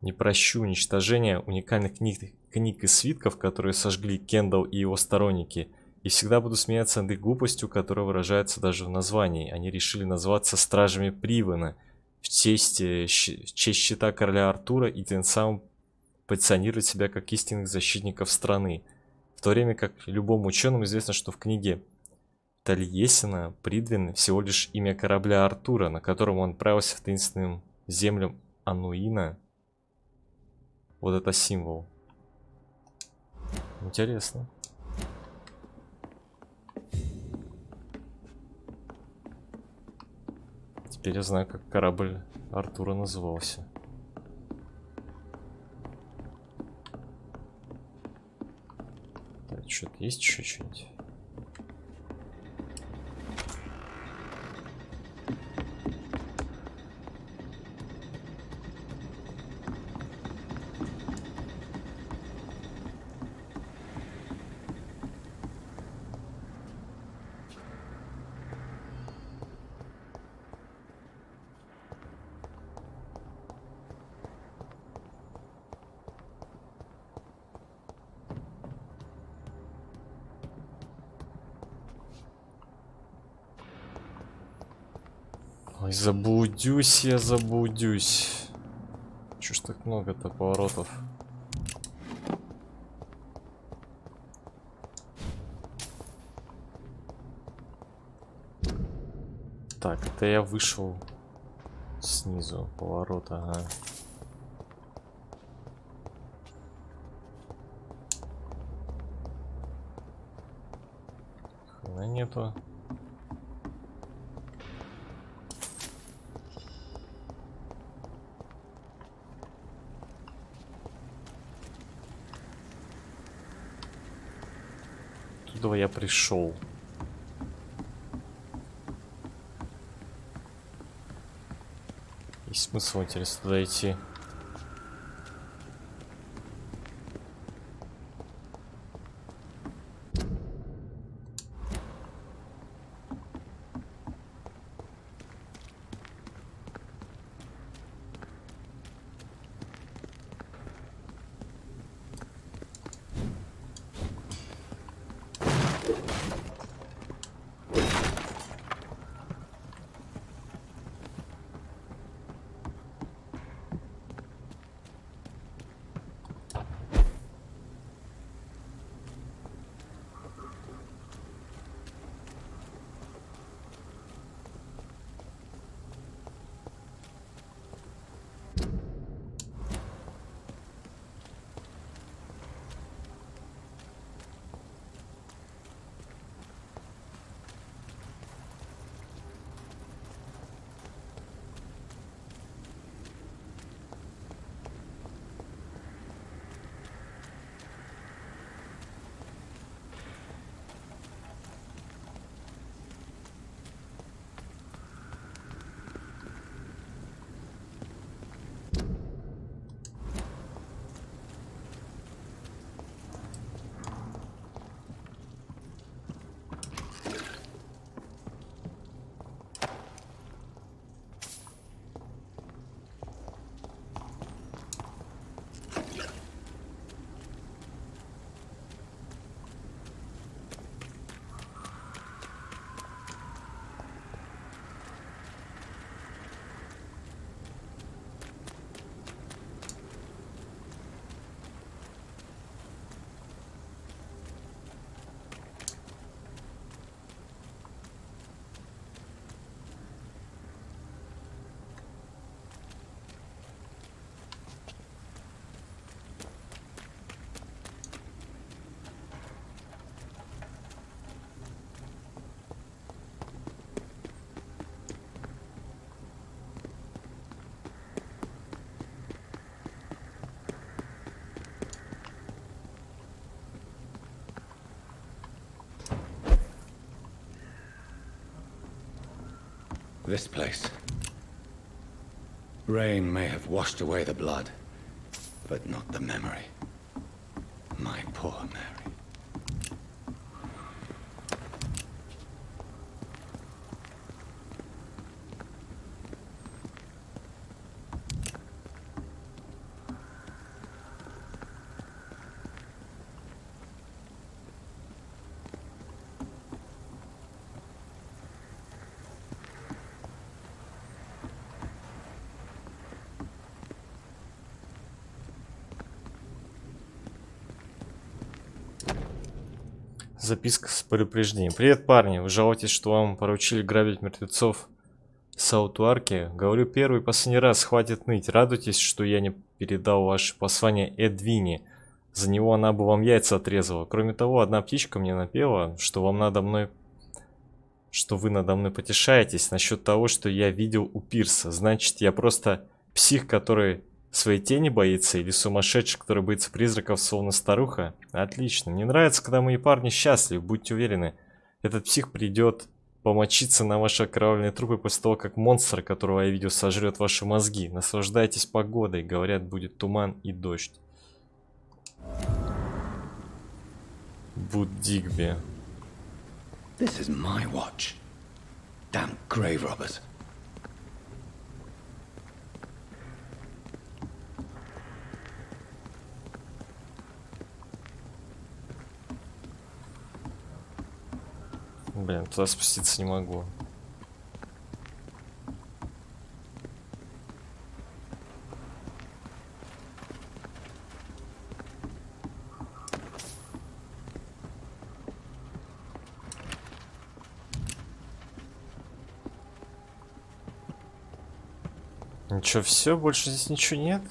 уничтожения уникальных книг и свитков, которые сожгли Кендалл и его сторонники. И всегда буду смеяться над их глупостью, которая выражается даже в названии. Они решили назваться Стражами Привена в честь щита короля Артура и тем самым позиционировать себя как истинных защитников страны. В то время как любому ученому известно, что в книге Тальесина Придвин всего лишь имя корабля Артура, на котором он отправился в таинственным землям Ануина. Вот это символ. Интересно. Теперь я знаю, как корабль Артура назывался. Что-то есть еще что-нибудь? Ой, заблудюсь я, заблудюсь. Чё ж так много-то поворотов? Так, это я вышел снизу поворота, ага. Хрена нету. Туда я пришел. Есть смысл, интересно, туда идти? This place. Rain may have washed away the blood, but not the memory. My poor Mary. Записка с предупреждением. Привет, парни. Вы жалуетесь, что вам поручили грабить мертвецов в Саутуарке? Говорю первый и последний раз, хватит ныть. Радуйтесь, что я не передал ваше послание Эдвине. За него она бы вам яйца отрезала. Кроме того, одна птичка мне напела, что вам надо мной... что вы надо мной потешаетесь насчет того, что я видел у пирса. Значит, я просто псих, который Своей тени боится или сумасшедший, который боится призраков, словно старуха? Отлично. Мне нравится, когда мои парни счастливы, будьте уверены. Этот псих придет помочиться на ваши окровавленные трупы после того, как монстр, которого я видел, сожрет ваши мозги. Наслаждайтесь погодой. Говорят, будет туман и дождь. Буддигби. This is my watch. Damn grave robbers. Блин, туда спуститься не могу. Ничего, все, больше здесь ничего нет.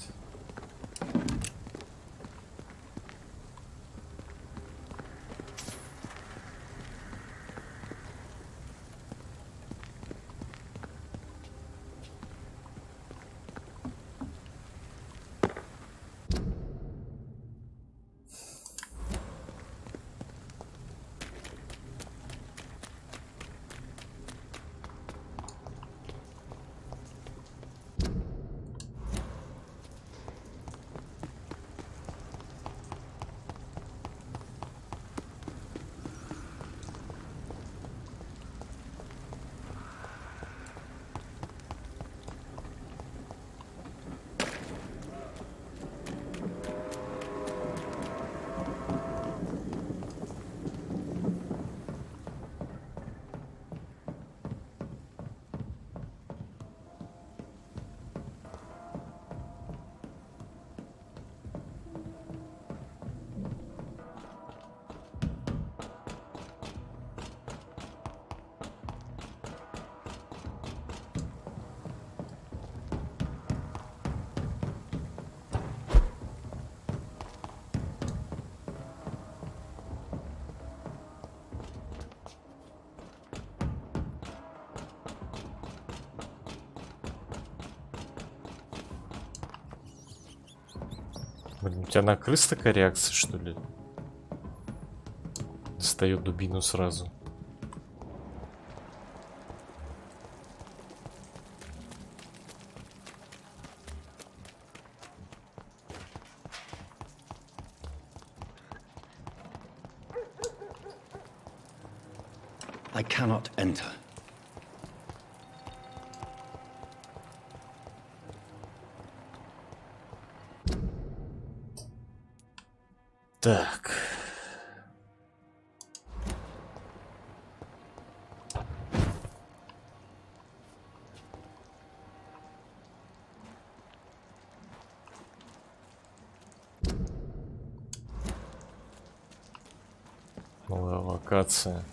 Блин, у тебя на крыс такая реакция, что ли? Достает дубину сразу. I cannot enter. Так. Новая локация.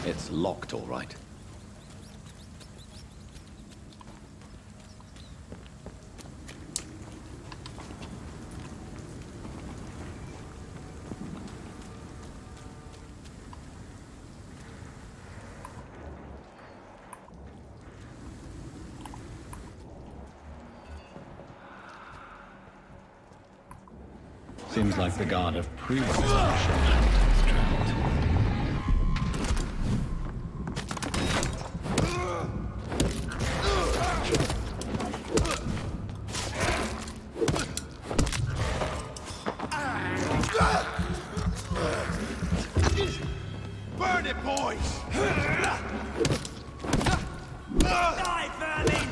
It's locked, all right. Seems like the god of previous shorthand has traveled. Burn it, boys! Die, vermin!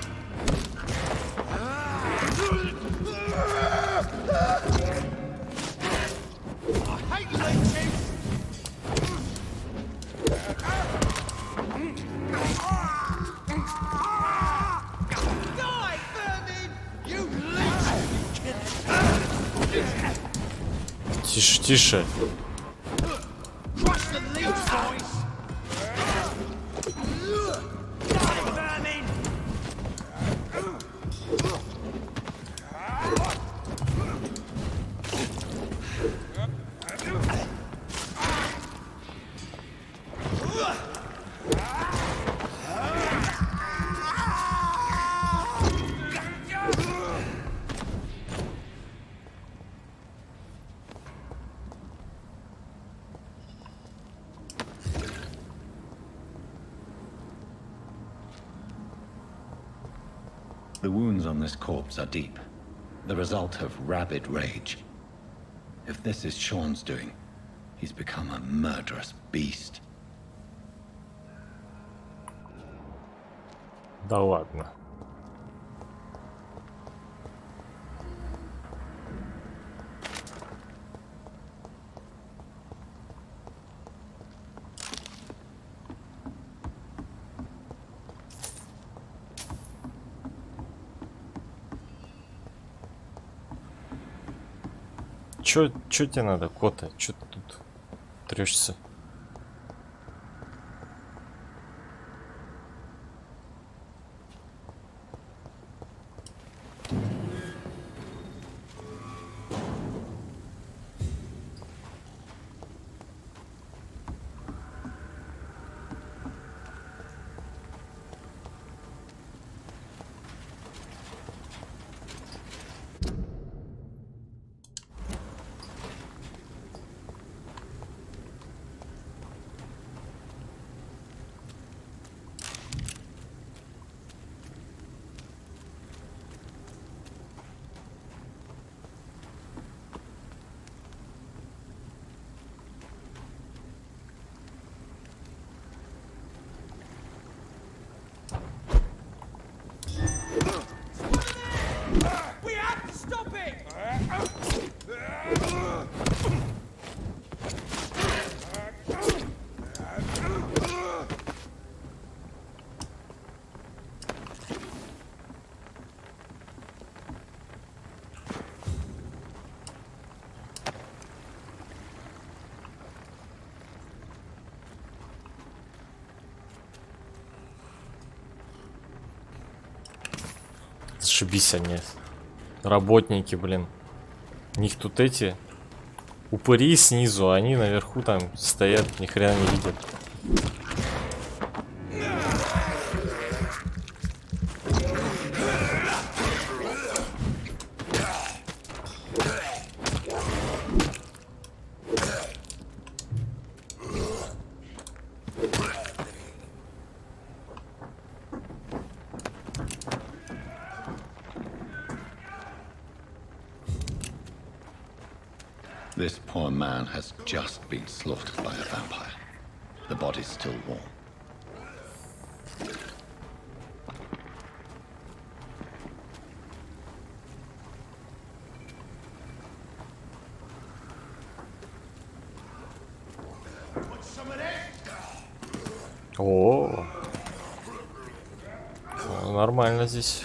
I hate lynching! Die, vermin! You lynch! Тише, тише. The wounds on this corpse are deep, the result of rabid rage. If this is Sean's doing, he's become a murderous beast. Да ладно. Чё тебе надо, кота? Чё ты тут трёшься? Зашибись они. Работники, блин. У них тут эти упыри снизу, а они наверху там стоят, ни хрена не видят. This poor man has just been slaughtered by a vampire. The body's still warm. О, нормально здесь.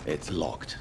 It's locked.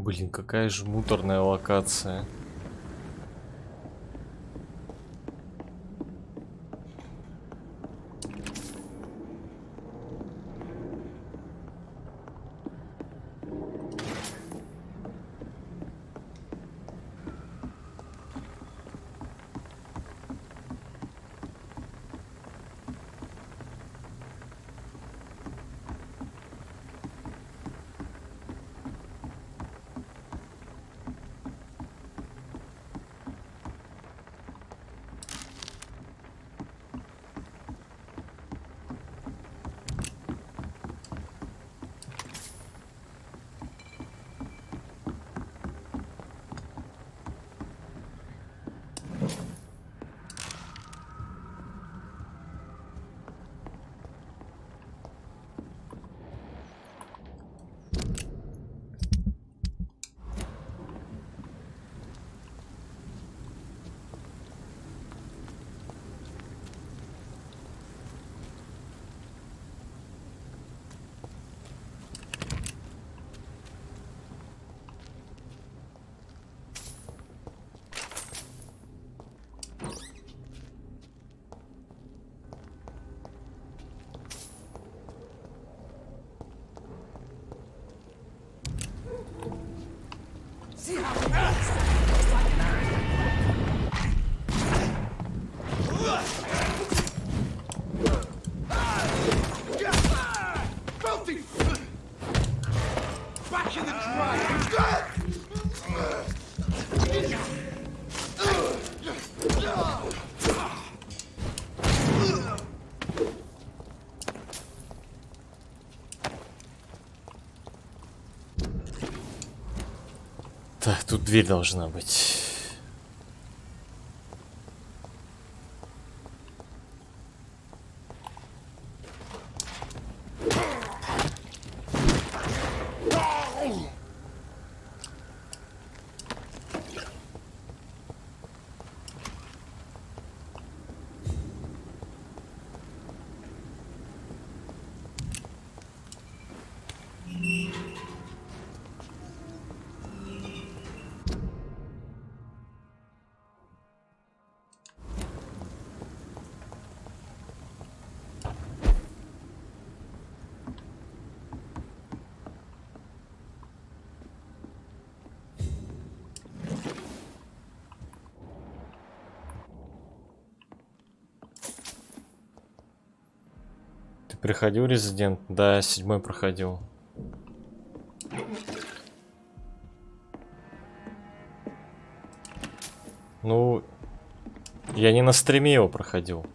Блин, какая же муторная локация. Так, тут дверь должна быть. Ты приходил, резидент? Да, 7-й проходил. Ну, я не на стриме его проходил.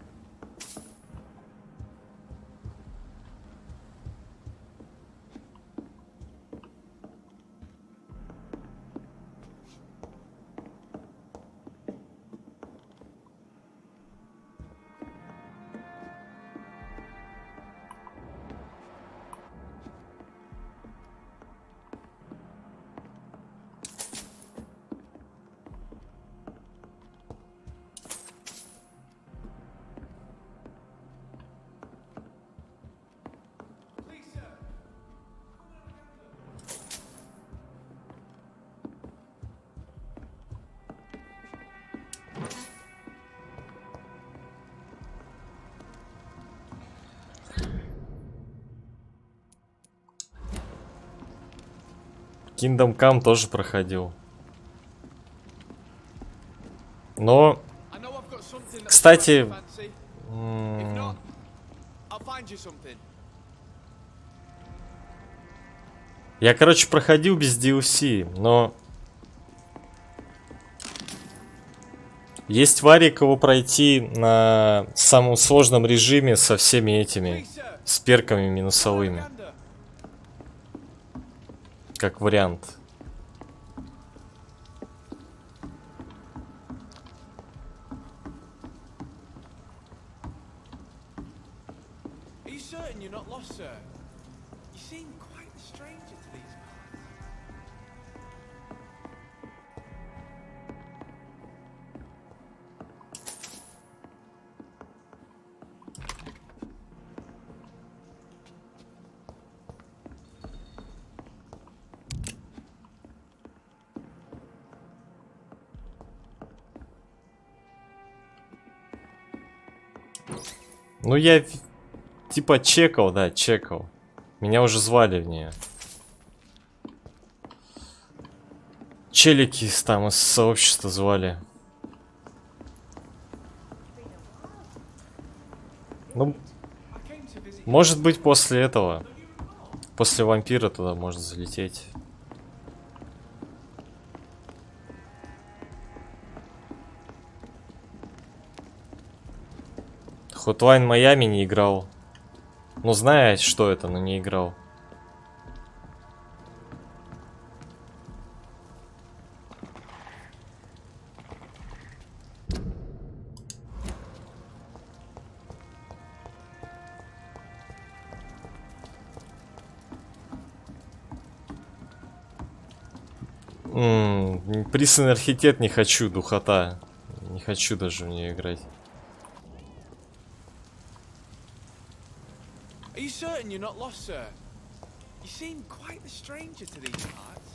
Kingdom Come тоже проходил. Но, кстати, я, короче, проходил без DLC, но есть варик его пройти на самом сложном режиме со всеми этими, с перками минусовыми. Как вариант. Ну, я типа чекал, да, чекал. Меня уже звали в нее. Челики там из сообщества звали. Ну, может быть, после этого. После вампира туда можно залететь. Hotline Miami не играл. Ну, знает, что это, но не играл. Присный архитект не хочу, духота. Не хочу даже в нее играть. Are you certain you're not lost, sir? You seem quite the stranger to these parts.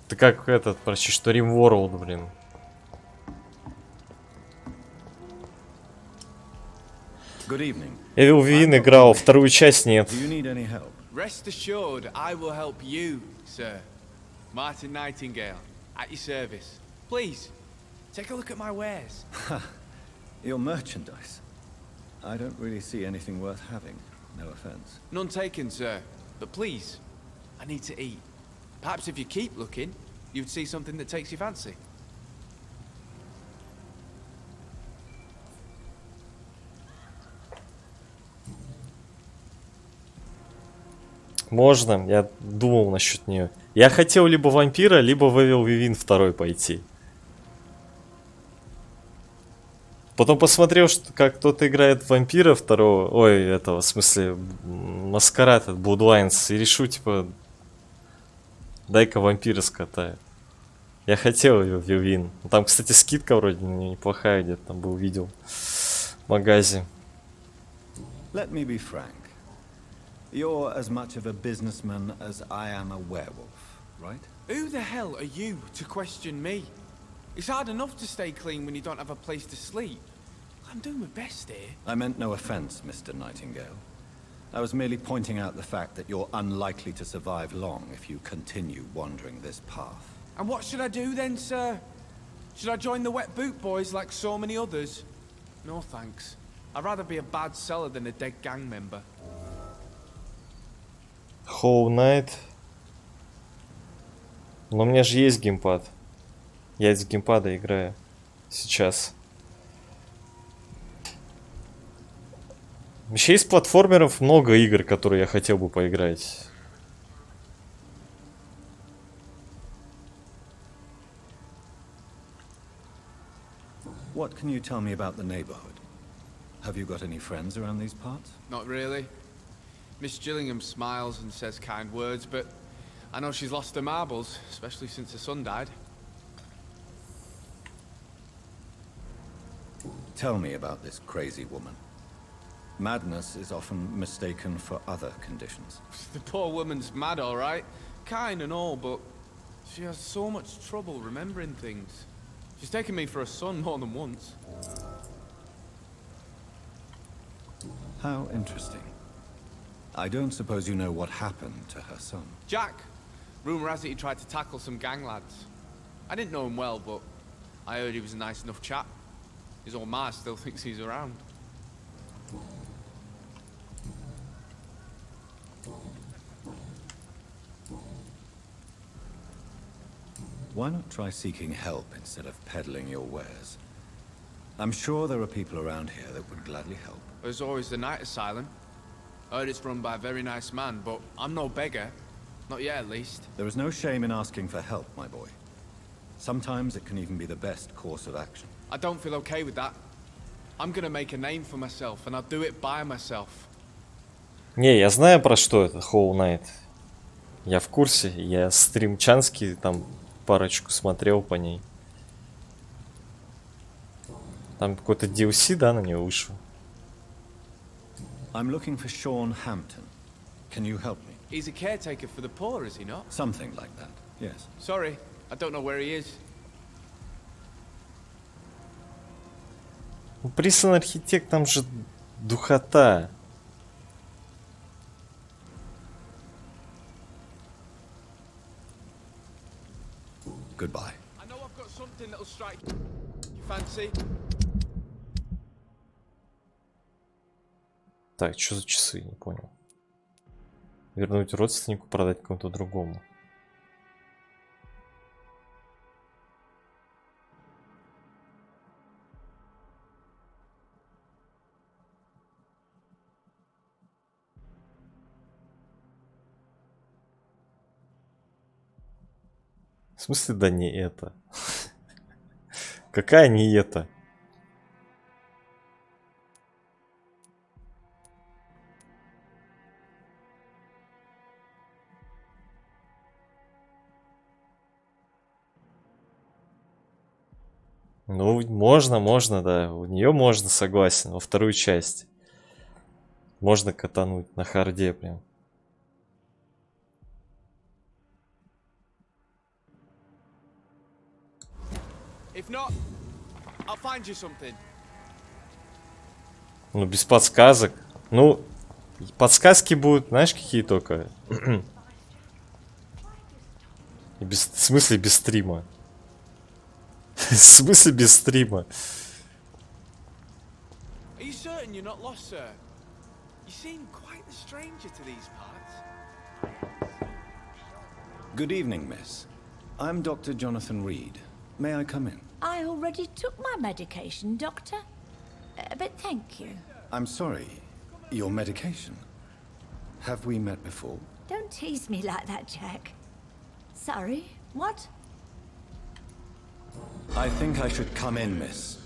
Ты как этот, почти что Римворлд, блин. Evil Within играл, вторую часть нет. Rest assured, I will help you, sir. Martin Nightingale, at your service. Please, take a look at my wares. Your merchandise. I don't really see anything worth having. No offense. None taken, sir. But please, I need to eat. Perhaps if you keep looking, you'd see something that takes your fancy. Можно, я думал насчет нее. Я хотел либо вампира, либо в Evil Within 2 пойти. Потом посмотрел, что как кто-то играет вампира второго, ой, этого, в смысле, маскарад, Bloodlines, и решу, типа, дай-ка вампира скатаю. Я хотел ее в Within. Там, кстати, скидка вроде на нее неплохая, где-то там был, видел в магазе. Let me be frank. You're as much of a businessman as I am a werewolf, right? Who the hell are you to question me? It's hard enough to stay clean when you don't have a place to sleep. I'm doing my best here. I meant no offense, Mr. Nightingale. I was merely pointing out the fact that you're unlikely to survive long if you continue wandering this path. And what should I do then, sir? Should I join the wet boot boys like so many others? No thanks. I'd rather be a bad seller than a dead gang member. Hollow Knight. Но у меня же есть геймпад. Я из геймпада играю сейчас. Вообще из платформеров много игр, которые я хотел бы поиграть. What can you tell me about the neighborhood? Have you got any friends around these parts? Not really. Miss Gillingham smiles and says kind words, but I know she's lost her marbles, especially since her son died. Tell me about this crazy woman. Madness is often mistaken for other conditions. The poor woman's mad, all right. Kind and all, but she has so much trouble remembering things. She's taken me for a son more than once. How interesting. I don't suppose you know what happened to her son. Jack. Rumour has it he tried to tackle some gang lads. I didn't know him well, but I heard he was a nice enough chap. His old ma still thinks he's around. Why not try seeking help instead of peddling your wares? I'm sure there are people around here that would gladly help. There's always the night asylum. I heard it's run by a very nice man, but I'm no beggar. Not yet, at least. There is no shame in asking for help, my boy. Sometimes it can even be the best course of action. I don't feel okay with that. I'm gonna make a name for myself, and I'll do it by myself. Не, я знаю, про что это Hollow Knight. Я в курсе. Я стримчанский там парочку смотрел по ней. Там какой-то DLC, да, на нее вышел. I'm looking for Sean Hampton. Can you help me? He's a caretaker for the poor, is he not? Something like that, yes. Sorry, I don't know where he is. Ну, прислан архитект, там же духота. Goodbye. I know I've got something that'll strike. You fancy? Так, что за часы, не понял. Вернуть родственнику, продать кому-то другому. В смысле, да не это? Какая не это? Ну, можно, да. У нее можно, согласен. Во вторую часть. Можно катануть на харде прям. If not, I'll find you something. Ну, без подсказок. Ну, подсказки будут, знаешь, какие только. И без, в смысле без стрима? В смысле без стрима? Are you certain you're not lost, sir? You seem quite the stranger to these parts. Good evening, miss. I'm Dr. Jonathan Reed. May I come in? I already took my medication, Doctor. But thank you. I'm sorry. Your medication? Have we met before? Don't tease me like that, Jack. Sorry, what? I think I should come in, miss.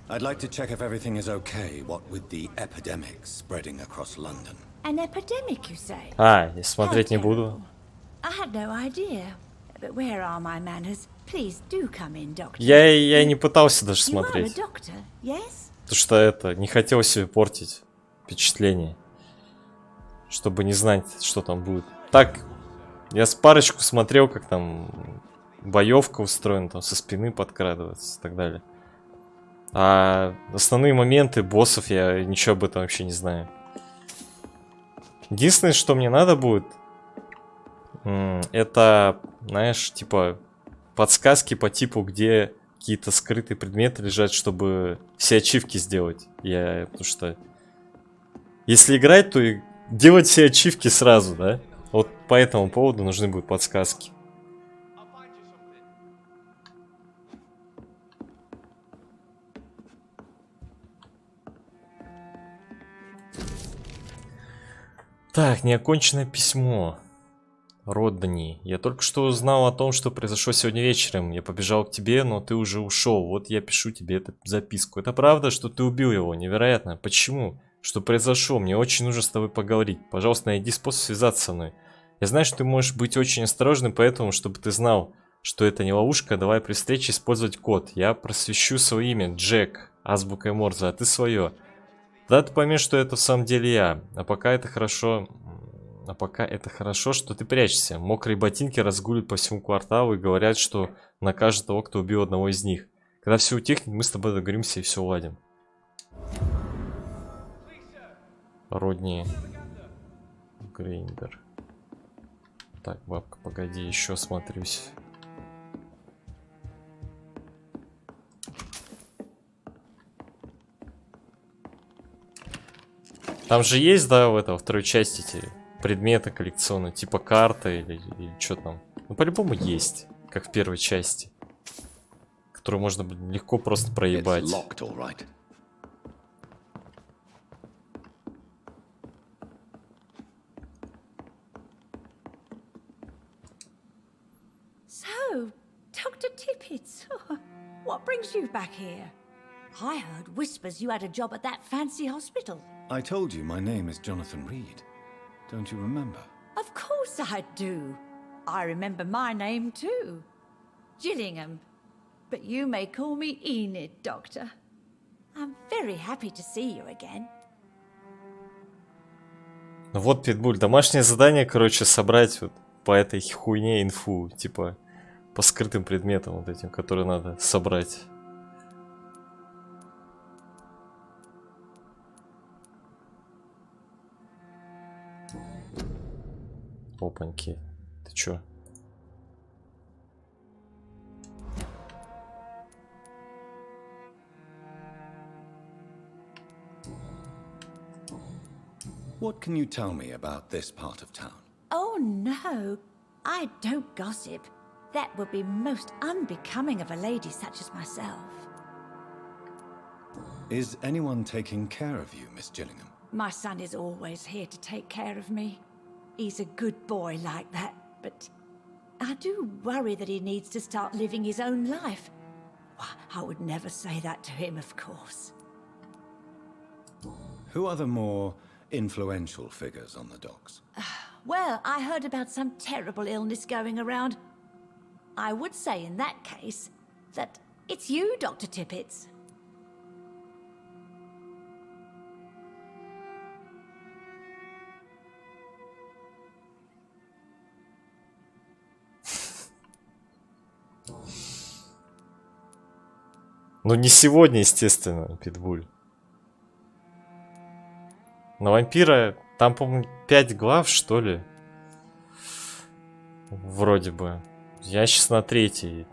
I'd like to check if everything is okay, what with the epidemic spreading across London. An epidemic, you say? А, я смотреть не буду. I had no idea. But where are my manners? Please do come in, Doctor. Я не пытался даже You are a смотреть. doctor, yes? Потому что это, не хотел себе портить впечатление. Чтобы не знать, что там будет. Так, я с парочку смотрел, как там боевка устроена, там со спины подкрадываться и так далее. А основные моменты боссов я ничего об этом вообще не знаю. Единственное, что мне надо будет, это, знаешь, типа подсказки по типу, где какие-то скрытые предметы лежат, чтобы все ачивки сделать. Потому что если играть, то и делать все ачивки сразу, да? Вот по этому поводу нужны будут подсказки. Так, неоконченное письмо. Родни, я только что узнал о том, что произошло сегодня вечером. Я побежал к тебе, но ты уже ушел. Вот я пишу тебе эту записку. Это правда, что ты убил его? Невероятно. Почему? Что произошло? Мне очень нужно с тобой поговорить. Пожалуйста, найди способ связаться со мной. Я знаю, что ты можешь быть очень осторожным, поэтому, чтобы ты знал, что это не ловушка, давай при встрече использовать код. Я просвещу свое имя. Джек. Азбукой Морзе, а ты свое. Тогда ты поймешь, что это в самом деле я. А пока это хорошо, что ты прячешься. Мокрые ботинки разгуливают по всему кварталу и говорят, что накажут того, кто убил одного из них. Когда все утихнет, мы с тобой договоримся и все уладим. Родни Грейндер. Так, бабка, погоди, еще смотрюсь. Там же есть, да, во второй части эти предметы коллекционные, типа карта или что там. Ну, по-любому есть, как в первой части. Которую можно, блин, легко просто проебать. So, Dr. Tippett, what brings you back here? I heard whispers you had a job at that fancy hospital. I told you my name is Jonathan Reed. Don't you remember? Of course I do. I remember my name too. Gillingham. But you may call me Enid, Doctor. I'm very happy to see you again. Ну вот, Питбуль, домашнее задание, короче, собрать вот по этой хуйне инфу, типа по скрытым предметам вот этим, которые надо собрать. Опаньки. Ты чё? What can you tell me about this part of town? Oh, no. I don't gossip. That would be most unbecoming of a lady such as myself. Is anyone taking care of you, Miss Gillingham? My son is always here to take care of me. He's a good boy like that, but I do worry that he needs to start living his own life. Why, I would never say that to him, of course. Who are the more influential figures on the docks? Well, I heard about some terrible illness going around. I would say in that case that it's you, Dr. Tippets. Ну не сегодня, естественно, Питбуль. На вампира там, по-моему, 5 глав, что ли? Вроде бы. Я сейчас на 3-й.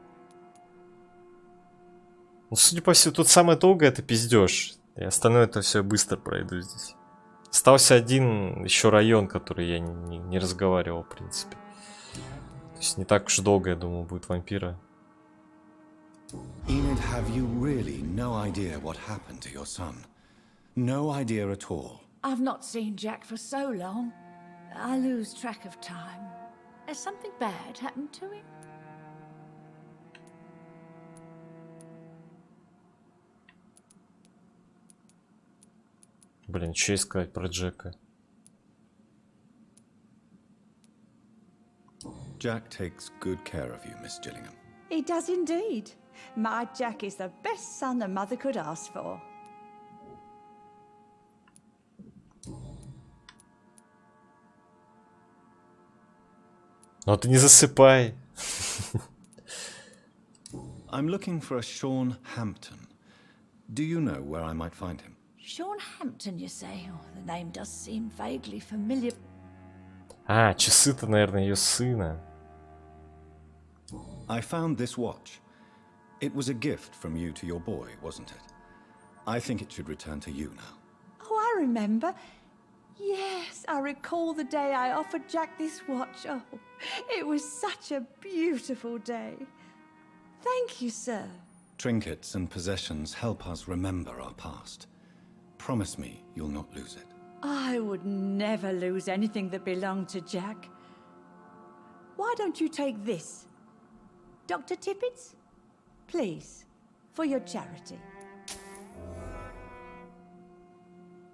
Ну, судя по всему, тут самое долгое это пиздеж. И остальное это все быстро пройду здесь. Остался один еще район, который я не разговаривал, в принципе. То есть не так уж долго, я думаю, будет вампира. Enid, have you really no idea what happened to your son? No idea at all. I've not seen Jack for so long. I lose track of time. Has something bad happened to him? Блин, что искать про Джека? Jack takes good care of you, Miss Gillingham. He does indeed. My Jack is the best son a mother could ask for. Но ты не засыпай. I'm looking for a Sean Hampton. Do you know where I might find him? Sean Hampton, you say? Oh, the name does seem vaguely familiar. А, часы-то, наверное, ее сына. I found this watch. It was a gift from you to your boy, wasn't it? I think it should return to you now. Oh, I remember. Yes, I recall the day I offered Jack this watch. Oh, it was such a beautiful day. Thank you, sir. Trinkets and possessions help us remember our past. Promise me you'll not lose it. I would never lose anything that belonged to Jack. Why don't you take this? Dr. Tippets? Please, for your charity.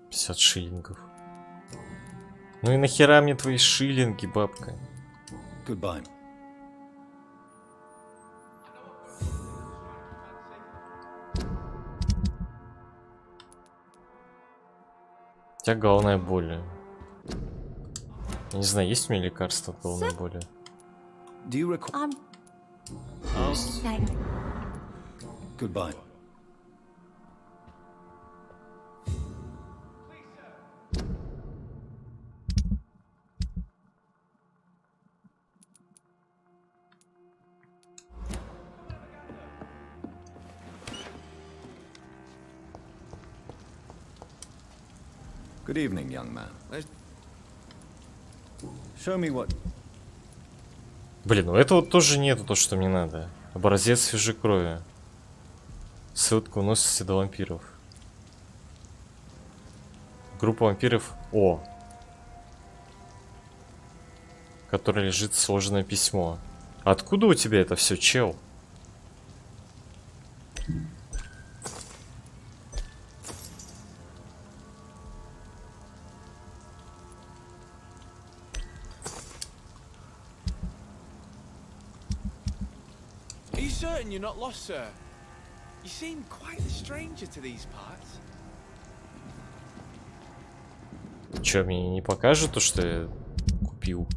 50 шиллингов. Ну и нахера мне твои шиллинги, бабка? Goodbye. У тебя головная боль. Я не знаю, есть у меня лекарство от головной боли? Do you recall? Есть. Goodbye. Good evening, young man. Show me what... Блин, у этого тоже нету то, что мне надо. Образец свежей крови. Ссылка уносится до вампиров. Группа вампиров О. В которой лежит сложенное письмо. Откуда у тебя это все, чел? Are you certain you're not lost, sir? You seem quite a stranger to these parts. Че, мне не покажет то, что я купил?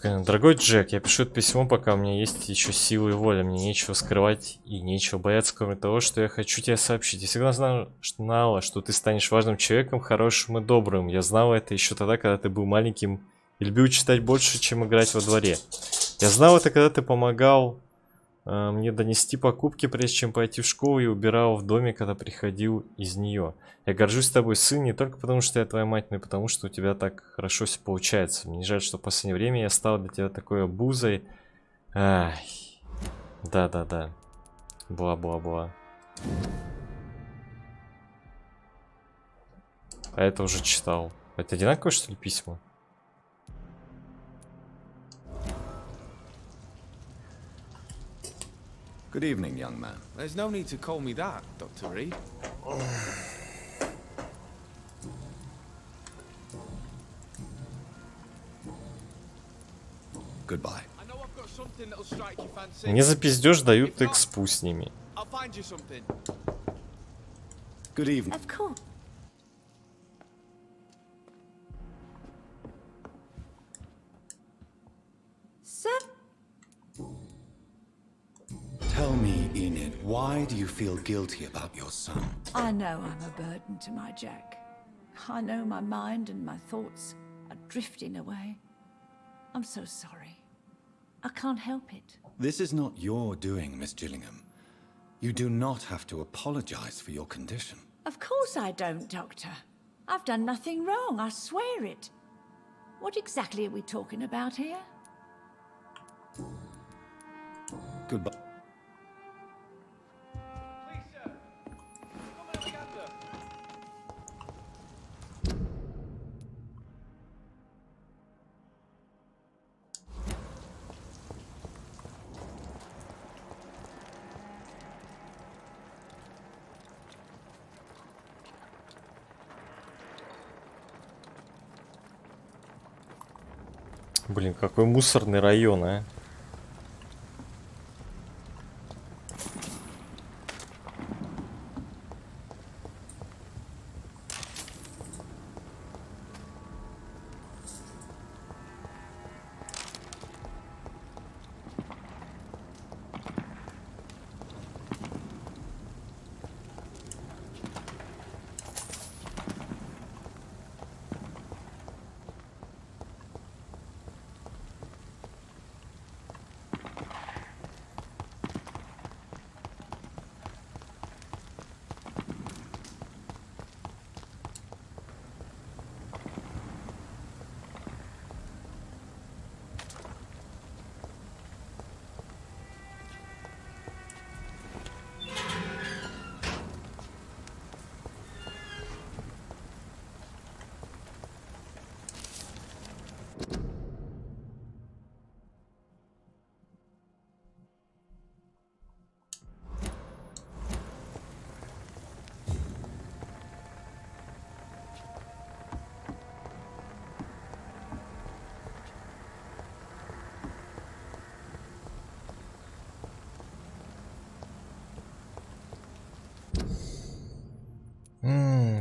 Дорогой Джек, я пишу это письмо, пока у меня есть еще силы и воля. Мне нечего скрывать и нечего бояться, кроме того, что я хочу тебе сообщить. Я всегда знала, что ты станешь важным человеком, хорошим и добрым. Я знала это еще тогда, когда ты был маленьким и любил читать больше, чем играть во дворе. Я знал это, когда ты помогал мне донести покупки, прежде чем пойти в школу, и убирал в доме, когда приходил из нее. Я горжусь тобой, сын, не только потому, что я твоя мать, но и потому, что у тебя так хорошо все получается. Мне жаль, что в последнее время я стал для тебя такой обузой. Ай. Да-да-да. Бла-бла-бла. А это уже читал. Это одинаковые, что ли, письма? Good evening, young man. There's no need to call me that, Dr. Reed. Goodbye. I know I've got something that'll strike your fancy. Мне за пиздеж дают экспу с ними. I'll find you something. Good evening. Of course. Sir? Tell me, Enid, why do you feel guilty about your son? I know I'm a burden to my Jack. I know my mind and my thoughts are drifting away. I'm so sorry. I can't help it. This is not your doing, Miss Gillingham. You do not have to apologize for your condition. Of course I don't, Doctor. I've done nothing wrong, I swear it. What exactly are we talking about here? Goodbye. Блин, какой мусорный район, а.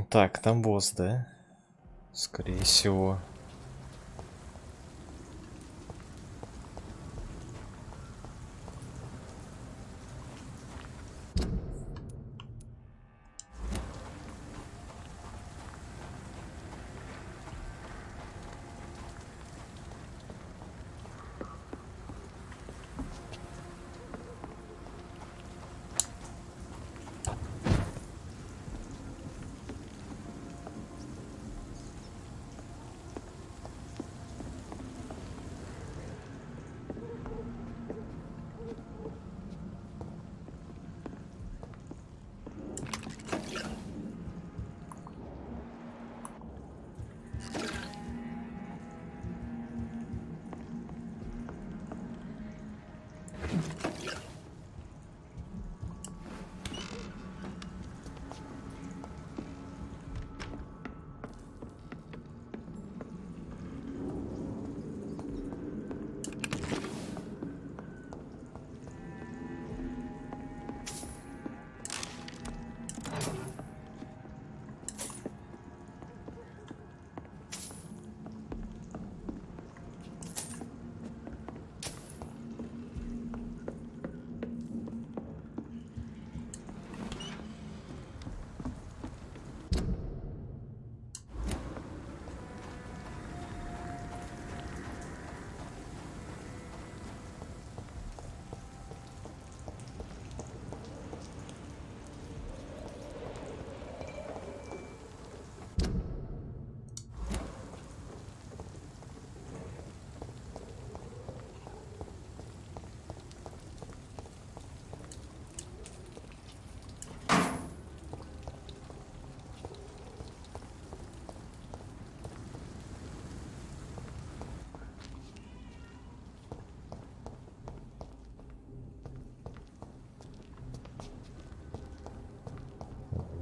Так, там босс, да? Скорее всего.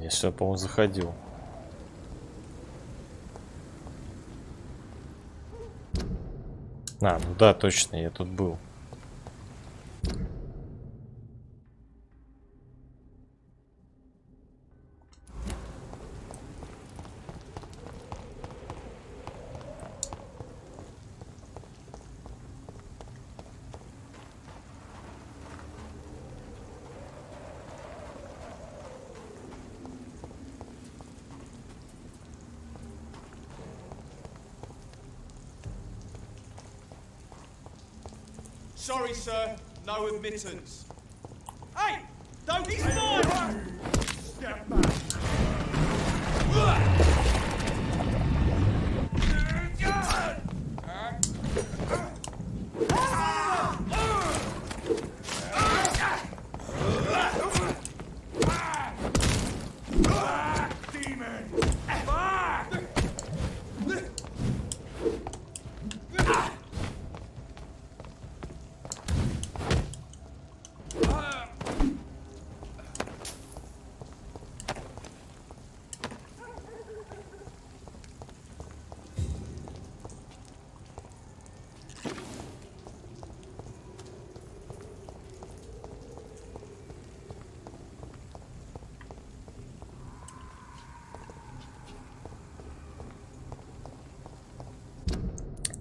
Я сюда, по-моему, заходил. А, ну да, точно, я тут был. Sorry, sir. No admittance. Hey! Don't... He's mine! Step back.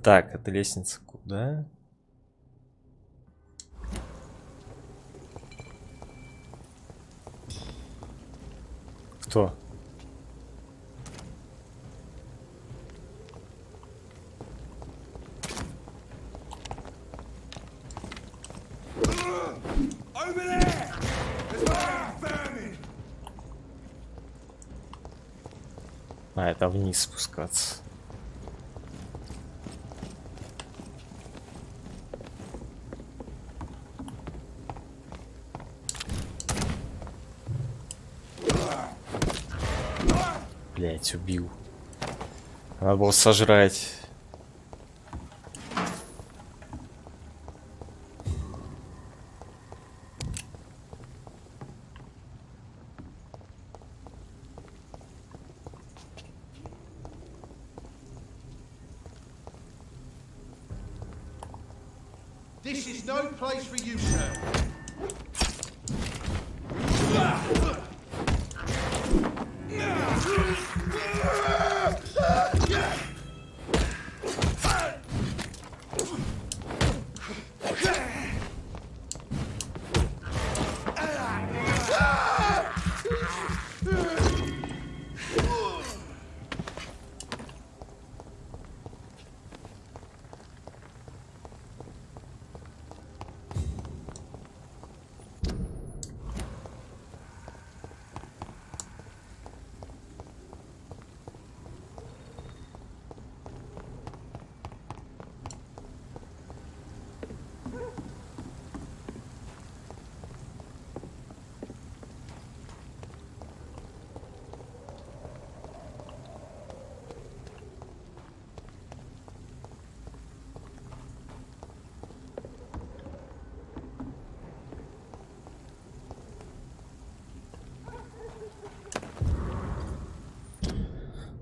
Так, это лестница куда? Кто? А, это вниз спускаться. Блять, убил. Надо было сожрать. This is no place for you, sir.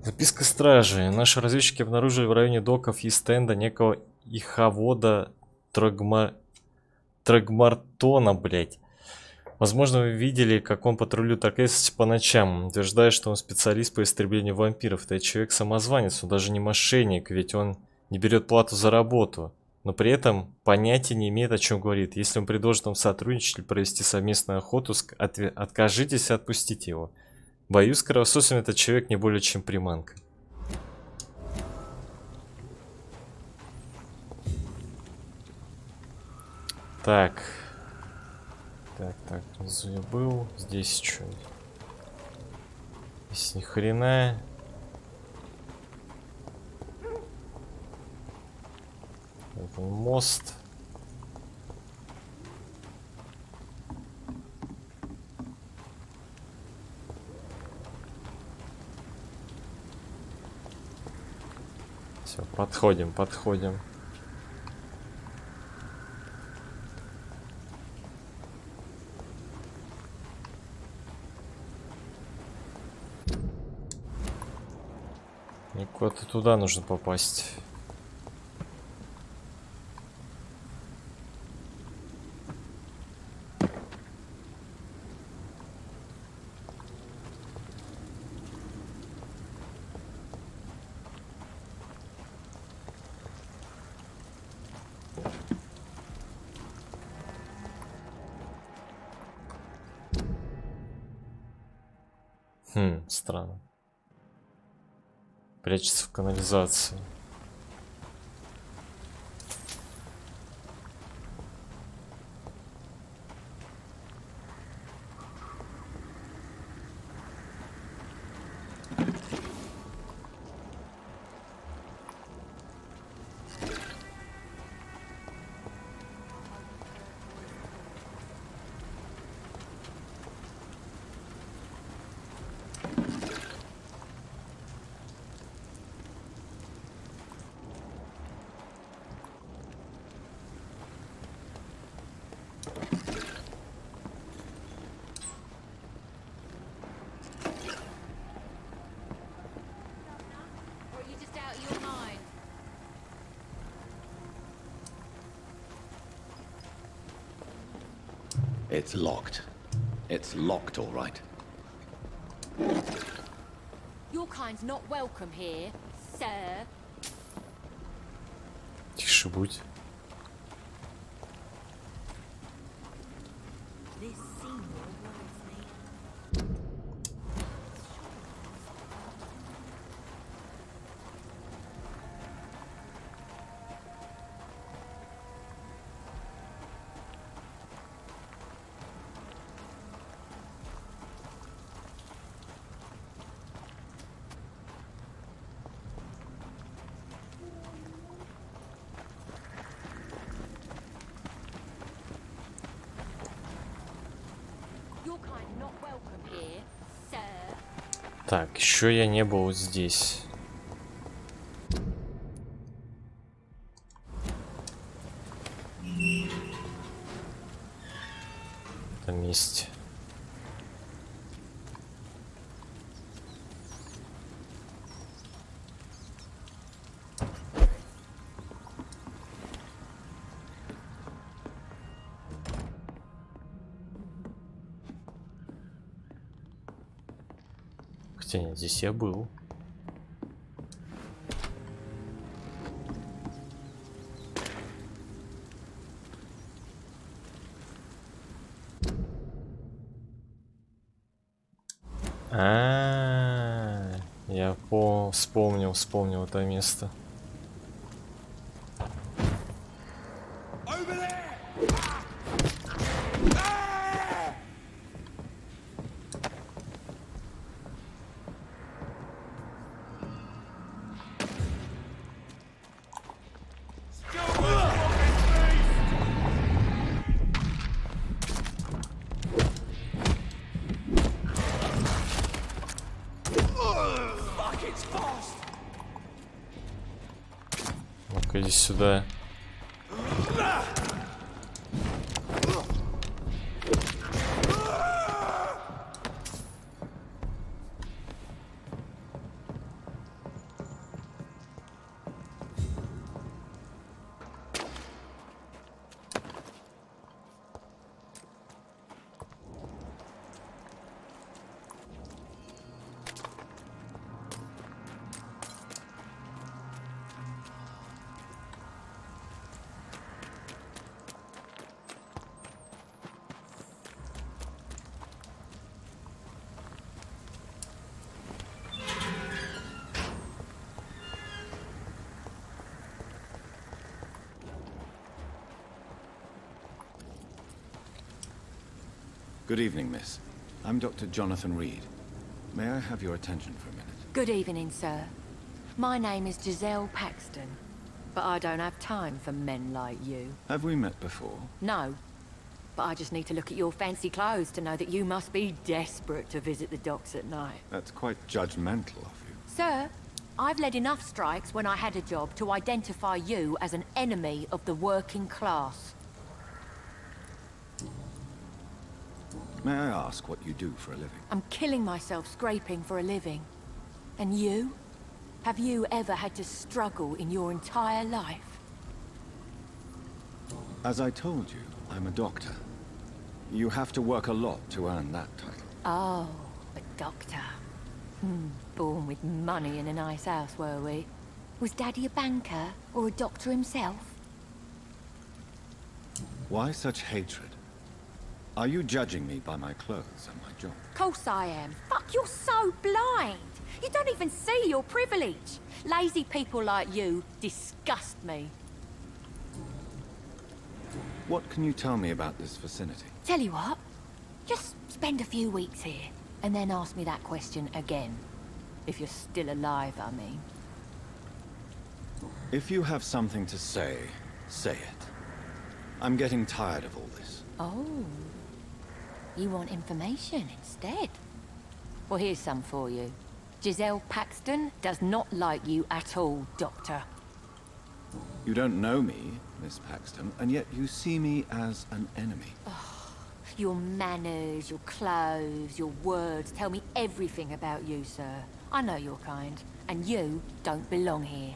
Записка стражи. Наши разведчики обнаружили в районе доков и стенда некого иховода Трагмартона, блять. Возможно, вы видели, как он патрулирует окрестности по ночам, утверждая, что он специалист по истреблению вампиров. Это человек-самозванец, он даже не мошенник, ведь он не берет плату за работу. Но при этом понятия не имеет, о чем говорит. Если он предложит вам сотрудничать или провести совместную охоту, откажитесь и отпустите его. Боюсь, кровососен этот человек не более чем приманка. Так. Так, внизу я был. Здесь что? Здесь ни хрена. Это мост. Все, подходим. И куда-то туда нужно попасть. Странно. Прячется в канализации. It's locked. It's locked, all right. Your kind's not welcome here, sir. Тише будь. Так, еще я не был здесь. В этом месте. Хотя нет, здесь я был. Я вспомнил это место. Ну-ка, иди сюда. Good evening, miss. I'm Dr. Jonathan Reed. May I have your attention for a minute? Good evening, sir. My name is Giselle Paxton, but I don't have time for men like you. Have we met before? No, but I just need to look at your fancy clothes to know that you must be desperate to visit the docks at night. That's quite judgmental of you. Sir, I've led enough strikes when I had a job to identify you as an enemy of the working class. May I ask what you do for a living? I'm killing myself scraping for a living. And you? Have you ever had to struggle in your entire life? As I told you, I'm a doctor. You have to work a lot to earn that title. Oh, a doctor. Born with money in a nice house, were we? Was Daddy a banker or a doctor himself? Why such hatred? Are you judging me by my clothes and my job? Of course I am. Fuck, you're so blind. You don't even see your privilege. Lazy people like you disgust me. What can you tell me about this vicinity? Tell you what, just spend a few weeks here, and then ask me that question again. If you're still alive, I mean. If you have something to say, say it. I'm getting tired of all this. Oh. You want information instead? Well, here's some for you. Giselle Paxton does not like you at all, Doctor. You don't know me, Miss Paxton, and yet you see me as an enemy. Your manners, your clothes, your words tell me everything about you, sir. I know your kind, and you don't belong here.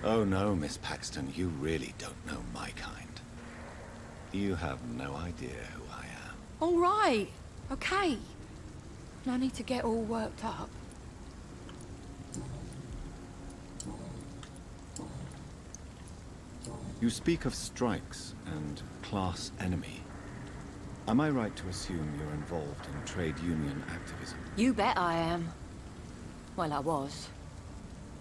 Oh no, Miss Paxton, you really don't know my kind. You have no idea who I am. All right, okay. No need to get all worked up. You speak of strikes and class enemy. Am I right to assume you're involved in trade union activism? You bet I am. Well, I was.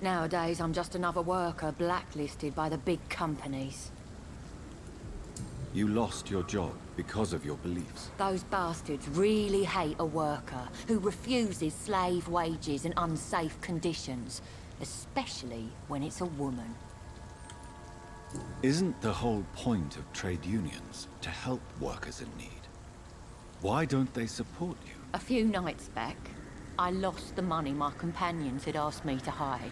Nowadays, I'm just another worker blacklisted by the big companies. You lost your job because of your beliefs. Those bastards really hate a worker who refuses slave wages and unsafe conditions, especially when it's a woman. Isn't the whole point of trade unions to help workers in need? Why don't they support you? A few nights back, I lost the money my companions had asked me to hide.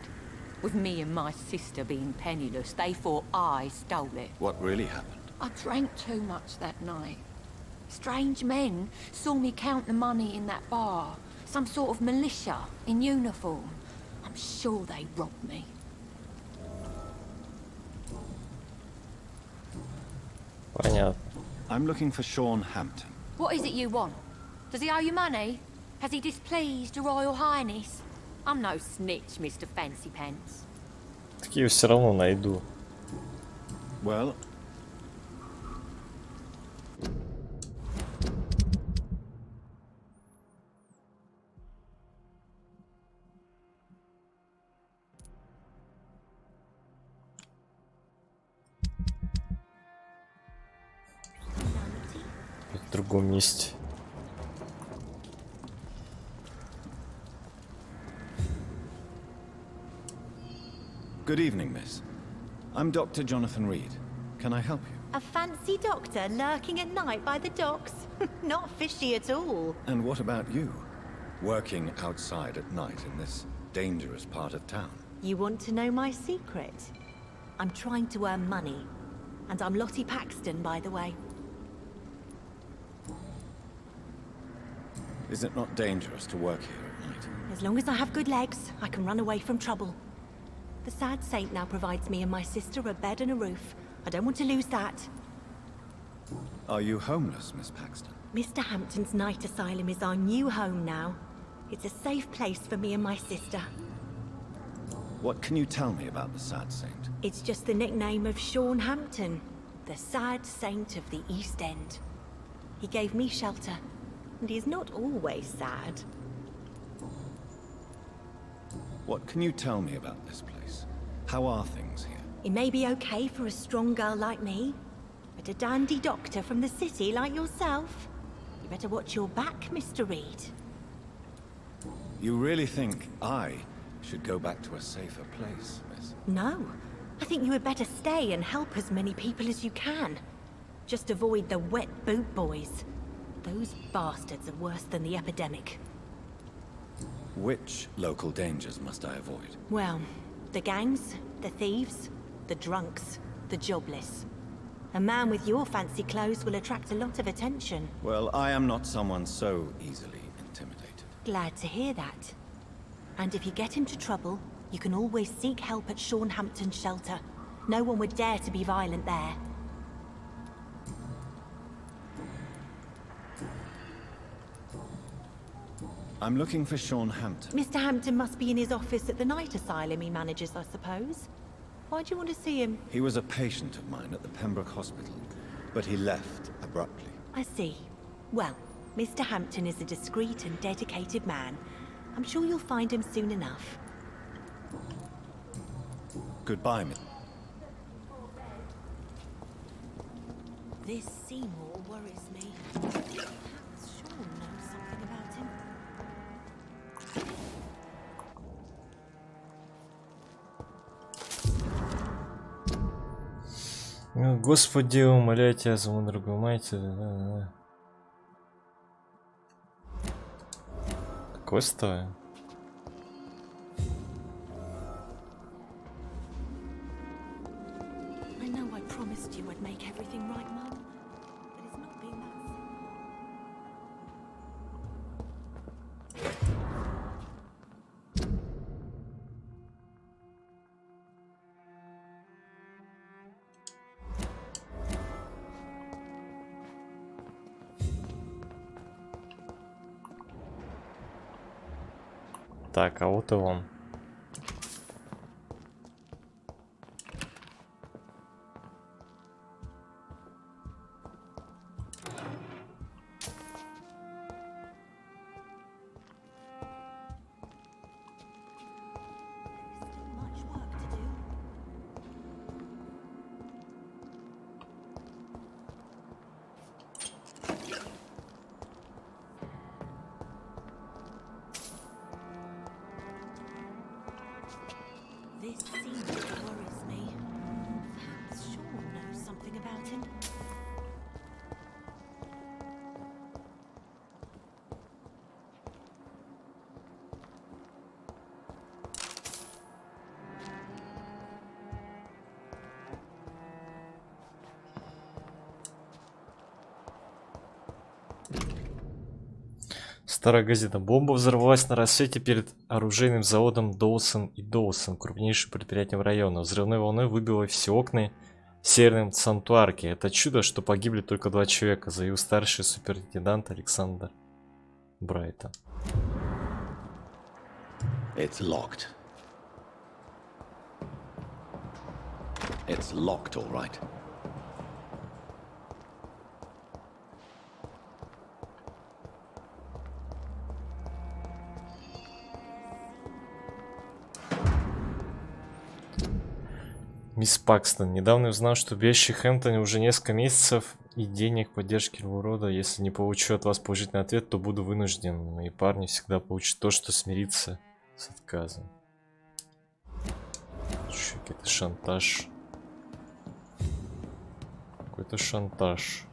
With me and my sister being penniless, they thought I stole it. What really happened? I drank too much that night. Strange men saw me count the money in that bar. Some sort of militia in uniform. I'm sure they robbed me. Понятно. I'm looking for Sean Hampton. What is it you want? Does he owe you money? Has he displeased your Royal Highness? I'm no snitch, Mr. Fancy Pants. Так я все равно найду. Well... В другом месте. Good evening, miss. I'm Dr. Jonathan Reed. Can I help you? A fancy doctor lurking at night by the docks? Not fishy at all. And what about you? Working outside at night in this dangerous part of town? You want to know my secret? I'm trying to earn money. And I'm Lottie Paxton, by the way. Is it not dangerous to work here at night? As long as I have good legs, I can run away from trouble. The sad saint now provides me and my sister a bed and a roof. I don't want to lose that. Are you homeless, Miss Paxton? Mr. Hampton's night asylum is our new home now. It's a safe place for me and my sister. What can you tell me about the sad saint? It's just the nickname of Sean Hampton, the sad saint of the East End. He gave me shelter, and he's not always sad. What can you tell me about this place? How are things here? It may be okay for a strong girl like me, but a dandy doctor from the city like yourself, you better watch your back, Mr. Reed. You really think I should go back to a safer place, miss? No. I think you had better stay and help as many people as you can. Just avoid the wet boot boys. Those bastards are worse than the epidemic. Which local dangers must I avoid? Well, the gangs, the thieves, the drunks, the jobless. A man with your fancy clothes will attract a lot of attention. Well, I am not someone so easily intimidated. Glad to hear that. And if you get into trouble, you can always seek help at Shaunhampton's shelter. No one would dare to be violent there. I'm looking for Shaunhampton. Mr. Hampton must be in his office at the night asylum he manages, I suppose. Why do you want to see him? He was a patient of mine at the Pembroke Hospital, but he left abruptly. I see. Well, Mr. Hampton is a discreet and dedicated man. I'm sure you'll find him soon enough. Goodbye, Miss. This Seymour worries me. Perhaps Sean knows something about him. Господи, умоляю тебя, за мою дорогую мать. Да. Какой стоя? I know I promised you I'd make everything right, Mum, but it's not been that simple. Так, а вот и он. This Seymour worries me. Perhaps Sean knows something about him. Старая газета. Бомба взорвалась на рассвете перед оружейным заводом Доусон и Доусон, крупнейшим предприятием района. Взрывной волной выбило все окна в северном Сантуарке. Это чудо, что погибли только 2 человека, заявил старший суперинтендант Александр Брайтон. It's locked. It's locked, all right. Мисс Пакстон, недавно узнал, что убежище Хэмптоне уже несколько месяцев и денег поддержки любого рода. Если не получу от вас положительный ответ, то буду вынужден. Мои парни всегда получат то, что смириться с отказом. Какой-то шантаж. Какой-то шантаж.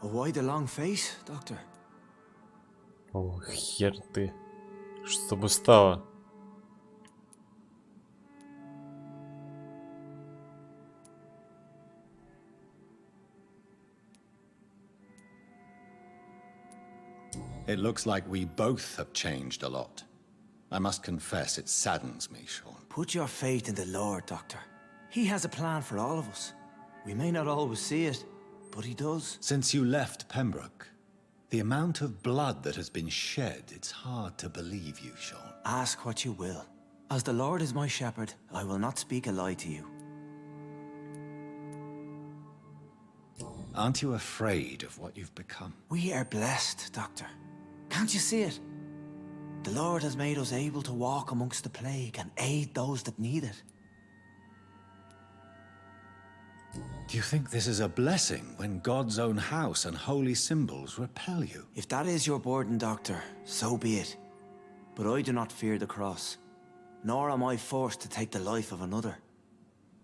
Why the long face, Doctor? О, хер ты. Что бы стало? It looks like we both have changed a lot. I must confess, it saddens me, Sean. Put your faith in the Lord, Doctor. He has a plan for all of us. We may not always see it, but he does. Since you left Pembroke, the amount of blood that has been shed, it's hard to believe you, Sean. Ask what you will. As the Lord is my shepherd, I will not speak a lie to you. Aren't you afraid of what you've become? We are blessed, Doctor. Can't you see it? The Lord has made us able to walk amongst the plague and aid those that need it. Do you think this is a blessing when God's own house and holy symbols repel you? If that is your burden, Doctor, so be it. But I do not fear the cross, nor am I forced to take the life of another.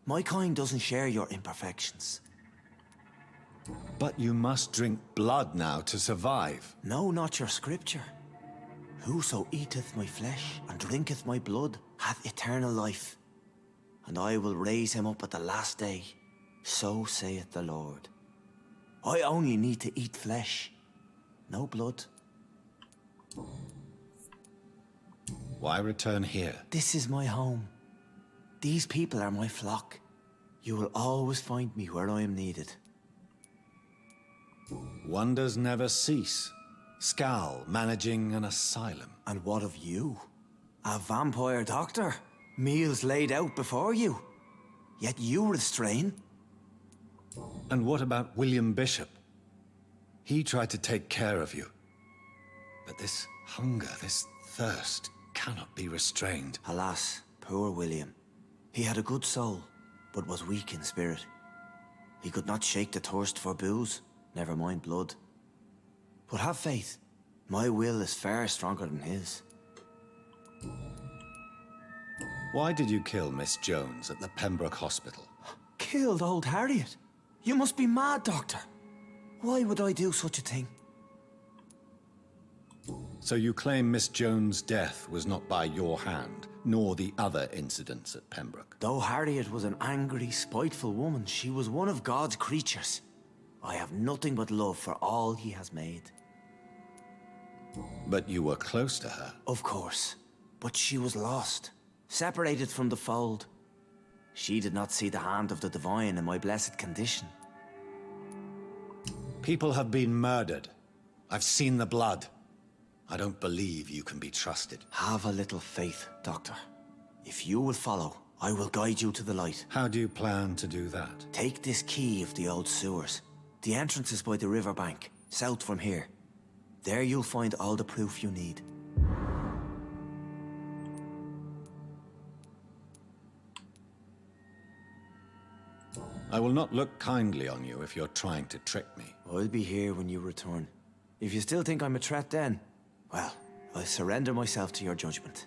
My kind doesn't share your imperfections. But you must drink blood now to survive. No, not your scripture. Whoso eateth my flesh and drinketh my blood hath eternal life, and I will raise him up at the last day. So saith the Lord. I only need to eat flesh, no blood. Why return here? This is my home. These people are my flock. You will always find me where I am needed. Wonders never cease. Scal managing an asylum. And what of you? A vampire doctor? Meals laid out before you. Yet you restrain. And what about William Bishop? He tried to take care of you. But this hunger, this thirst, cannot be restrained. Alas, poor William. He had a good soul, but was weak in spirit. He could not shake the thirst for booze, never mind blood. But have faith. My will is far stronger than his. Why did you kill Miss Jones at the Pembroke Hospital? Killed old Harriet? You must be mad, Doctor. Why would I do such a thing? So you claim Miss Jones' death was not by your hand, nor the other incidents at Pembroke? Though Harriet was an angry, spiteful woman, she was one of God's creatures. I have nothing but love for all he has made. But you were close to her. Of course. But she was lost, separated from the fold. She did not see the hand of the divine in my blessed condition. People have been murdered. I've seen the blood. I don't believe you can be trusted. Have a little faith, Doctor. If you will follow, I will guide you to the light. How do you plan to do that? Take this key of the old sewers. The entrance is by the riverbank, south from here. There you'll find all the proof you need. I will not look kindly on you if you're trying to trick me. I'll be here when you return. If you still think I'm a threat then, well, I surrender myself to your judgment.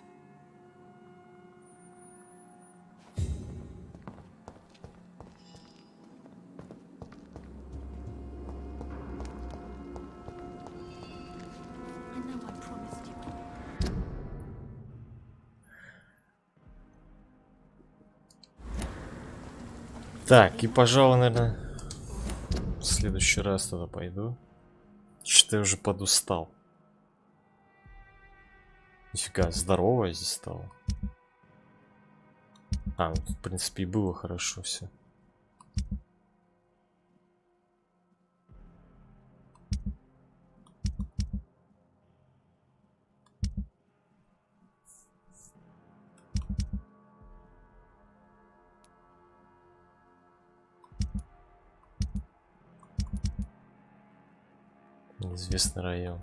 Так, и, пожалуй, наверное, в следующий раз туда пойду. Что-то я уже подустал. Нифига, здоровая здесь стало. А, ну тут, в принципе, и было хорошо все. Неизвестный район.